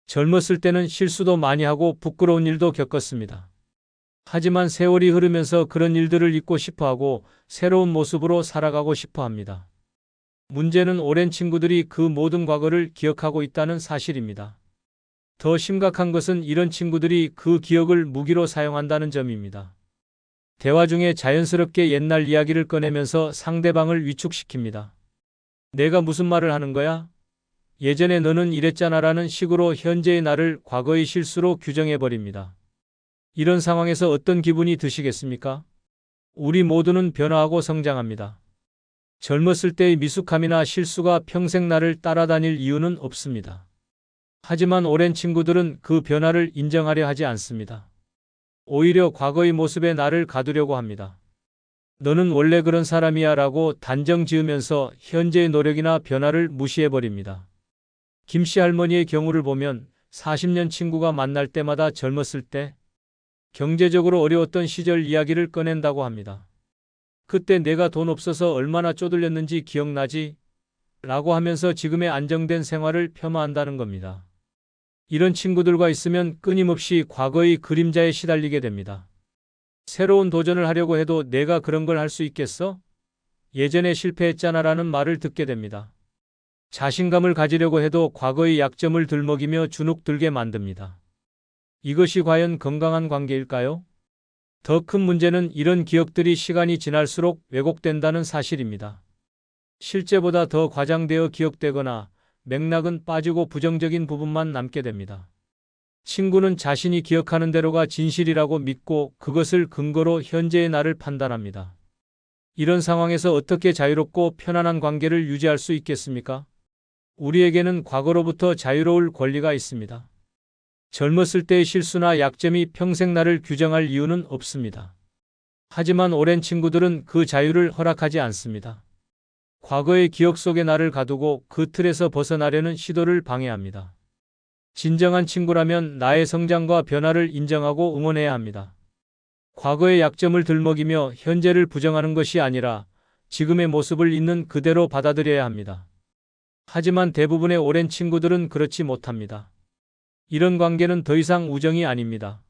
젊었을 때는 실수도 많이 하고 부끄러운 일도 겪었습니다. 하지만 세월이 흐르면서 그런 일들을 잊고 싶어하고 새로운 모습으로 살아가고 싶어합니다. 문제는 오랜 친구들이 그 모든 과거를 기억하고 있다는 사실입니다. 더 심각한 것은 이런 친구들이 그 기억을 무기로 사용한다는 점입니다. 대화 중에 자연스럽게 옛날 이야기를 꺼내면서 상대방을 위축시킵니다. 내가 무슨 말을 하는 거야? 예전에 너는 이랬잖아라는 식으로 현재의 나를 과거의 실수로 규정해버립니다. 이런 상황에서 어떤 기분이 드시겠습니까? 우리 모두는 변화하고 성장합니다. 젊었을 때의 미숙함이나 실수가 평생 나를 따라다닐 이유는 없습니다. 하지만 오랜 친구들은 그 변화를 인정하려 하지 않습니다. 오히려 과거의 모습에 나를 가두려고 합니다. 너는 원래 그런 사람이야 라고 단정 지으면서 현재의 노력이나 변화를 무시해버립니다. 김씨 할머니의 경우를 보면 40년 친구가 만날 때마다 젊었을 때 경제적으로 어려웠던 시절 이야기를 꺼낸다고 합니다. 그때 내가 돈 없어서 얼마나 쪼들렸는지 기억나지? 라고 하면서 지금의 안정된 생활을 폄하한다는 겁니다. 이런 친구들과 있으면 끊임없이 과거의 그림자에 시달리게 됩니다. 새로운 도전을 하려고 해도 내가 그런 걸 할 수 있겠어? 예전에 실패했잖아라는 말을 듣게 됩니다. 자신감을 가지려고 해도 과거의 약점을 들먹이며 주눅들게 만듭니다. 이것이 과연 건강한 관계일까요? 더 큰 문제는 이런 기억들이 시간이 지날수록 왜곡된다는 사실입니다. 실제보다 더 과장되어 기억되거나 맥락은 빠지고 부정적인 부분만 남게 됩니다. 친구는 자신이 기억하는 대로가 진실이라고 믿고 그것을 근거로 현재의 나를 판단합니다. 이런 상황에서 어떻게 자유롭고 편안한 관계를 유지할 수 있겠습니까? 우리에게는 과거로부터 자유로울 권리가 있습니다. 젊었을 때의 실수나 약점이 평생 나를 규정할 이유는 없습니다. 하지만 오랜 친구들은 그 자유를 허락하지 않습니다. 과거의 기억 속에 나를 가두고 그 틀에서 벗어나려는 시도를 방해합니다. 진정한 친구라면 나의 성장과 변화를 인정하고 응원해야 합니다. 과거의 약점을 들먹이며 현재를 부정하는 것이 아니라 지금의 모습을 있는 그대로 받아들여야 합니다. 하지만 대부분의 오랜 친구들은 그렇지 못합니다. 이런 관계는 더 이상 우정이 아닙니다.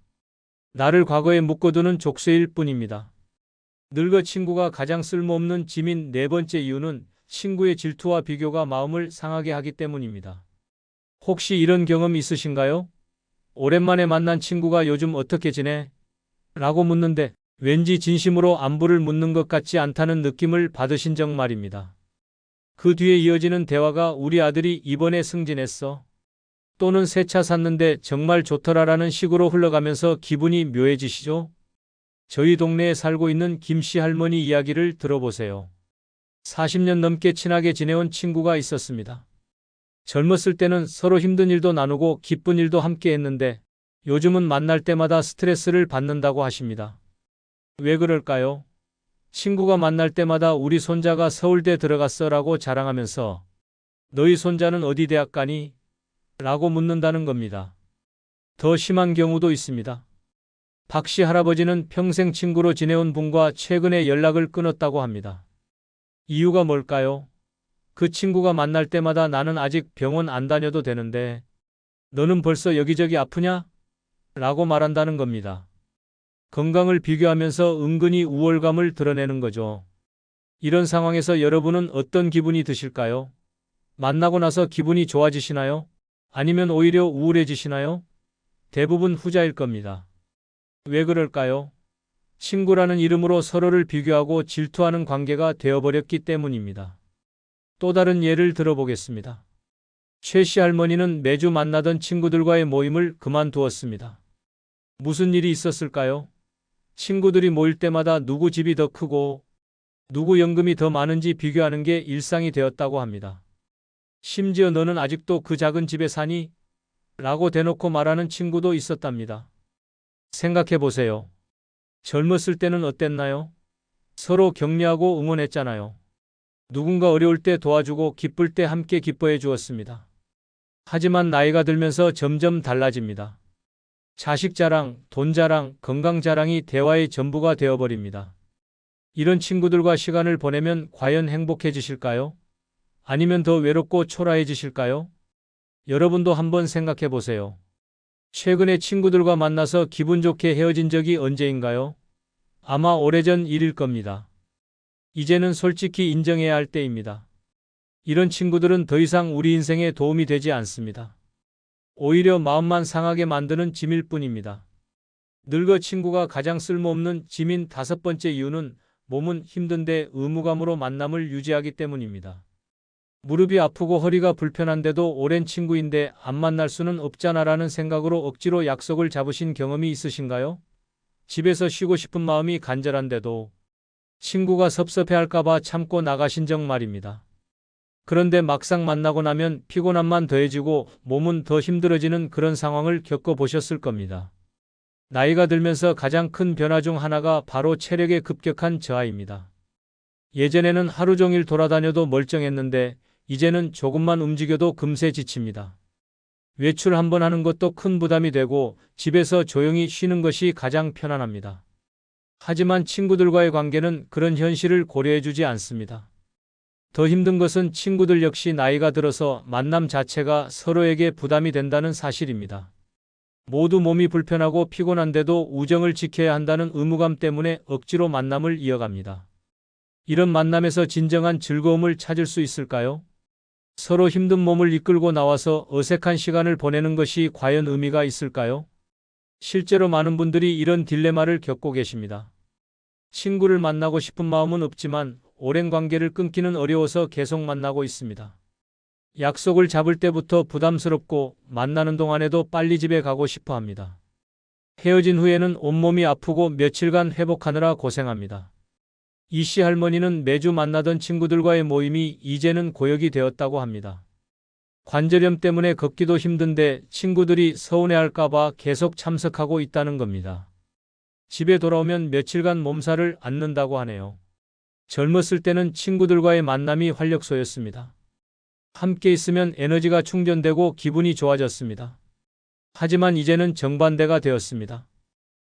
나를 과거에 묶어두는 족쇄일 뿐입니다. 늙어 친구가 가장 쓸모없는 짐인 네 번째 이유는 친구의 질투와 비교가 마음을 상하게 하기 때문입니다. 혹시 이런 경험 있으신가요? 오랜만에 만난 친구가 요즘 어떻게 지내? 라고 묻는데 왠지 진심으로 안부를 묻는 것 같지 않다는 느낌을 받으신 적 말입니다. 그 뒤에 이어지는 대화가 우리 아들이 이번에 승진했어. 또는 새 차 샀는데 정말 좋더라라는 식으로 흘러가면서 기분이 묘해지시죠? 저희 동네에 살고 있는 김씨 할머니 이야기를 들어보세요. 40년 넘게 친하게 지내온 친구가 있었습니다. 젊었을 때는 서로 힘든 일도 나누고 기쁜 일도 함께 했는데 요즘은 만날 때마다 스트레스를 받는다고 하십니다. 왜 그럴까요? 친구가 만날 때마다 우리 손자가 서울대 들어갔어 라고 자랑하면서 너희 손자는 어디 대학 가니? 라고 묻는다는 겁니다. 더 심한 경우도 있습니다. 박씨 할아버지는 평생 친구로 지내온 분과 최근에 연락을 끊었다고 합니다. 이유가 뭘까요? 그 친구가 만날 때마다 나는 아직 병원 안 다녀도 되는데 너는 벌써 여기저기 아프냐? 라고 말한다는 겁니다. 건강을 비교하면서 은근히 우월감을 드러내는 거죠. 이런 상황에서 여러분은 어떤 기분이 드실까요? 만나고 나서 기분이 좋아지시나요? 아니면 오히려 우울해지시나요? 대부분 후자일 겁니다. 왜 그럴까요? 친구라는 이름으로 서로를 비교하고 질투하는 관계가 되어버렸기 때문입니다. 또 다른 예를 들어보겠습니다. 최 씨 할머니는 매주 만나던 친구들과의 모임을 그만두었습니다. 무슨 일이 있었을까요? 친구들이 모일 때마다 누구 집이 더 크고 누구 연금이 더 많은지 비교하는 게 일상이 되었다고 합니다. 심지어 너는 아직도 그 작은 집에 사니? 라고 대놓고 말하는 친구도 있었답니다. 생각해 보세요. 젊었을 때는 어땠나요? 서로 격려하고 응원했잖아요. 누군가 어려울 때 도와주고 기쁠 때 함께 기뻐해 주었습니다. 하지만 나이가 들면서 점점 달라집니다. 자식 자랑, 돈 자랑, 건강 자랑이 대화의 전부가 되어버립니다. 이런 친구들과 시간을 보내면 과연 행복해지실까요? 아니면 더 외롭고 초라해지실까요? 여러분도 한번 생각해 보세요. 최근에 친구들과 만나서 기분 좋게 헤어진 적이 언제인가요? 아마 오래전 일일 겁니다. 이제는 솔직히 인정해야 할 때입니다. 이런 친구들은 더 이상 우리 인생에 도움이 되지 않습니다. 오히려 마음만 상하게 만드는 짐일 뿐입니다. 늙어 친구가 가장 쓸모없는 짐인 다섯 번째 이유는 몸은 힘든데 의무감으로 만남을 유지하기 때문입니다. 무릎이 아프고 허리가 불편한데도 오랜 친구인데 안 만날 수는 없잖아라는 생각으로 억지로 약속을 잡으신 경험이 있으신가요? 집에서 쉬고 싶은 마음이 간절한데도 친구가 섭섭해할까봐 참고 나가신 적 말입니다. 그런데 막상 만나고 나면 피곤함만 더해지고 몸은 더 힘들어지는 그런 상황을 겪어보셨을 겁니다. 나이가 들면서 가장 큰 변화 중 하나가 바로 체력의 급격한 저하입니다. 예전에는 하루 종일 돌아다녀도 멀쩡했는데 이제는 조금만 움직여도 금세 지칩니다. 외출 한번 하는 것도 큰 부담이 되고 집에서 조용히 쉬는 것이 가장 편안합니다. 하지만 친구들과의 관계는 그런 현실을 고려해주지 않습니다. 더 힘든 것은 친구들 역시 나이가 들어서 만남 자체가 서로에게 부담이 된다는 사실입니다. 모두 몸이 불편하고 피곤한데도 우정을 지켜야 한다는 의무감 때문에 억지로 만남을 이어갑니다. 이런 만남에서 진정한 즐거움을 찾을 수 있을까요? 서로 힘든 몸을 이끌고 나와서 어색한 시간을 보내는 것이 과연 의미가 있을까요? 실제로 많은 분들이 이런 딜레마를 겪고 계십니다. 친구를 만나고 싶은 마음은 없지만 오랜 관계를 끊기는 어려워서 계속 만나고 있습니다. 약속을 잡을 때부터 부담스럽고 만나는 동안에도 빨리 집에 가고 싶어 합니다. 헤어진 후에는 온몸이 아프고 며칠간 회복하느라 고생합니다. 이씨 할머니는 매주 만나던 친구들과의 모임이 이제는 고역이 되었다고 합니다. 관절염 때문에 걷기도 힘든데 친구들이 서운해할까봐 계속 참석하고 있다는 겁니다. 집에 돌아오면 며칠간 몸살을 앓는다고 하네요. 젊었을 때는 친구들과의 만남이 활력소였습니다. 함께 있으면 에너지가 충전되고 기분이 좋아졌습니다. 하지만 이제는 정반대가 되었습니다.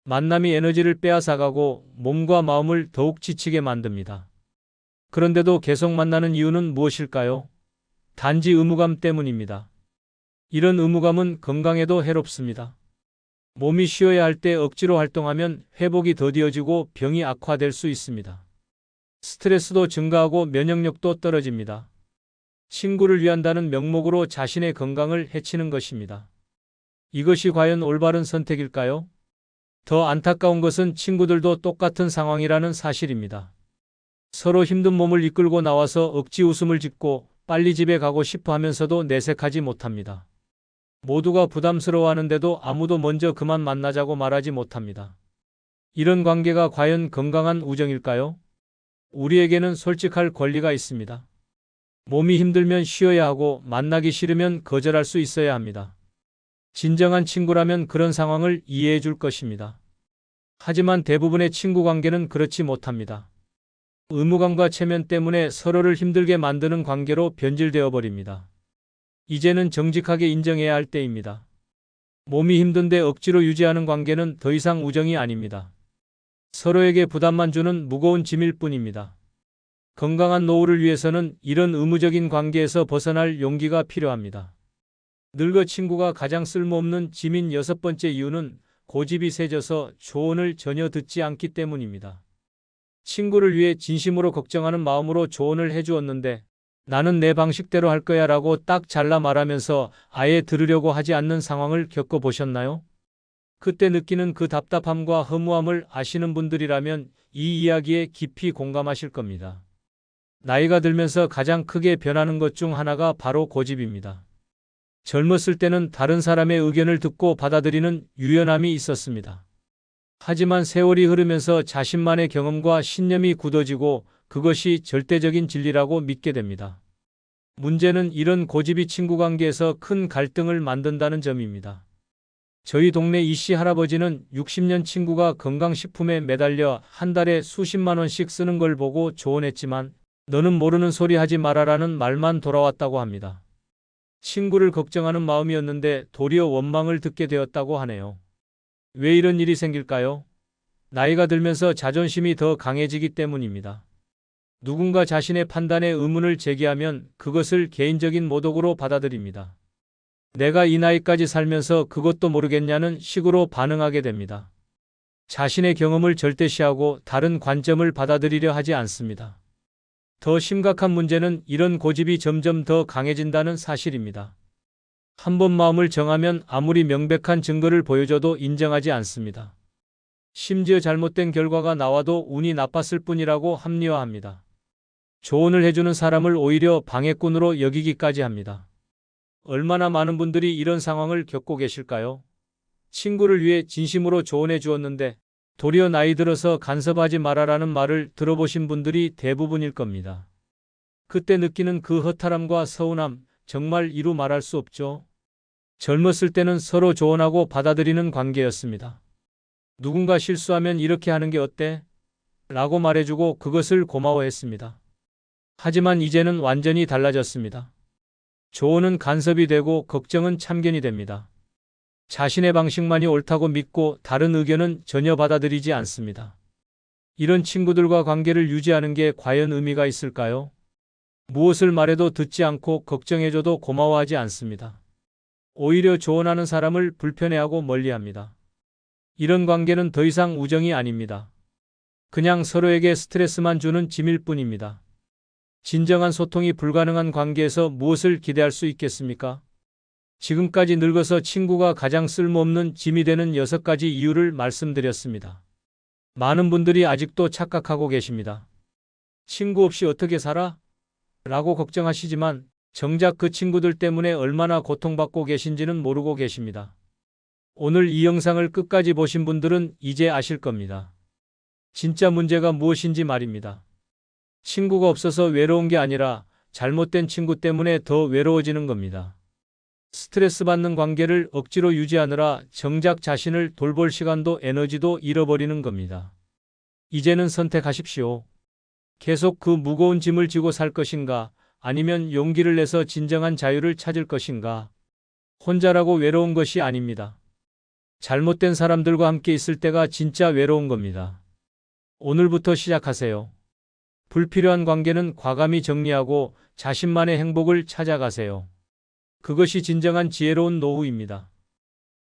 만남이 에너지를 빼앗아가고 몸과 마음을 더욱 지치게 만듭니다. 그런데도 계속 만나는 이유는 무엇일까요? 단지 의무감 때문입니다. 이런 의무감은 건강에도 해롭습니다. 몸이 쉬어야 할 때 억지로 활동하면 회복이 더디어지고 병이 악화될 수 있습니다. 스트레스도 증가하고 면역력도 떨어집니다. 친구를 위한다는 명목으로 자신의 건강을 해치는 것입니다. 이것이 과연 올바른 선택일까요? 더 안타까운 것은 친구들도 똑같은 상황이라는 사실입니다. 서로 힘든 몸을 이끌고 나와서 억지 웃음을 짓고 빨리 집에 가고 싶어 하면서도 내색하지 못합니다. 모두가 부담스러워하는데도 아무도 먼저 그만 만나자고 말하지 못합니다. 이런 관계가 과연 건강한 우정일까요? 우리에게는 솔직할 권리가 있습니다. 몸이 힘들면 쉬어야 하고 만나기 싫으면 거절할 수 있어야 합니다. 진정한 친구라면 그런 상황을 이해해 줄 것입니다. 하지만 대부분의 친구 관계는 그렇지 못합니다. 의무감과 체면 때문에 서로를 힘들게 만드는 관계로 변질되어 버립니다. 이제는 정직하게 인정해야 할 때입니다. 몸이 힘든데 억지로 유지하는 관계는 더 이상 우정이 아닙니다. 서로에게 부담만 주는 무거운 짐일 뿐입니다. 건강한 노후를 위해서는 이런 의무적인 관계에서 벗어날 용기가 필요합니다. 늙어 친구가 가장 쓸모없는 짐인 여섯 번째 이유는 고집이 세져서 조언을 전혀 듣지 않기 때문입니다. 친구를 위해 진심으로 걱정하는 마음으로 조언을 해주었는데 나는 내 방식대로 할 거야 라고 딱 잘라 말하면서 아예 들으려고 하지 않는 상황을 겪어보셨나요? 그때 느끼는 그 답답함과 허무함을 아시는 분들이라면 이 이야기에 깊이 공감하실 겁니다. 나이가 들면서 가장 크게 변하는 것 중 하나가 바로 고집입니다. 젊었을 때는 다른 사람의 의견을 듣고 받아들이는 유연함이 있었습니다. 하지만 세월이 흐르면서 자신만의 경험과 신념이 굳어지고 그것이 절대적인 진리라고 믿게 됩니다. 문제는 이런 고집이 친구 관계에서 큰 갈등을 만든다는 점입니다. 저희 동네 이씨 할아버지는 60년 친구가 건강식품에 매달려 한 달에 수십만 원씩 쓰는 걸 보고 조언했지만 너는 모르는 소리 하지 말아라는 말만 돌아왔다고 합니다. 친구를 걱정하는 마음이었는데 도리어 원망을 듣게 되었다고 하네요. 왜 이런 일이 생길까요? 나이가 들면서 자존심이 더 강해지기 때문입니다. 누군가 자신의 판단에 의문을 제기하면 그것을 개인적인 모독으로 받아들입니다. 내가 이 나이까지 살면서 그것도 모르겠냐는 식으로 반응하게 됩니다. 자신의 경험을 절대시하고 다른 관점을 받아들이려 하지 않습니다. 더 심각한 문제는 이런 고집이 점점 더 강해진다는 사실입니다. 한 번 마음을 정하면 아무리 명백한 증거를 보여줘도 인정하지 않습니다. 심지어 잘못된 결과가 나와도 운이 나빴을 뿐이라고 합리화합니다. 조언을 해주는 사람을 오히려 방해꾼으로 여기기까지 합니다. 얼마나 많은 분들이 이런 상황을 겪고 계실까요? 친구를 위해 진심으로 조언해 주었는데 도리어 나이 들어서 간섭하지 말아라는 말을 들어보신 분들이 대부분일 겁니다. 그때 느끼는 그 허탈함과 서운함, 정말 이루 말할 수 없죠. 젊었을 때는 서로 조언하고 받아들이는 관계였습니다. 누군가 실수하면 이렇게 하는 게 어때? 라고 말해주고 그것을 고마워했습니다. 하지만 이제는 완전히 달라졌습니다. 조언은 간섭이 되고 걱정은 참견이 됩니다. 자신의 방식만이 옳다고 믿고 다른 의견은 전혀 받아들이지 않습니다. 이런 친구들과 관계를 유지하는 게 과연 의미가 있을까요? 무엇을 말해도 듣지 않고 걱정해줘도 고마워하지 않습니다. 오히려 조언하는 사람을 불편해하고 멀리합니다. 이런 관계는 더 이상 우정이 아닙니다. 그냥 서로에게 스트레스만 주는 짐일 뿐입니다. 진정한 소통이 불가능한 관계에서 무엇을 기대할 수 있겠습니까? 지금까지 늙어서 친구가 가장 쓸모없는 짐이 되는 6가지 이유를 말씀드렸습니다. 많은 분들이 아직도 착각하고 계십니다. 친구 없이 어떻게 살아? 라고 걱정하시지만 정작 그 친구들 때문에 얼마나 고통받고 계신지는 모르고 계십니다. 오늘 이 영상을 끝까지 보신 분들은 이제 아실 겁니다. 진짜 문제가 무엇인지 말입니다. 친구가 없어서 외로운 게 아니라 잘못된 친구 때문에 더 외로워지는 겁니다. 스트레스 받는 관계를 억지로 유지하느라 정작 자신을 돌볼 시간도 에너지도 잃어버리는 겁니다. 이제는 선택하십시오. 계속 그 무거운 짐을 지고 살 것인가, 아니면 용기를 내서 진정한 자유를 찾을 것인가. 혼자라고 외로운 것이 아닙니다. 잘못된 사람들과 함께 있을 때가 진짜 외로운 겁니다. 오늘부터 시작하세요. 불필요한 관계는 과감히 정리하고 자신만의 행복을 찾아가세요. 그것이 진정한 지혜로운 노후입니다.